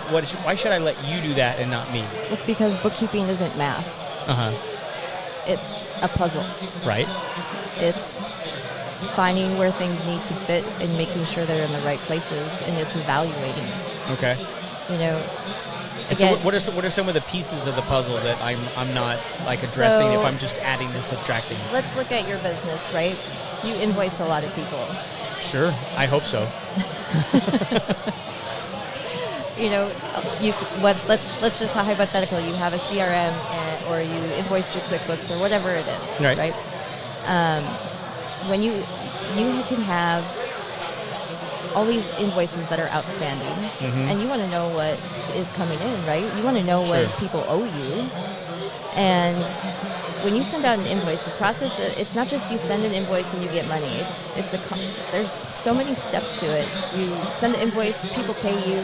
I let you do that and not me? Because bookkeeping isn't math. It's a puzzle. Right. It's finding where things need to fit and making sure they're in the right places, and it's evaluating. Okay. You know. Again, so what are some of the pieces of the puzzle that I'm not like addressing if I'm just adding and subtracting? Let's look at your business, right? You invoice a lot of people. Sure, I hope so. You know, let's just hypothetical. You have a CRM or you invoice through QuickBooks or whatever it is, right? When you can have all these invoices that are outstanding, and you want to know what is coming in, right? You want to know what people owe you, and when you send out an invoice, the process, it's not just you send an invoice and you get money. There's so many steps to it. You send the invoice, people pay you.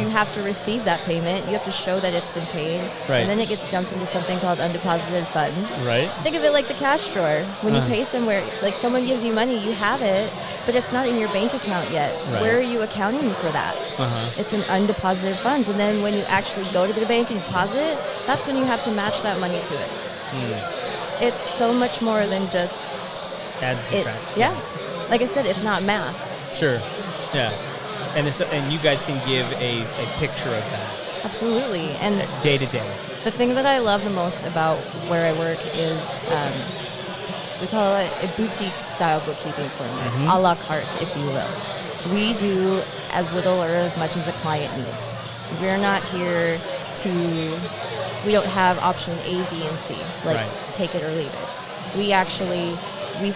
You have to receive that payment. You have to show that it's been paid. Right. And then it gets dumped into something called undeposited funds. Right. Think of it like the cash drawer. When you pay somewhere, like someone gives you money, you have it, but it's not in your bank account yet. Right. Where are you accounting for that? It's in undeposited funds. And then when you actually go to the bank and deposit, that's when you have to match that money to it. It's so much more than just Add and subtract. Yeah. Like I said, it's not math. Sure. Yeah. And you guys can give a picture of that Absolutely. And day to day. the thing that I love the most about where I work is we call it a boutique style bookkeeping firm, a la carte, if you will. We do as little or as much as a client needs. We're not here we don't have option A, B, and C, like take it or leave it. We actually, we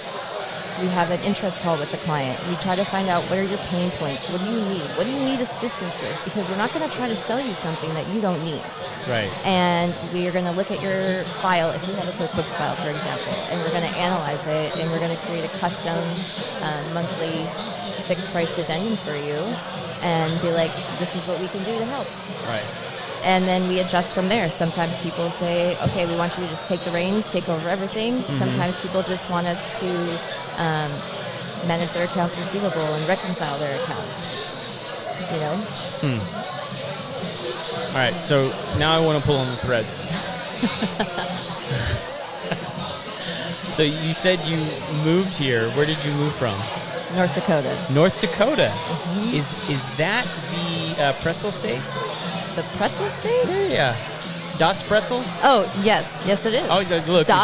have an interest call with the client. We try to find out what are your pain points, what do you need, what do you need assistance with, because we're not going to try to sell you something that you don't need. Right. And we are going to look at your file, if you have a QuickBooks file, for example, and we're going to analyze it, and we're going to create a custom monthly fixed price addendum for you, and be like, this is what we can do to help. Right. And then we adjust from there. Sometimes people say, okay, we want you to just take the reins, take over everything. Sometimes people just want us to manage their accounts receivable and reconcile their accounts, you know? All right, so now I want to pull on the thread. So you said you moved here. Where did you move from? North Dakota. North Dakota. Is that the pretzel state? The pretzel state? Yeah. Dots Pretzels? Oh, yes. Yes, it is. Oh,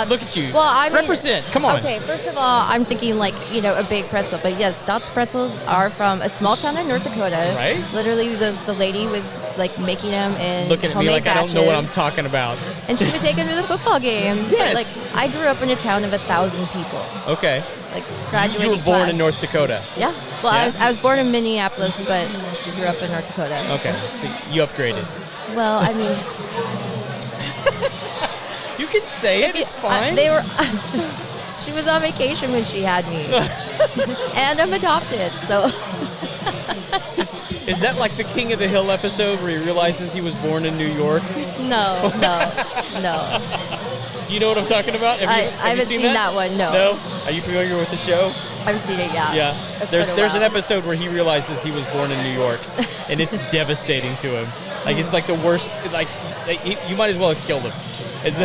look at you. Well, I mean, represent. Come on. Okay, first of all, I'm thinking like, a big pretzel. But yes, Dots Pretzels are from a small town in North Dakota. Right. Literally, the lady was like making them in looking at me like batches, I don't know what I'm talking about. And she would take them to the football games. Yes. But, like, I grew up in a town of 1,000 people. Okay. Like graduating You were born class. in North Dakota. Yeah. Well, Yeah? I was born in Minneapolis, but grew up in North Dakota. Okay. So you upgraded. Well, I mean, You can say it. It's fine. they were. She was on vacation when she had me, and I'm adopted. So. Is that like the King of the Hill episode where he realizes he was born in New York? No. Do you know what I'm talking about? Have I you haven't seen that one. No. No? Are you familiar with the show? I've seen it. Yeah. Yeah. It's There's been a an while. episode where he realizes he was born in New York, and it's devastating to him. Like it's like the worst. Like you might as well have killed him. It's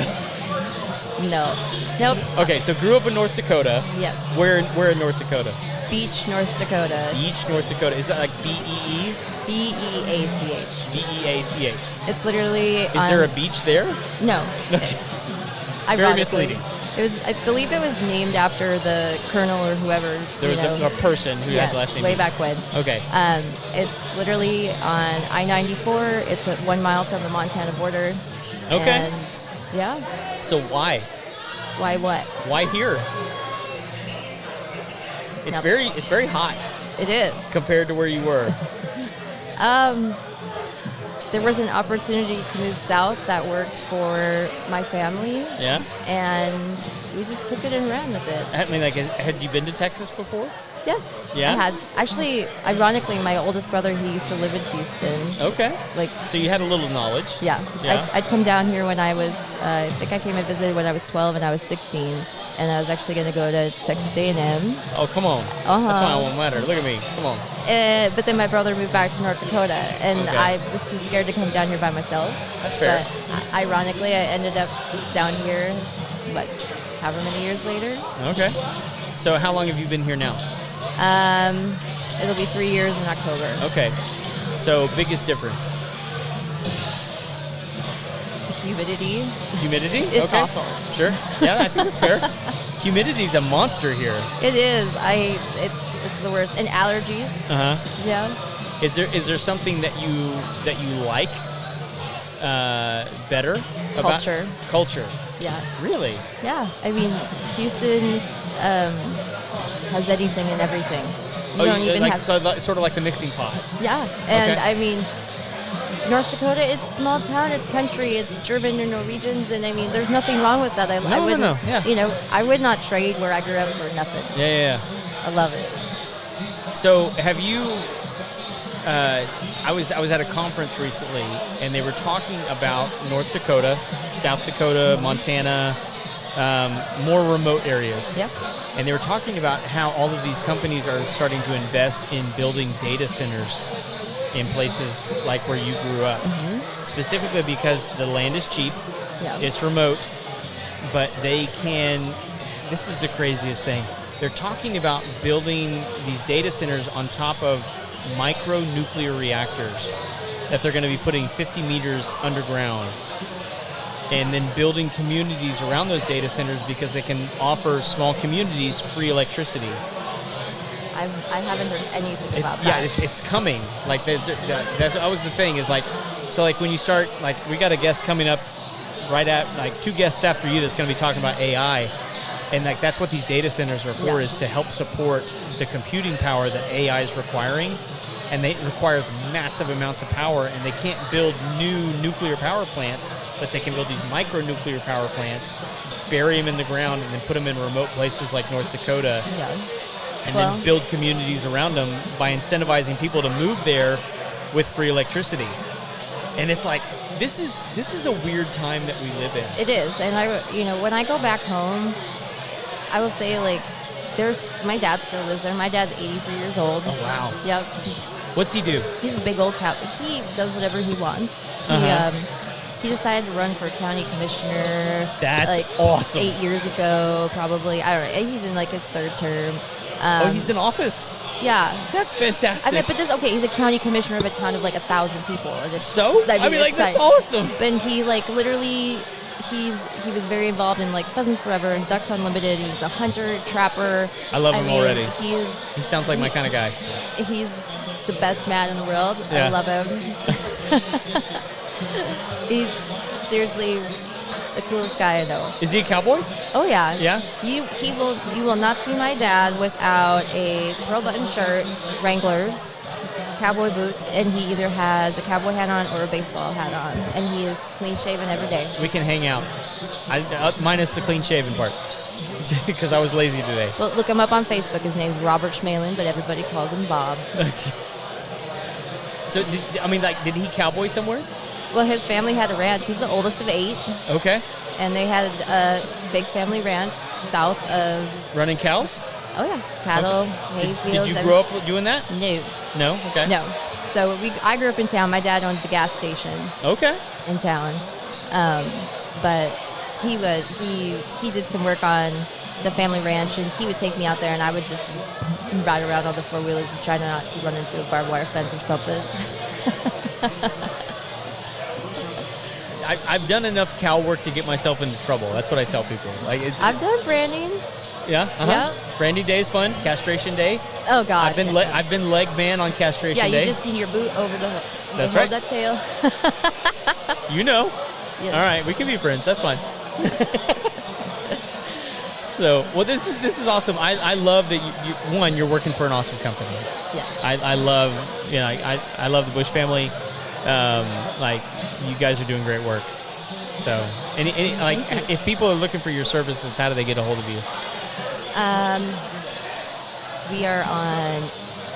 No. Nope. okay. So grew up in North Dakota. Yes. Where in North Dakota? Beach, North Dakota. Beach, North Dakota. Is that like BEE? BEACH. BEACH. It's literally. Is there a beach there? No. Very Ironically. misleading. It was. I believe it was named after the colonel or whoever. There was a person who had the last name. Way back when. Okay. It's literally on I-94. It's 1 mile from the Montana border. Okay. And yeah. So why? Why what? Why here? It's very hot It is. compared to where you were. There was an opportunity to move south that worked for my family. Yeah. And we just took it and ran with it. I mean, like, had you been to Texas before? Yes. Yeah? I had. Actually, ironically, my oldest brother, he used to live in Houston. Okay. Like, So you had a little knowledge. yeah. Yeah. I'd come down here when I was, I think I came and visited when I was 12 and I was 16. And I was actually going to go to Texas A&M. Oh, come on. That's why I won't matter. Look at me. Come on. But then my brother moved back to North Dakota. And Okay. I was too scared to come down here by myself. That's fair. But ironically, I ended up down here, however many years later. Okay. So how long have you been here now? It'll be 3 years in October. Okay. So biggest difference? Humidity. Humidity? It's okay. awful. Sure. Yeah, I think that's fair. Humidity's a monster here. It is. It's the worst. And allergies. Uh-huh. Yeah. Is there something that you like better about culture? Yeah. Really? Yeah. I mean, Houston has anything and everything. You don't even like, have. sort of like the mixing pot. Yeah. And Okay. I mean, North Dakota, it's small town, it's country, it's German and Norwegians, and I mean, there's nothing wrong with that. I wouldn't, no, yeah. You know, I would not trade where I grew up for nothing. Yeah. I love it. So, have you? I was at a conference recently, and they were talking about North Dakota, South Dakota, Montana, more remote areas. Yep. And they were talking about how all of these companies are starting to invest in building data centers in places like where you grew up, specifically because the land is cheap, it's remote, but they can. This is the craziest thing. They're talking about building these data centers on top of micro-nuclear reactors that they're going to be putting 50 meters underground, and then building communities around those data centers because they can offer small communities free electricity. I haven't heard anything about that. Yeah, it's coming. Like that's always the thing is like, so like when you start, like we got a guest coming up right at like 2 guests after you that's going to be talking about AI. And like that's what these data centers are for, is to help support the computing power that AI is requiring, and it requires massive amounts of power. And they can't build new nuclear power plants, but they can build these micro-nuclear power plants, bury them in the ground, and then put them in remote places like North Dakota, and then build communities around them by incentivizing people to move there with free electricity. And it's like this is a weird time that we live in. It is, and when I go back home, I will say, like, my dad still lives there. My dad's 83 years old. Oh, wow. Yep. What's he do? He's a big old cat. He does whatever he wants. He decided to run for county commissioner. That's like, awesome. 8 years ago, probably. I don't know. He's in, like, his 3rd term. He's in office? Yeah. That's fantastic. I mean, but he's a county commissioner of a town of, like, 1,000 people. So? That's awesome. But he, like, literally... He was very involved in like Pheasants Forever and Ducks Unlimited. He's a hunter, trapper. I love him already. He sounds like my kind of guy. He's the best man in the world. Yeah. I love him. He's seriously the coolest guy I know. Is he a cowboy? Oh yeah. Yeah. You will not see my dad without a pearl button shirt, Wranglers, cowboy boots, and he either has a cowboy hat on or a baseball hat on, and he is clean shaven every day. We can hang out. Minus the clean shaven part, because I was lazy today. Well, look him up on Facebook. His name's Robert Schmalin, but everybody calls him Bob. So, did he cowboy somewhere? Well, his family had a ranch. He's the oldest of 8. Okay. And they had a big family ranch south of... Running cows? Oh, yeah. Cattle, hay fields. Did you grow up doing that? No. No? Okay. No. So I grew up in town. My dad owned the gas station. Okay. In town. But he did some work on the family ranch, and he would take me out there, and I would just ride around on the 4-wheelers and try not to run into a barbed wire fence or something. I've done enough cow work to get myself into trouble. That's what I tell people. I've done brandings. Yeah. Uh-huh. Yeah. Branding day is fun. Castration day. Oh God. I've been leg man on castration day. Yeah, you just need your boot over the. That's hold right. That tail. You know. Yes. All right, we can be friends. That's fine. So, well, this is awesome. I love that you're working for an awesome company. Yes. I love I love the Bush family. Like you guys are doing great work. So, if people are looking for your services, how do they get a hold of you? We are on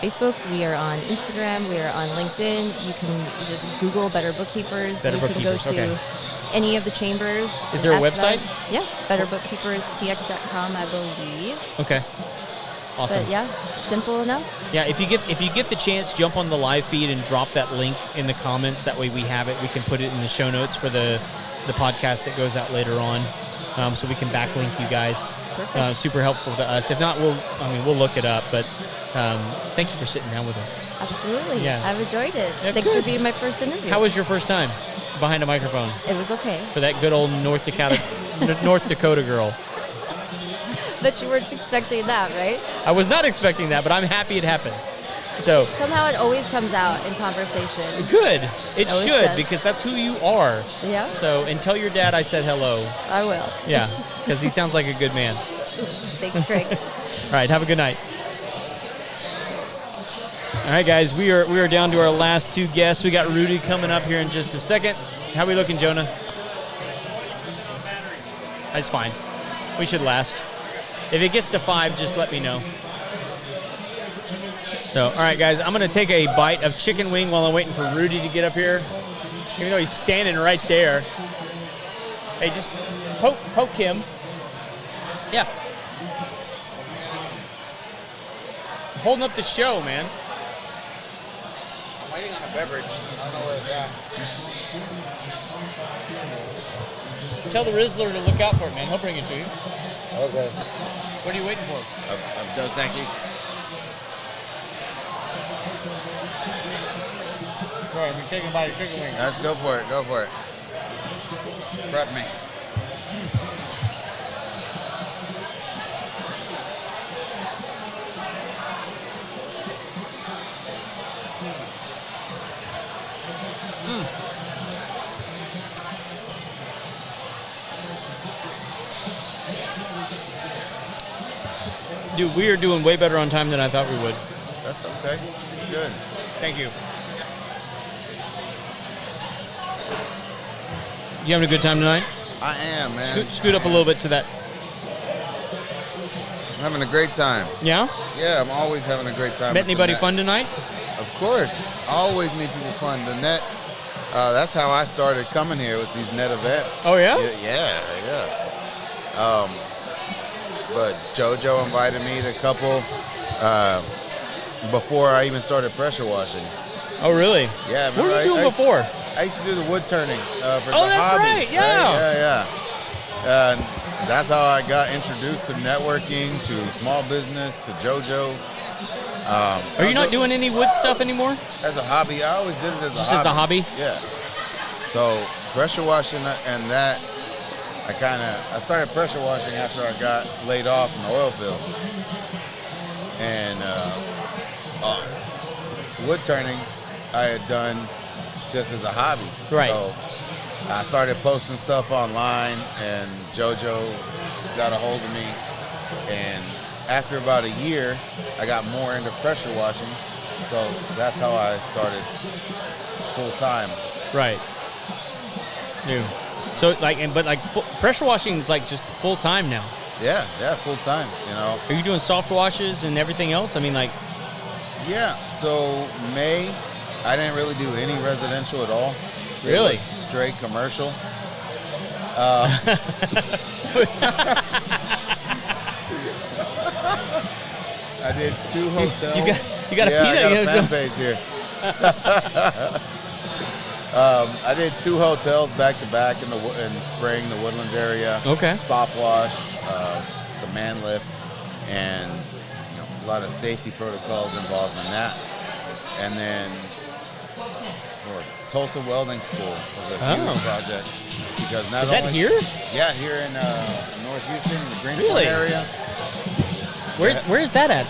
Facebook. We are on Instagram. We are on LinkedIn. You can just Google Better Bookkeepers. Better you Bookkeepers. can go to any of the chambers. Is there a website? Yeah, betterbookkeeperstx.com, I believe. Okay. Awesome. But yeah, simple enough. Yeah, if you get the chance, jump on the live feed and drop that link in the comments. That way we have it. We can put it in the show notes for the podcast that goes out later on, so we can backlink you guys. Perfect. Super helpful to us. If not, we'll look it up. But thank you for sitting down with us. Absolutely. Yeah. I've enjoyed it. Yeah, Thanks good. for being my first interview. How was your first time behind a microphone? It was okay. For that good old North Dakota girl. But you weren't expecting that, right? I was not expecting that, but I'm happy it happened. So somehow it always comes out in conversation. Good. It always should, does. because that's who you are. Yeah. So, and tell your dad I said hello. I will. Yeah, because he sounds like a good man. Thanks, Greg. All right, have a good night. All right, guys, we are down to our last two guests. We got Rudy coming up here in just a second. How we looking, Jonah? That's fine. We should last. If it gets to 5, just let me know. So, all right, guys, I'm going to take a bite of chicken wing while I'm waiting for Rudy to get up here. Even though he's standing right there. Hey, just poke him. Yeah. Holding up the show, man. I'm waiting on a beverage. I don't know where it's at. Tell the Rizzler to look out for it, man. He'll bring it to you. Okay. What are you waiting for? Dos Equis. All right, we're taking a bite of chicken wing. Let's go for it. Go for it. Prep me. Dude, we are doing way better on time than I thought we would. That's okay. It's good. Thank you. You having a good time tonight? I am, man. Scoot up a little bit to that. I'm having a great time. Yeah? Yeah, I'm always having a great time. Met anybody fun tonight? Of course. I always meet people fun. The net, that's how I started coming here with these net events. Oh, yeah? Yeah. But JoJo invited me to a couple before I even started pressure washing. Oh, really? Yeah. What were you doing before? I used to do the wood turning for Oh, the that's hobby. right. Yeah. Yeah. And that's how I got introduced to networking, to small business, to JoJo. Are you not doing any wood stuff anymore? As a hobby, I always did it as a Just hobby. as a hobby? Yeah. So pressure washing and that, I started pressure washing after I got laid off in the oil field. And wood turning, I had done just as a hobby. Right. So I started posting stuff online, and JoJo got a hold of me. And after about a year, I got more into pressure washing. So that's how I started full time. Right. New. So pressure washing is like just full time now. Yeah, full time. Are you doing soft washes and everything else? I mean, like. Yeah. So May, I didn't really do any residential at all. Really? It was straight commercial. I did 2 hotels. You got a peanut. I got a fan base here. I did 2 hotels back to back in Spring, the Woodlands area. Okay. Soft wash, the man lift, and a lot of safety protocols involved in that. And then what was it? Tulsa Welding School was a huge project. Because not Is that only, here? Yeah, here in North Houston, in the Greensboro Really? area. Where is that at?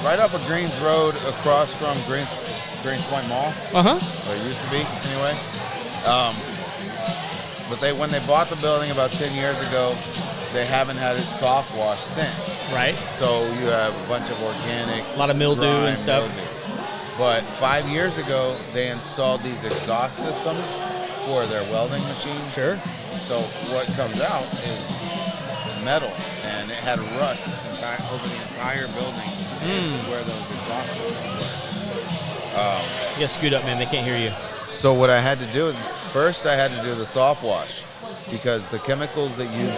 Right off of Greens Road, across from Greens Point Mall. Uh-huh. Or it used to be, anyway. But when they bought the building about 10 years ago, they haven't had it soft washed since. Right. So you have a bunch of organic, a lot of mildew and stuff. But 5 years ago, they installed these exhaust systems for their welding machines. Sure. So what comes out is metal, and it had rust over the entire building where those exhaust systems were. You gotta scoot up, man. They can't hear you. So what I had to do is, first I had to do the soft wash, because the chemicals that use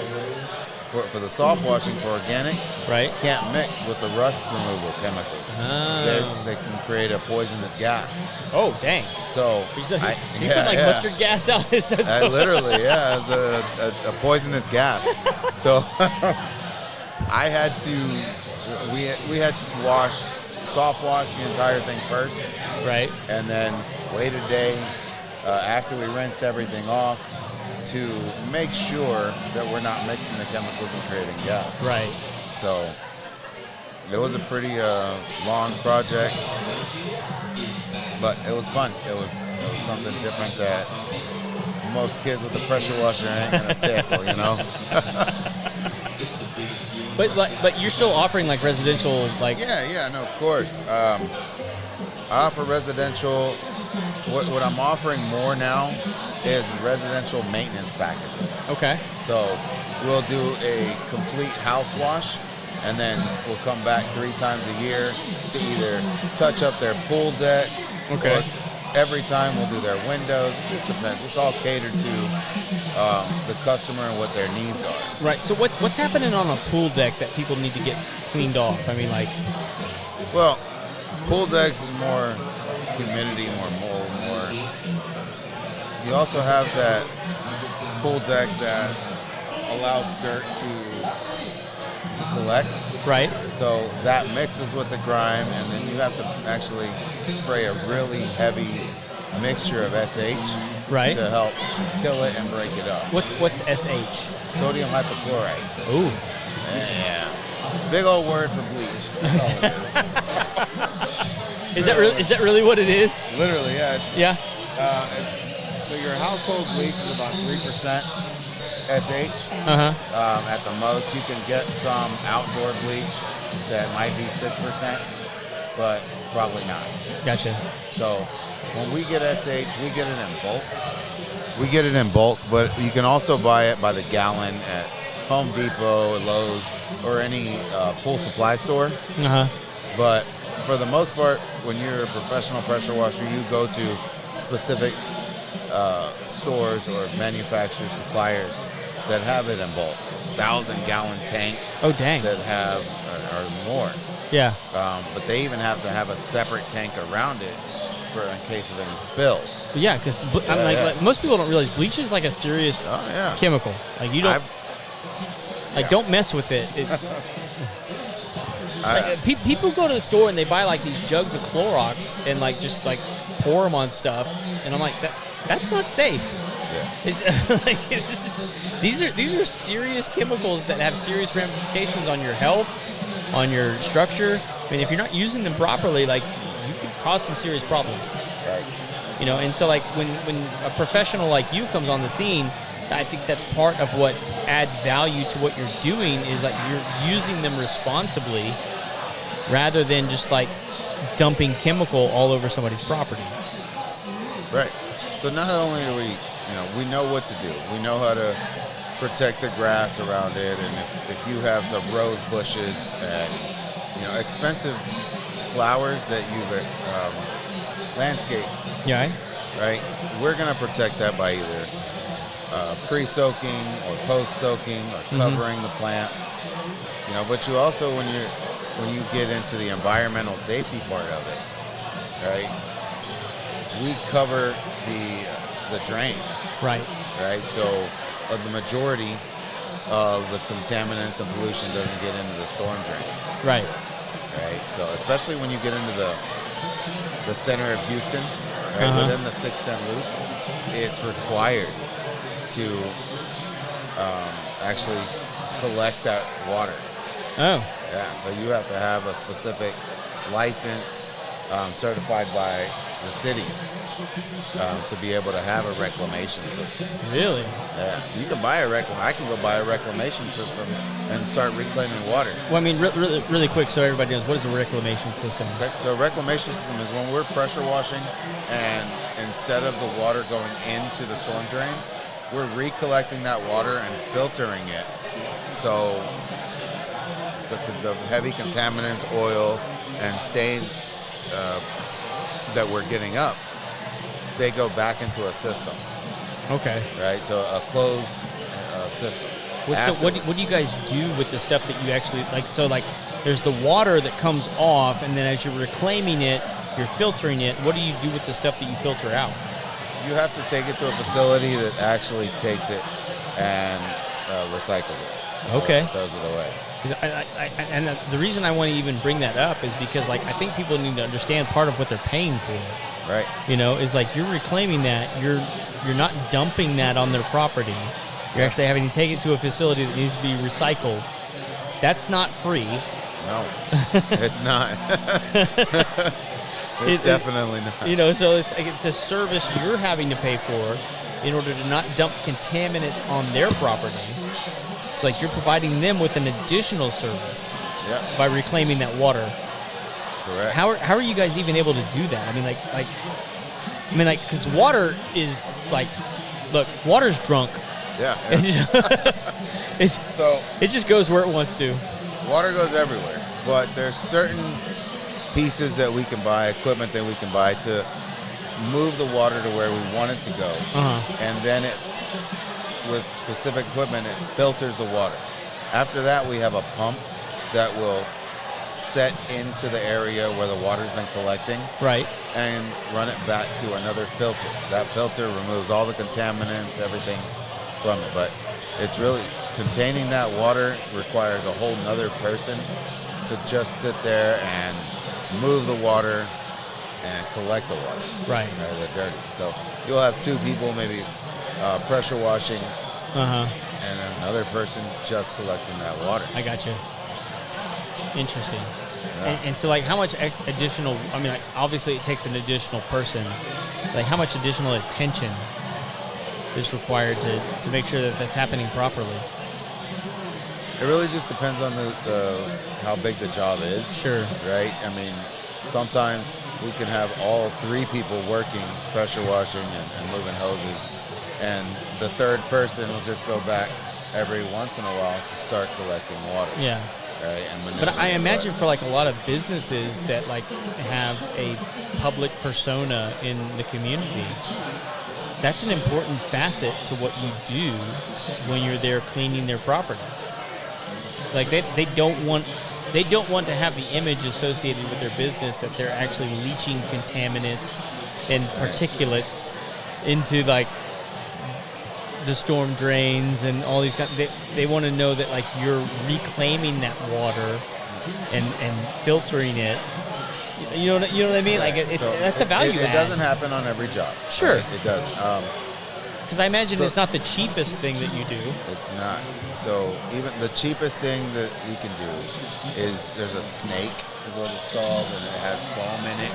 for the soft washing for organic can't mix with the rust removal chemicals. They can create a poisonous gas. Oh, dang. So you put mustard gas out. It's a poisonous gas. So I had to, we had to soft wash the entire thing first. Right. And then wait a day after we rinsed everything off to make sure that we're not mixing the chemicals and creating gas. Right. So it was a pretty long project, but it was fun. It was something different that most kids with a pressure washer ain't gonna tackle, But you're still offering like residential, like. Yeah, no, of course. I offer residential. What I'm offering more now is residential maintenance packages. Okay. So we'll do a complete house wash, and then we'll come back 3 times a year to either touch up their pool deck. Okay. Or every time we'll do their windows. It just depends. It's all catered to the customer and what their needs are. Right. So what's happening on a pool deck that people need to get cleaned off? I mean, like. Well, pool decks is more humidity, more mold, more. You also have that pool deck that allows dirt to collect. Right. So that mixes with the grime, and then you have to actually spray a really heavy mixture of SH right. to help kill it and break it up. What's SH? Sodium hypochlorite. Ooh. Yeah. Big old word for bleach. That's all it is. Is that really what it is? Literally, yeah. Yeah. So your household bleach is about 3% SH. At the most, you can get some outdoor bleach that might be 6%, but probably not. Gotcha. So when we get SH, we get it in bulk. We get it in bulk, but you can also buy it by the gallon at Home Depot, Lowe's, or any pool supply store. But for the most part, when you're a professional pressure washer, you go to specific stores or manufacturers, suppliers that have it in bulk. 1,000-gallon tanks. Oh, dang. That have or more. Yeah. But they even have to have a separate tank around it for in case of any spill. Yeah, because like most people don't realize bleach is like a serious chemical. Like you don't don't mess with it. People go to the store and they buy like these jugs of Clorox and like just like pour them on stuff, and I'm like that's not safe. Yeah. These are serious chemicals that have serious ramifications on your health, on your structure. I mean, if you're not using them properly, like you could cause some serious problems. Right. You know, and so like when a professional like you comes on the scene, I think that's part of what adds value to what you're doing is like you're using them responsibly rather than just like dumping chemical all over somebody's property. Right. So not only are we know what to do. We know how to protect the grass around it, and if you have some rose bushes and expensive flowers that you've landscaped, right? We're gonna protect that by either pre-soaking or post-soaking or covering the plants. But you also when you get into the environmental safety part of it, right? We cover the drains. Right. So the majority of the contaminants and pollution doesn't get into the storm drains. Right. So especially when you get into the center of Houston, right, within the 610 loop, it's required to actually collect that water. Oh. Yeah. So you have to have a specific license certified by the city to be able to have a reclamation system. Really? Yeah. You can buy I can go buy a reclamation system and start reclaiming water. Well, I mean, really quick, so everybody knows, what is a reclamation system? Okay. So a reclamation system is when we're pressure washing, and instead of the water going into the storm drains, we're recollecting that water and filtering it. So the heavy contaminants, oil, and stains that we're getting up, they go back into a system. Okay. Right? So a closed system. So what do you guys do with the stuff that you actually, like, so like there's the water that comes off, and then as you're reclaiming it, you're filtering it. What do you do with the stuff that you filter out? You have to take it to a facility that actually takes it and recycles it. Okay. Throws it away. And the reason I want to even bring that up is because, like, I think people need to understand part of what they're paying for. Right. Is like you're reclaiming that. You're not dumping that on their property. You're actually having to take it to a facility that needs to be recycled. That's not free. No, it's not. It's definitely not. So it's a service you're having to pay for in order to not dump contaminants on their property. It's like you're providing them with an additional service by reclaiming that water Correct. How are you guys even able to do that? I mean, because water is like, look, water's drunk. Yeah. It just goes where it wants to. Water goes everywhere, but there's certain pieces that we can buy, equipment that we can buy to move the water to where we want it to go, and then with specific equipment, it filters the water. After that, we have a pump that will set into the area where the water's been collecting, right, and run it back to another filter. That filter removes all the contaminants, everything from it, but it's really containing that water requires a whole nother person to just sit there and move the water and collect the water. Right. The dirty. So you'll have two people maybe pressure washing, and then another person just collecting that water. I got you. Interesting. Yeah. And so, like, how much additional? I mean, like, obviously, it takes an additional person. Like, how much additional attention is required to make sure that that's happening properly? It really just depends on the how big the job is. Sure. Right? I mean, sometimes we can have all three people working, pressure washing and moving hoses, and the third person will just go back every once in a while to start collecting water. Yeah. Right? But I imagine for like a lot of businesses that like have a public persona in the community, that's an important facet to what you do when you're there cleaning their property. Like they don't want to have the image associated with their business that they're actually leaching contaminants and particulates into like the storm drains and all these kind. They want to know that like you're reclaiming that water and filtering it. You know what I mean? Like that's a value add. It doesn't happen on every job. Sure, right? It doesn't. Because I imagine it's not the cheapest thing that you do. It's not. So even the cheapest thing that we can do is there's a snake, is what it's called, and it has foam in it,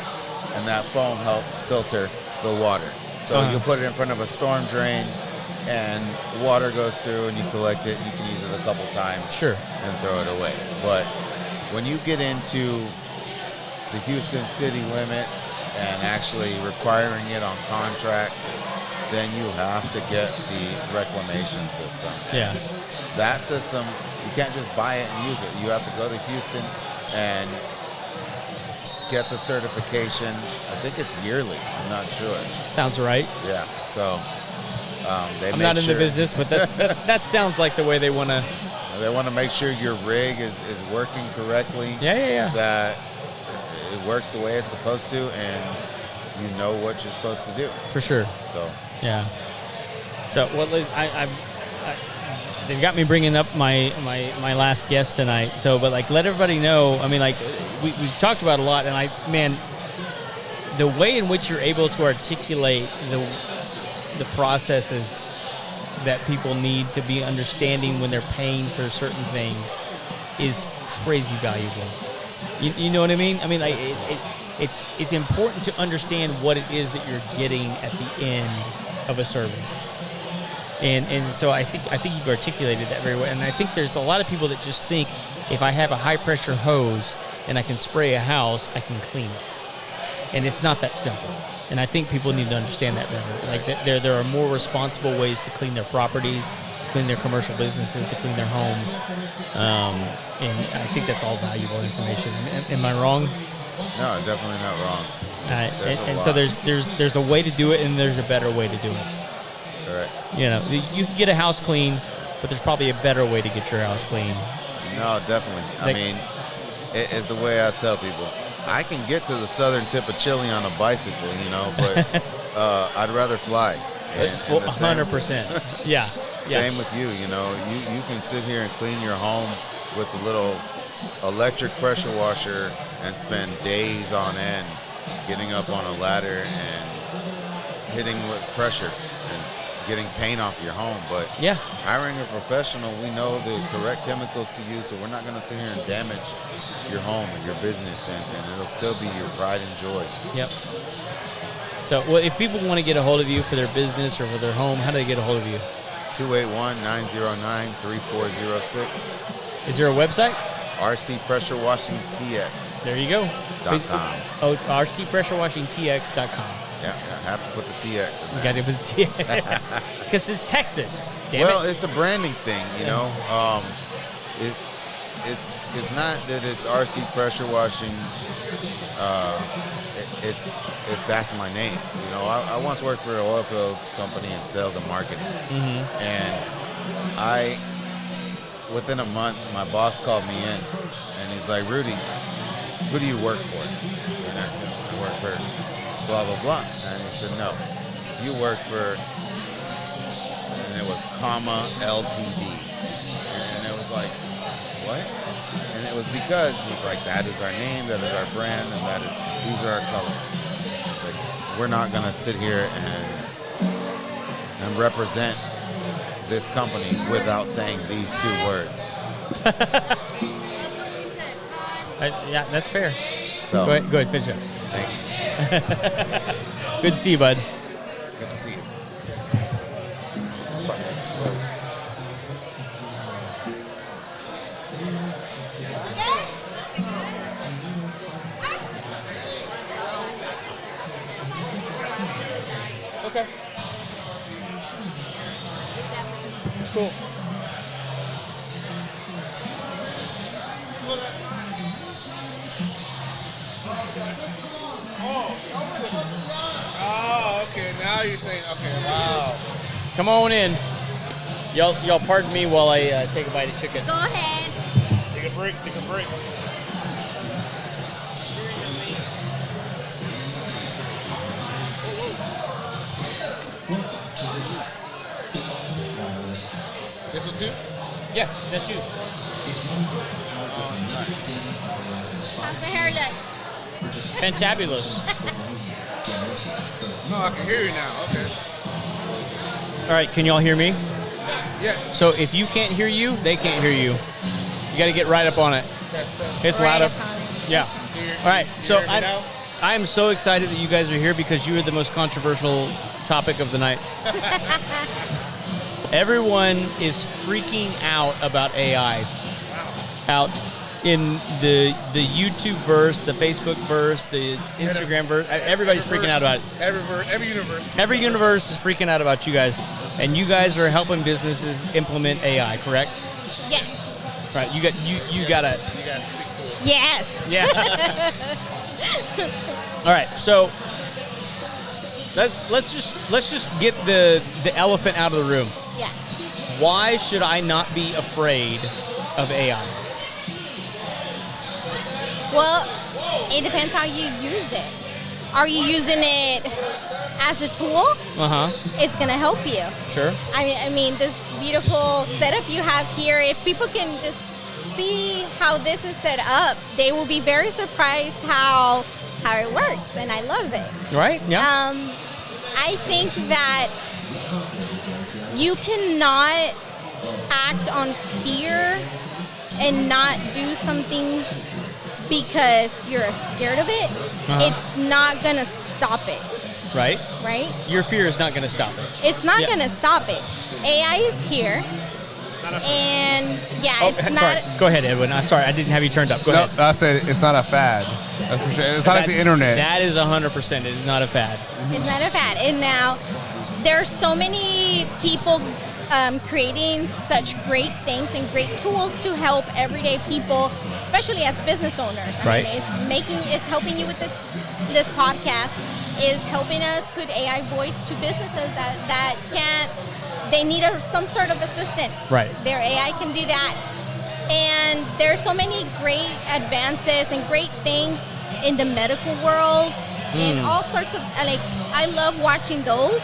and that foam helps filter the water. So you put it in front of a storm drain, and water goes through, and you collect it. You can use it a couple times, sure, and throw it away. But when you get into the Houston city limits and actually requiring it on contracts, then you have to get the reclamation system. Yeah. That system, you can't just buy it and use it. You have to go to Houston and get the certification. I think it's yearly. I'm not sure. Sounds right. Yeah. So I'm not in the business, but that sounds like the way they want to. They want to make sure your rig is working correctly. Yeah. That it works the way it's supposed to, and you know what you're supposed to do. For sure. So. Yeah. So they've got me bringing up my last guest tonight. So, but like, let everybody know. I mean, like, we've talked about a lot, and the way in which you're able to articulate the processes that people need to be understanding when they're paying for certain things is crazy valuable. You know what I mean? I mean, like, it's important to understand what it is that you're getting at the end of a service, and so I think you've articulated that very well. And I think there's a lot of people that just think if I have a high pressure hose and I can spray a house, I can clean it, and it's not that simple. And I think people need to understand that better. Like there are more responsible ways to clean their properties, to clean their commercial businesses, to clean their homes, and I think that's all valuable information. Am I wrong? No, definitely not wrong. And so there's a way to do it, and there's a better way to do it. Correct. You know, you can get a house clean, but there's probably a better way to get your house clean. No, definitely. I mean, it's the way I tell people. I can get to the southern tip of Chile on a bicycle, you know, but I'd rather fly. 100%. Yeah. Same with you, you know. You can sit here and clean your home with a little electric pressure washer and spend days on end getting up on a ladder and hitting with pressure and getting paint off your home. But hiring a professional, we know the correct chemicals to use, so we're not going to sit here and damage your home and your business, and it'll still be your pride and joy. Yep. So, well, if people want to get a hold of you for their business or for their home, how do they get a hold of you? 281-909-3406. Is there a website? RCPressureWashingTX. There you go. .com. Oh, RCPressureWashingTX.com. Yeah, I have to put the TX in You there. got to put the TX. Because it's Texas. Damn Well, it. it's a branding thing, you know. It's not that it's RC Pressure Washing. It's that's my name. You know, I once worked for an oil field company in sales and marketing, and within a month, my boss called me in, and he's like, Rudy, who do you work for? And I said, I work for blah blah blah. And he said, no, you work for, and it was comma LTD, and it was like, what? And it was because he's like, that is our name, that is our brand, and these are our colors. Like, we're not gonna sit here and represent this company without saying these two words. Yeah, that's fair. So go ahead, finish it. Thanks. Good to see you, bud. Good to see you. Okay. Cool. Oh, okay. Now you're saying, okay, wow. Come on in. Y'all pardon me while I take a bite of chicken. Go ahead. Take a break. This one too? Yeah, that's you. How's the hair look? Fantabulous. No, I can hear you now. Okay. All right, can y'all hear me? Yes. So if you can't hear you, they can't hear you. You got to get right up on it. It's loud up. Yeah. All right. So I am so excited that you guys are here because you are the most controversial topic of the night. Everyone is freaking out about AI. Out in the YouTube verse, the Facebook verse, the Instagram verse. Everybody's freaking out about it. Every universe. Every universe is freaking out about you guys. And you guys are helping businesses implement AI, correct? Yes. Right. You gotta You gotta speak to it. Yes. Yeah. All right. So let's just get the elephant out of the room. Yeah. Why should I not be afraid of AI? Well, it depends how you use it. Are you using it as a tool? It's gonna help you. Sure. I mean, this beautiful setup you have here. If people can just see how this is set up, they will be very surprised how it works, and I love it. Right? Yeah. I think that you cannot act on fear and not do something because you're scared of it. It's not gonna stop it. Right. Right? Your fear is not going to stop it. It's not gonna stop it. AI is here. And it's not. Sorry. Go ahead, Edwin. I'm sorry. I didn't have you turned up. Go ahead. I said it's not a fad. That's for sure. It's not like the internet. That is 100%. It is not a fad. It's not a fad. And now there's so many people creating such great things and great tools to help everyday people, especially as business owners. Right. I mean, it's helping you with this podcast, is helping us put AI voice to businesses that can't. They need some sort of assistant. Right. Their AI can do that. And there's so many great advances and great things in the medical world and all sorts of, I love watching those.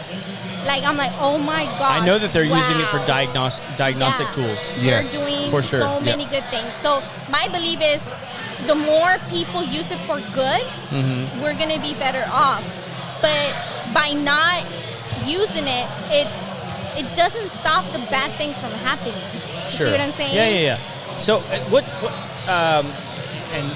I'm like, oh my God. I know that they're using it for diagnostic tools. Yes. They're doing for sure. so many good things. So my belief is the more people use it for good, we're going to be better off. But by not using it, it doesn't stop the bad things from happening. Sure. See what I'm saying? Yeah. So and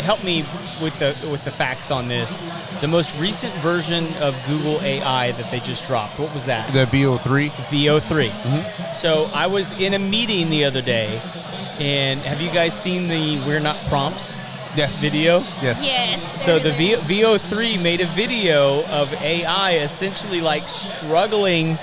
help me with the facts on this. The most recent version of Google AI that they just dropped, what was that? The VO3. VO3. So I was in a meeting the other day, And have you guys seen the We're Not Prompts video? Yes. Yes. So the VO3 made a video of AI essentially like struggling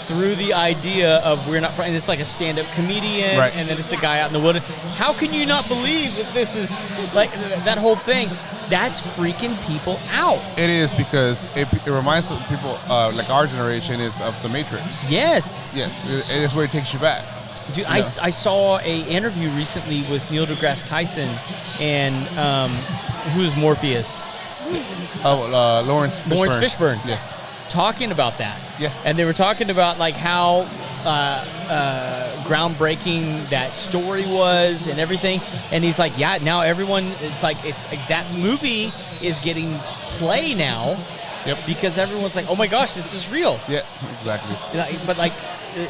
through the idea of we're not, and it's like a stand-up comedian, Right. and then it's a guy out in the woods. How can you not believe that this is like that whole thing? That's freaking people out. It is, because it reminds people like our generation is of the Matrix. Yes. Yes, it is where it takes you back. Dude, I saw a interview recently with Neil deGrasse Tyson and who's Morpheus? Lawrence Fishburne. Yes. Talking about that. Yes. And they were talking about like how groundbreaking that story was and everything. And he's like, yeah, now everyone, it's like that movie is getting play now. Yep. Because everyone's like, oh my gosh, this is real. Yeah, exactly. But like,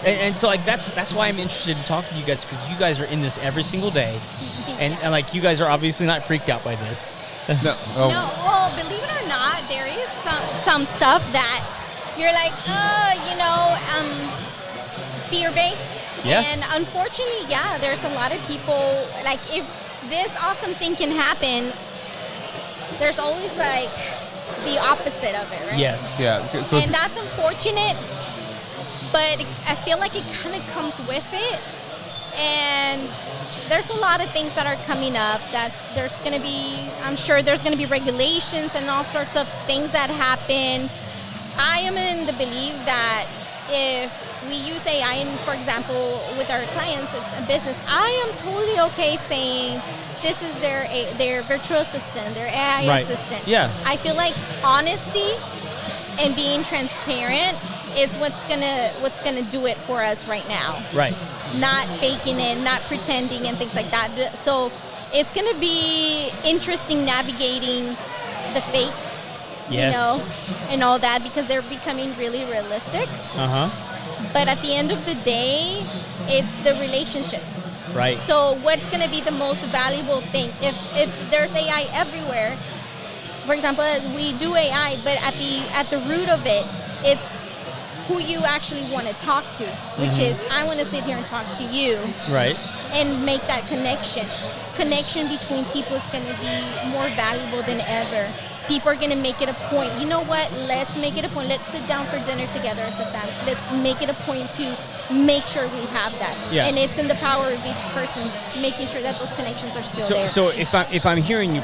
and so like that's why I'm interested in talking to you guys, because you guys are in this every single day, and like you guys are obviously not freaked out by this. No. No, well, believe it or not, there is some stuff that you're like, fear-based. Yes. And unfortunately, yeah, there's a lot of people, like, if this awesome thing can happen, there's always, like, the opposite of it, right? Yes. Yeah. Okay, so And that's unfortunate, but I feel like it kind of comes with it. And there's a lot of things that are coming up that I'm sure there's going to be regulations and all sorts of things that happen. I am in the belief that if we use AI, and for example, with our clients, it's a business, I am totally okay saying this is their virtual assistant, their AI Right. assistant. Yeah. I feel like honesty and being transparent is what's gonna do it for us right now. Right. Not faking it, not pretending and things like that. So it's gonna be interesting navigating the fakes, Yes. and all that, because they're becoming really realistic. Uh-huh. But at the end of the day, it's the relationships. Right. So what's going to be the most valuable thing? If there's AI everywhere, for example, as we do AI, but at the root of it, it's who you actually want to talk to, which is, I want to sit here and talk to you. Right. And make that connection. Connection between people is going to be more valuable than ever. People are going to make it a point. You know what? Let's make it a point. Let's sit down for dinner together as a family. Let's make it a point to make sure we have that. Yeah. And it's in the power of each person, making sure that those connections are still there. So if I'm hearing you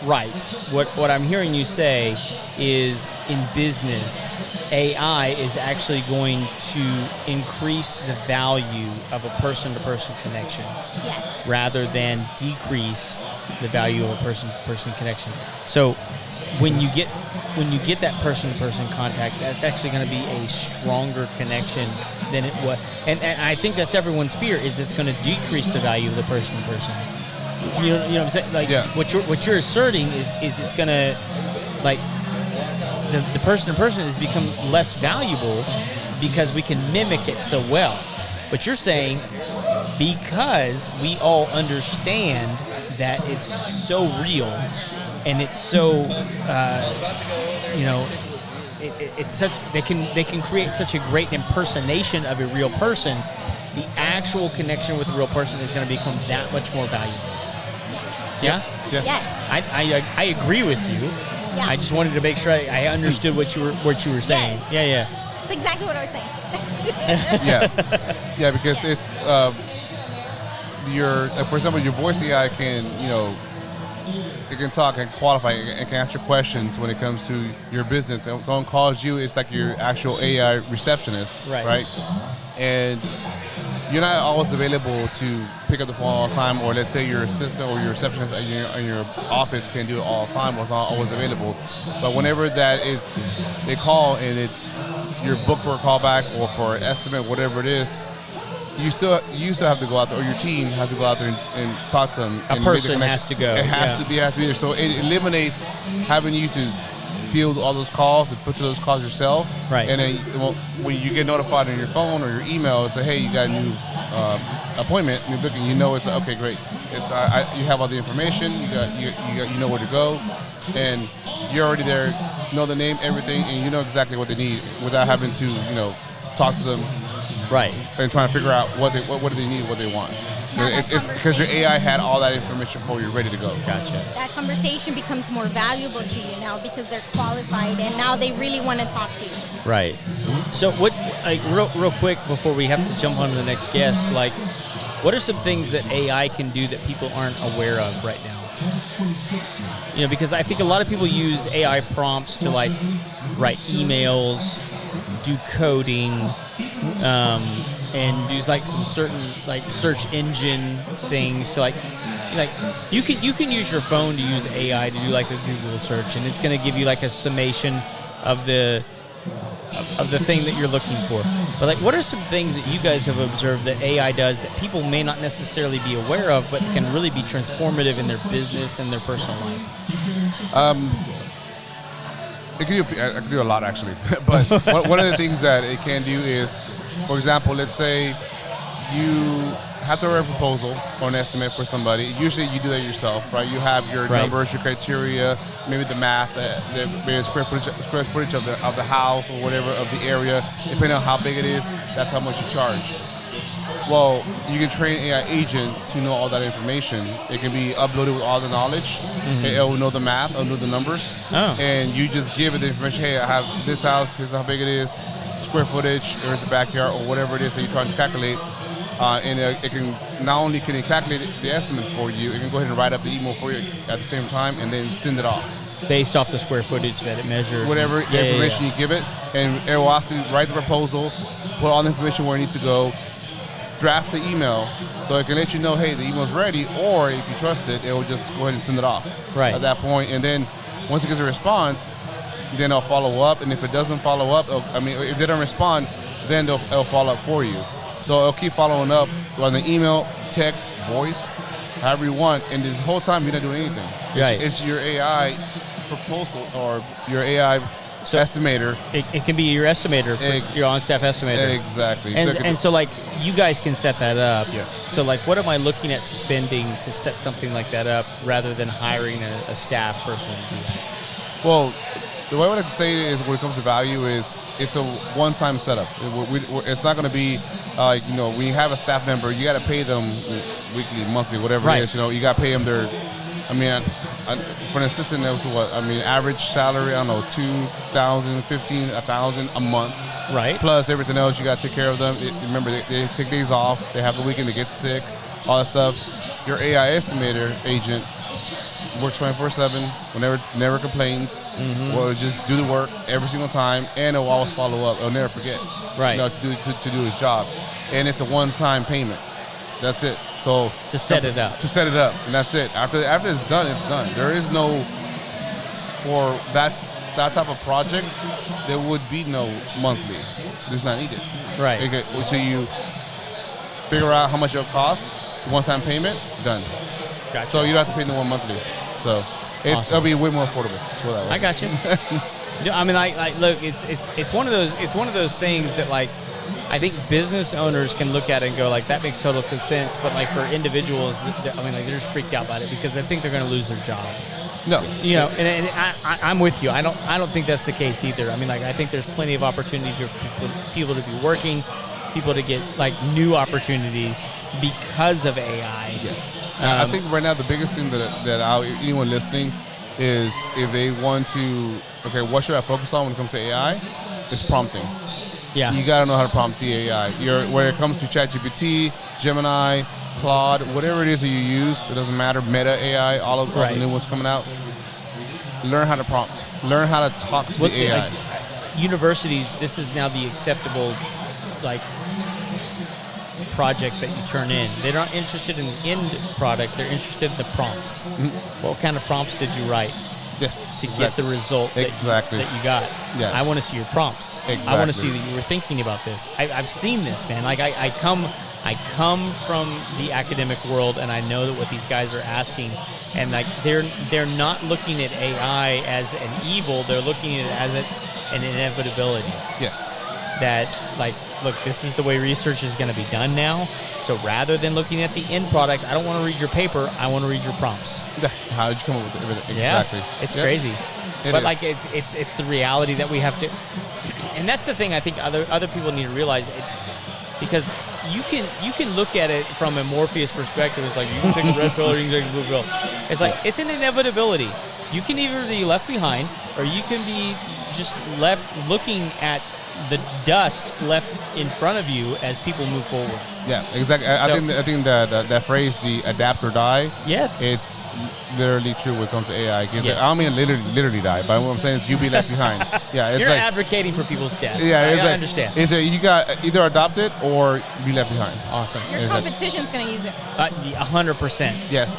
right, what I'm hearing you say is, in business, AI is actually going to increase the value of a person-to-person connection, Yes. rather than decrease the value of a person-to-person connection. So when you get that person-to-person contact, that's actually going to be a stronger connection than it was. And I think that's everyone's fear, is it's going to decrease the value of the person-to-person. You know what I'm saying? Like, what you're asserting is it's going to, like, the person-to-person has become less valuable because we can mimic it so well. But you're saying, because we all understand that it's so real, and it's so, it's such, they can create such a great impersonation of a real person. The actual connection with a real person is going to become that much more valuable. Yeah. Yes. Yes. I agree with you. Yeah. I just wanted to make sure I understood what you were saying. Yes. Yeah. That's exactly what I was saying. Yeah, because it's for example, your voice AI can, it can talk and qualify and can answer questions when it comes to your business. And if someone calls you, it's like your actual AI receptionist, right? And you're not always available to pick up the phone all the time, or let's say your assistant or your receptionist in your office can do it all the time, or it's not always available. But whenever they call and it's your book for a callback or for an estimate, whatever it is, you still have to go out there, or your team has to go out there and talk to them. A person has to go. It has to be there. So it eliminates having you to field all those calls and put to those calls yourself. Right. And then when you get notified on your phone or your email, and say, hey, you got a new appointment, new booking, it's okay, great. It's you have all the information, you know where to go, and you're already there, know the name, everything, and you know exactly what they need without having to talk to them Right. And trying to figure out what do they need, what they want. It's because your AI had all that information for you, ready to go. Gotcha. That conversation becomes more valuable to you now because they're qualified and now they really want to talk to you. Right. So what, like, real quick before we have to jump on to the next guest, like, what are some things that AI can do that people aren't aware of right now? You know, because I think a lot of people use AI prompts to, like, write emails, do coding, and do like some certain like search engine things to like you can use your phone to use AI to do like a Google search, and it's going to give you like a summation of the thing that you're looking for. But like, what are some things that you guys have observed that AI does that people may not necessarily be aware of, but can really be transformative in their business and their personal life? I can do a lot actually, but one of the things that it can do is, for example, let's say you have to write a proposal or an estimate for somebody. Usually you do that yourself, right? You have your numbers, your criteria, maybe the math, the square footage of the house or whatever of the area. Depending on how big it is, that's how much you charge. Well, you can train AI agent to know all that information. It can be uploaded with all the knowledge. It will know the math, it'll know the numbers. And you just give it the information, hey, I have this house, here's how big it is, square footage, here's the backyard, or whatever it is that you're trying to calculate. And it can, not only can it calculate the estimate for you, it can go ahead and write up the email for you at the same time and then send it off. Based off the square footage that it measured. Whatever information you give it, and it will ask to write the proposal, put all the information where it needs to go, draft the email, so it can let you know, hey, the email's ready, or if you trust it, it will just go ahead and send it off at that point. And then once it gets a response, then it'll follow up, and if it doesn't follow up, if they don't respond, then it'll follow up for you. So it'll keep following up on the email, text, voice, however you want, and this whole time you're not doing anything. It's your AI proposal or your AI estimator. It can be your estimator, for your on-staff estimator. Exactly. And so, like, you guys can set that up. Yes. So, like, what am I looking at spending to set something like that up rather than hiring a staff person to do that? Well, the way I like to say it is, when it comes to value, is it's a one-time setup. It's not going to be, when you have a staff member, you got to pay them weekly, monthly, whatever it is. You got to pay them their. For an assistant, that was what? Average salary, I don't know, $2,000, $1,500, $1,000 a month. Right. Plus everything else, you got to take care of them. Remember, they take days off. They have the weekend to get sick, all that stuff. Your AI estimator agent works 24/7, never complains. Will just do the work every single time, and it'll always follow up. It'll never forget. Right. To do his job, and it's a one-time payment. That's it. So to set it up, and that's it. After it's done, it's done. There is no, for that type of project, there would be no monthly. It's not needed. Right. So you figure out how much it'll cost, one-time payment, done. Gotcha. So you don't have to pay no one monthly. So it'll be way more affordable. That's what I like. I got you. Look, it's one of those things that, like, I think business owners can look at it and go, like, that makes total sense, but, like, for individuals, they're just freaked out about it because they think they're going to lose their job. No. And I'm with you. I don't think that's the case either. I think there's plenty of opportunity for people to be working, people to get, like, new opportunities because of AI. Yes. I think right now the biggest thing that anyone listening is, if they want to, what should I focus on when it comes to AI? Is prompting. Yeah. You got to know how to prompt the AI. When it comes to ChatGPT, Gemini, Claude, whatever it is that you use, it doesn't matter. Meta AI, all the new ones coming out. Learn how to prompt. Learn how to talk to the AI. Like, universities, this is now the acceptable, like, project that you turn in. They're not interested in the end product. They're interested in the prompts. What kind of prompts did you write? Yes. To get the result that you got. Yeah. I want to see your prompts. Exactly. I want to see that you were thinking about this. I've seen this, man. Like, I come from the academic world, and I know that what these guys are asking, and, like, they're not looking at AI as an evil. They're looking at it as an inevitability. Yes. That, like, look, this is the way research is going to be done now. So rather than looking at the end product, I don't want to read your paper. I want to read your prompts. How did you come up with it? Exactly. Yeah, it's crazy. But like, it's the reality that we have to. And that's the thing I think other people need to realize. because you can look at it from a Morpheus perspective. It's like you can take a red pill or you can take a blue pill. It's like it's an inevitability. You can either be left behind or you can be just left looking at the dust left in front of you as people move forward. Yeah, exactly. I think that phrase, the adapt or die. Yes, it's literally true when it comes to AI. Yes. I don't mean literally die, but what I'm saying is you be left behind. Yeah, it's you're like advocating for people's death. Yeah, I understand. It's you got either adopt it or be left behind. Awesome. Your competition's going to use it. 100%. Yes,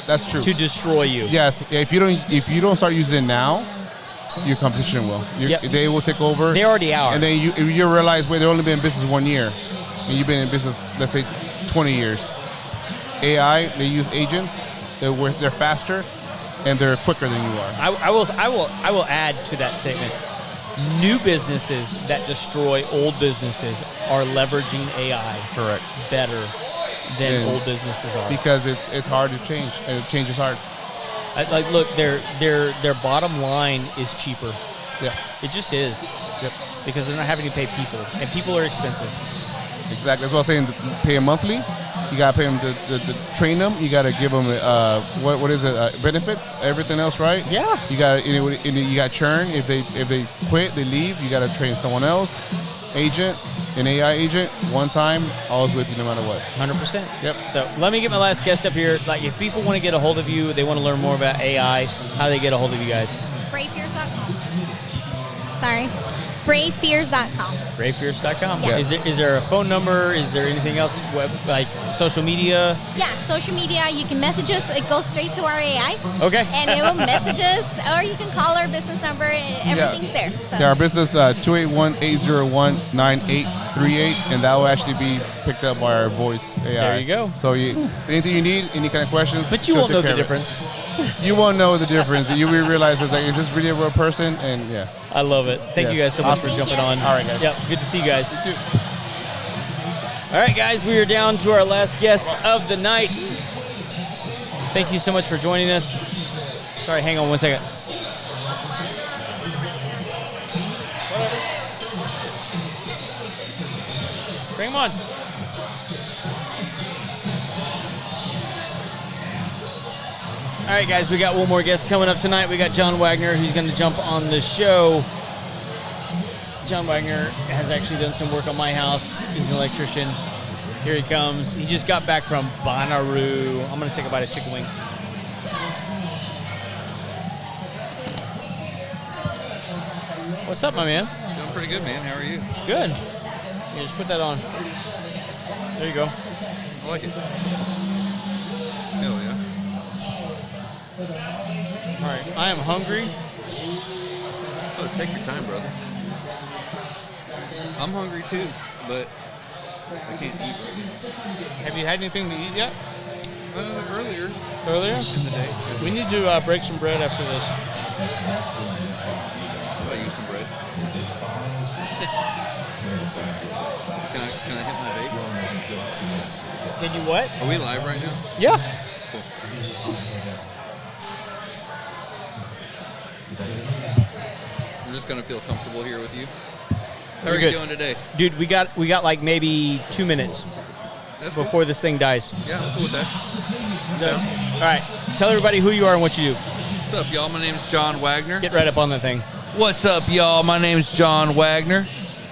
that's true. To destroy you. Yes, if you don't start using it now, your competition will. They will take over. They already are. And then you realize, wait, they've only been in business 1 year, and you've been in business, let's say, 20 years. AI, they use agents. They're faster, and they're quicker than you are. I will add to that statement. New businesses that destroy old businesses are leveraging AI. Correct. Better than old businesses are. Because it's hard to change, and change is hard. Like, look, their bottom line is cheaper. Yeah, it just is. Yep. Because they're not having to pay people, and people are expensive. Exactly. That's what I'm saying. Pay them monthly. You gotta pay them to train them. You gotta give them what is it? Benefits. Everything else, right? Yeah. You got churn. If they quit, they leave. You gotta train someone else. Agent. An AI agent, one time, always with you no matter what. 100%. Yep. So let me get my last guest up here. Like, if people want to get a hold of you, they want to learn more about AI, how do they get a hold of you guys? Bravefears.com. Sorry. Bravefears.com. Bravefears.com. Yeah. Is there a phone number? Is there anything else? Like social media? Yeah, social media. You can message us. It goes straight to our AI. Okay. And it will message us, or you can call our business number. Everything's there. So. Yeah, our business 281-801-9838, and that will actually be picked up by our voice AI. There you go. So anything you need, any kind of questions. But you won't know the difference. You won't know the difference. You will realize it's like, is this really a real person? And yeah. I love it. Thank you guys so much for jumping on. All right, guys. Yep, good to see you guys. You too. All right, guys, we are down to our last guest of the night. Thank you so much for joining us. Sorry, hang on one second. Bring him on. All right, guys, we got one more guest coming up tonight. We got John Wagner, who's going to jump on the show. John Wagner has actually done some work on my house. He's an electrician. Here he comes. He just got back from Bonnaroo. I'm going to take a bite of chicken wing. What's up, my man? Doing pretty good, man. How are you? Good. Yeah, just put that on. There you go. I like it. Hell yeah. All right, I am hungry. Oh, take your time, brother. I'm hungry too, but I can't eat right now. Have you had anything to eat yet? Earlier. Earlier? In the day. We need to break some bread after this. I'll use some bread. Can I hit my vape? Can you what? Are we live right now? Yeah. Cool. I'm just gonna feel comfortable here with you. How are you doing today? Dude, we got like maybe 2 minutes before this thing dies. Yeah, I'm cool with that. So, all right, tell everybody who you are and what you do. What's up, y'all? My name's John Wagner. Get right up on that thing. What's up, y'all? My name's John Wagner.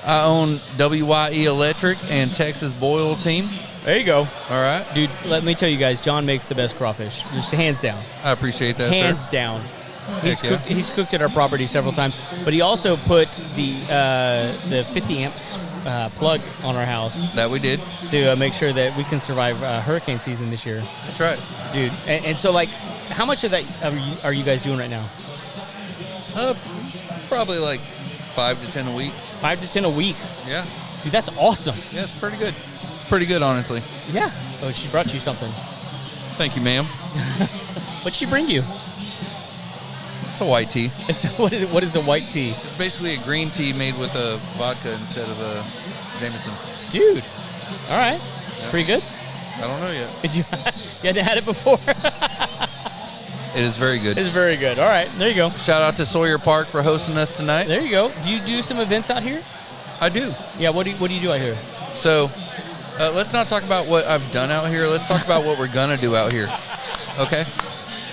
I own WYE Electric and Texas Boil Team. There you go. All right. Dude, let me tell you guys, John makes the best crawfish. Just hands down. I appreciate that, hands sir. down. Heck yeah. He's cooked at our property several times, but he also put the 50 amps plug on our house. That we did. To make sure that we can survive hurricane season this year. That's right. Dude, and so like, how much of that are you guys doing right now? Probably like 5 to 10 a week. 5 to 10 a week? Yeah. Dude, that's awesome. Yeah, it's pretty good. It's pretty good, honestly. Yeah. Oh, she brought you something. Thank you, ma'am. What'd she bring you? It's a white tea. What is a white tea? It's basically a green tea made with a vodka instead of a Jameson. Dude. All right. Yeah. Pretty good? I don't know yet. Did you hadn't had it before? It is very good. It's very good. All right. There you go. Shout out to Sawyer Park for hosting us tonight. There you go. Do you do some events out here? I do. Yeah, what do you do out here? So let's not talk about what I've done out here. Let's talk about what we're going to do out here. Okay?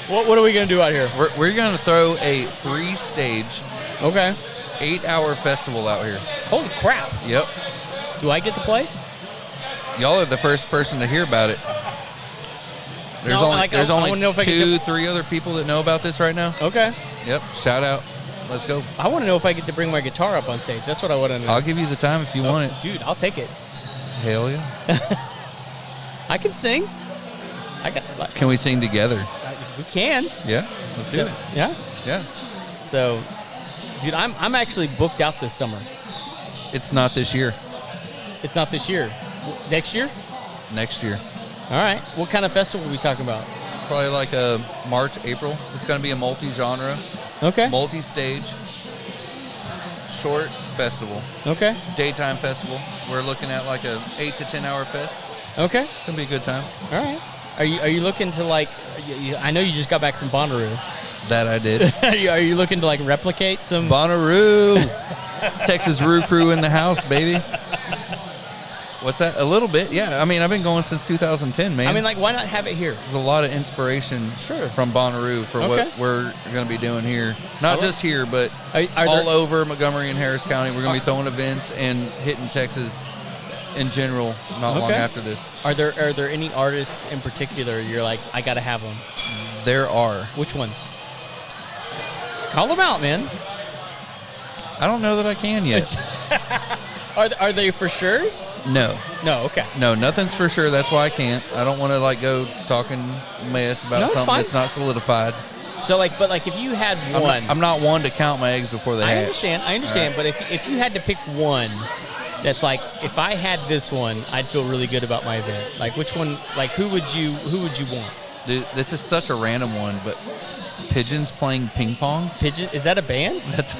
What are we going to do out here? We're going to throw a 3-stage, 8-hour festival out here. Holy crap. Yep. Do I get to play? Y'all are the first person to hear about it. There's No, only, like, there's I only wanna know if I get 2, to- 3 other people that know about this right now. Okay. Yep. Shout out. Let's go. I want to know if I get to bring my guitar up on stage. That's what I want to know. I'll give you the time if you want it. Dude, I'll take it. Hell yeah. I can sing. Can we sing together? We can. Yeah. Let's do it. Yeah. Yeah. So, dude, I'm actually booked out this summer. It's not this year. It's not this year. Next year? Next year. All right. What kind of festival are we talking about? Probably like a March, April. It's going to be a multi-genre. Okay. Multi-stage. Short festival. Okay. Daytime festival. We're looking at like a 8 to 10 hour fest. Okay. It's going to be a good time. All right. Are you looking to like? I know you just got back from Bonnaroo. That I did. Are you looking to like replicate some Bonnaroo? Texas Roo Crew in the house, baby. What's that? A little bit, yeah. I mean, I've been going since 2010, man. I mean, like, why not have it here? There's a lot of inspiration from Bonnaroo for what we're going to be doing here. Not just here, but all over Montgomery and Harris County. We're going to be throwing events and hitting Texas in general not long after this. Are there any artists in particular you're like, I got to have them? There are. Which ones? Call them out, man. I don't know that I can yet. Are they for sures? No. No, okay. No, nothing's for sure. That's why I can't. I don't want to like go talking mess about something that's not solidified. So but if you had one, I'm not one to count my eggs before they hatch. I understand. Right. But if you had to pick one, that's like, if I had this one, I'd feel really good about my event. Like, which one? Like, who would you want? Dude, this is such a random one, but Pigeons playing ping pong. Pigeon? Is that a band? That's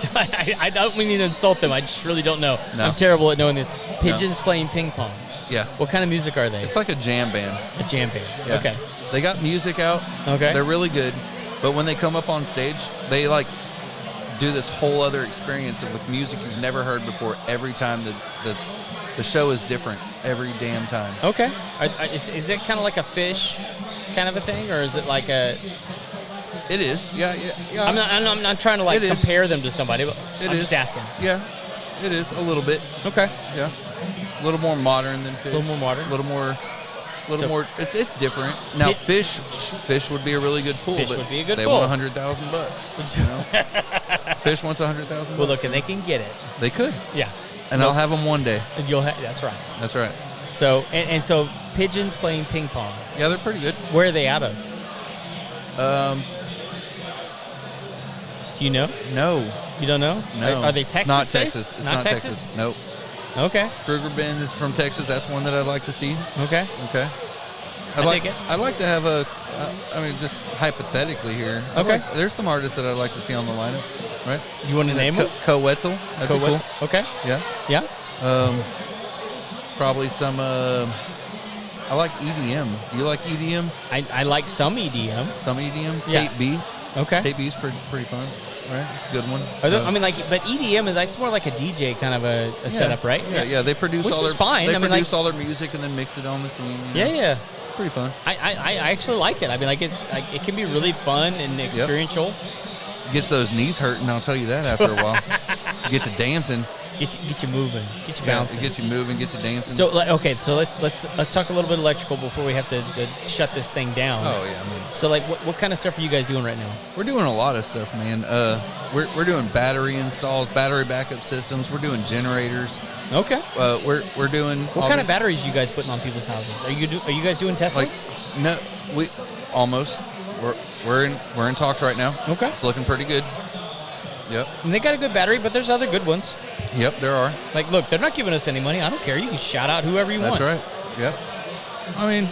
a band. I don't mean to insult them. I just really don't know. No. I'm terrible at knowing this. Pigeons playing ping pong. Yeah. What kind of music are they? It's like a jam band. A jam band. Yeah. Okay. They got music out. Okay. They're really good. But when they come up on stage, they like do this whole other experience with music you've never heard before. Every time the show is different every damn time. Okay. Is it kind of like a Fish kind of a thing, or is it like a? It is. Yeah. I'm not trying to like compare them to somebody, but I'm just asking. Yeah, it is a little bit. Okay. Yeah. A little more modern than Fish. A little more modern. A little more. It's different. Now Fish would be a really good pool. Fish but would be a good they pool. want $100,000. You know? Fish wants $100,000. Well, look, and they can get it. They could. Yeah. And I'll have them one day. That's right. That's right. So and so Pigeons playing ping pong. Yeah, they're pretty good. Where are they out of? Do you know? No. You don't know? No. Are they Texas? It's not Texas. It's not Texas. Nope. Okay. Kruger Bend is from Texas. That's one that I'd like to see. Okay. Okay. I'd like to have I mean, just hypothetically here. Okay. There's some artists that I'd like to see on the lineup, right? You want to name them? Co Wetzel. Co Wetzel. Cool. Okay. Yeah. Yeah. Probably some. I like EDM. Do you like EDM? I like some EDM. Some EDM. Yeah. Tape B. Okay. Tape B's pretty fun. Right, it's a good one. I mean, like, but EDM is it's more like a DJ kind of a setup, right? Yeah. They produce Which all is their fine. They I mean, produce all their music and then mix it on the scene. Yeah. It's pretty fun. I actually like it. I mean, like, it can be really fun and experiential. Yep. Gets those knees hurting. I'll tell you that after a while. Gets you dancing. Get you moving. Get you bouncing. It gets you moving. Gets you dancing. So okay. So let's talk a little bit electrical before we have to shut this thing down. Oh yeah. I mean. So like, what kind of stuff are you guys doing right now? We're doing a lot of stuff, man. We're doing battery installs, battery backup systems. We're doing generators. Okay. We're doing. What kind of batteries are you guys putting on people's houses? Are you guys doing Teslas? Like, no, we almost. We're in talks right now. Okay. It's looking pretty good. Yep. And they got a good battery, but there's other good ones. Yep, there are. Like, look, they're not giving us any money. I don't care. You can shout out whoever you want. That's right. Yep. I mean,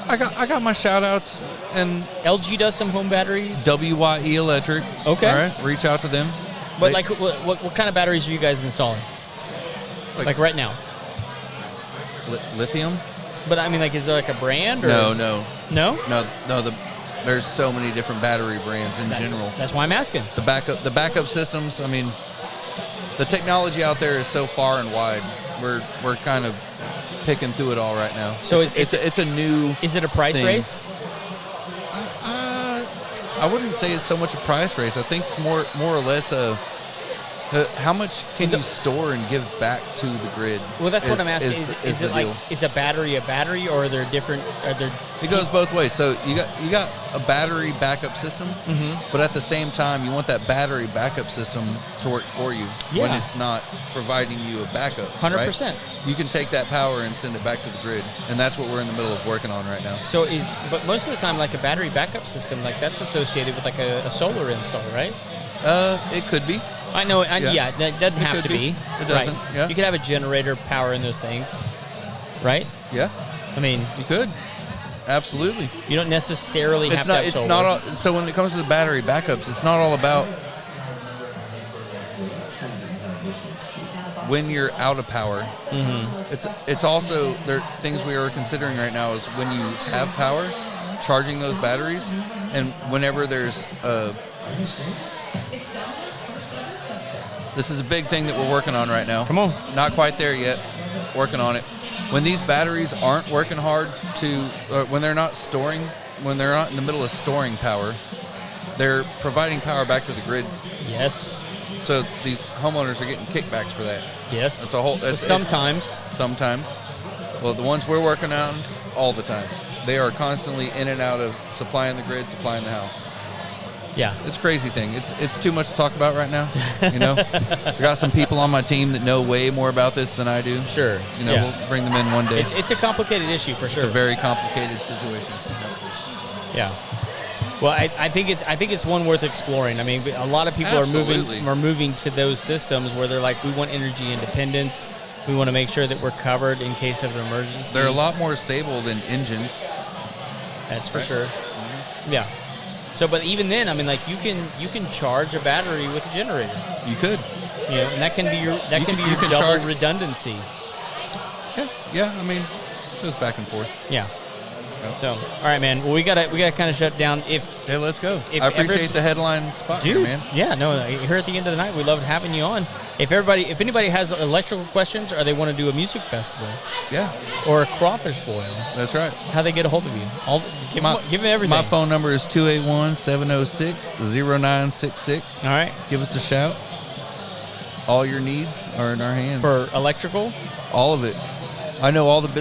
I got my shout outs, and LG does some home batteries. WYE Electric. Okay. All right. Reach out to them. But what kind of batteries are you guys installing? Like right now? Lithium. But I mean, like, is there like a brand? Or? No. There's so many different battery brands in general. That's why I'm asking. The backup systems. I mean, the technology out there is so far and wide. we're kind of picking through it all right now. So it's a new. Is it a price thing. race? I wouldn't say it's so much a price race. I think it's more or less how much can you store and give back to the grid? Well, that's what I'm asking. Is it like deal. is a battery, or are there different? It goes both ways. So you got a battery backup system, but at the same time, you want that battery backup system to work for you when it's not providing you a backup. 100%. You can take that power and send it back to the grid, and that's what we're in the middle of working on right now. So but most of the time, like a battery backup system, like that's associated with like a solar install, right? It could be. I know. Yeah, that doesn't have to be. It doesn't. Right. Yeah. You could have a generator power in those things, right? Yeah. I mean, you could. Absolutely. You don't necessarily have to have solar. It's not all, so when it comes to the battery backups, it's not all about when you're out of power. It's also there things we are considering right now is when you have power, charging those batteries, and whenever there's this is a big thing that we're working on right now. Come on. Not quite there yet. Working on it. When these batteries aren't working hard when they're not in the middle of storing power, they're providing power back to the grid. Yes. So these homeowners are getting kickbacks for that. Yes. That's a whole. Sometimes. Well, the ones we're working on all the time. They are constantly in and out of supplying the grid, supplying the house. Yeah, it's a crazy thing. It's too much to talk about right now. You know, I got some people on my team that know way more about this than I do. Sure, you know, we'll bring them in one day. It's a complicated issue for sure. It's a very complicated situation. Yeah. Well, I think it's one worth exploring. I mean, a lot of people are moving to those systems where they're like, we want energy independence. We want to make sure that we're covered in case of an emergency. They're a lot more stable than engines. That's for sure. Yeah. So, but even then, I mean, like you can charge a battery with a generator. You could, and that can be your double charge redundancy. Yeah. I mean, it goes back and forth. Yeah. So, all right, man. Well, we gotta kind of shut down. Hey, let's go. I appreciate the headline spot, dude, here, man. Yeah, no. Here at the end of the night, we loved having you on. If anybody has electrical questions or they want to do a music festival, or a crawfish boil, that's right. How they get a hold of you? Give them everything. My phone number is 281-706-0966. All right, give us a shout. All your needs are in our hands for electrical. All of it. I know all the business.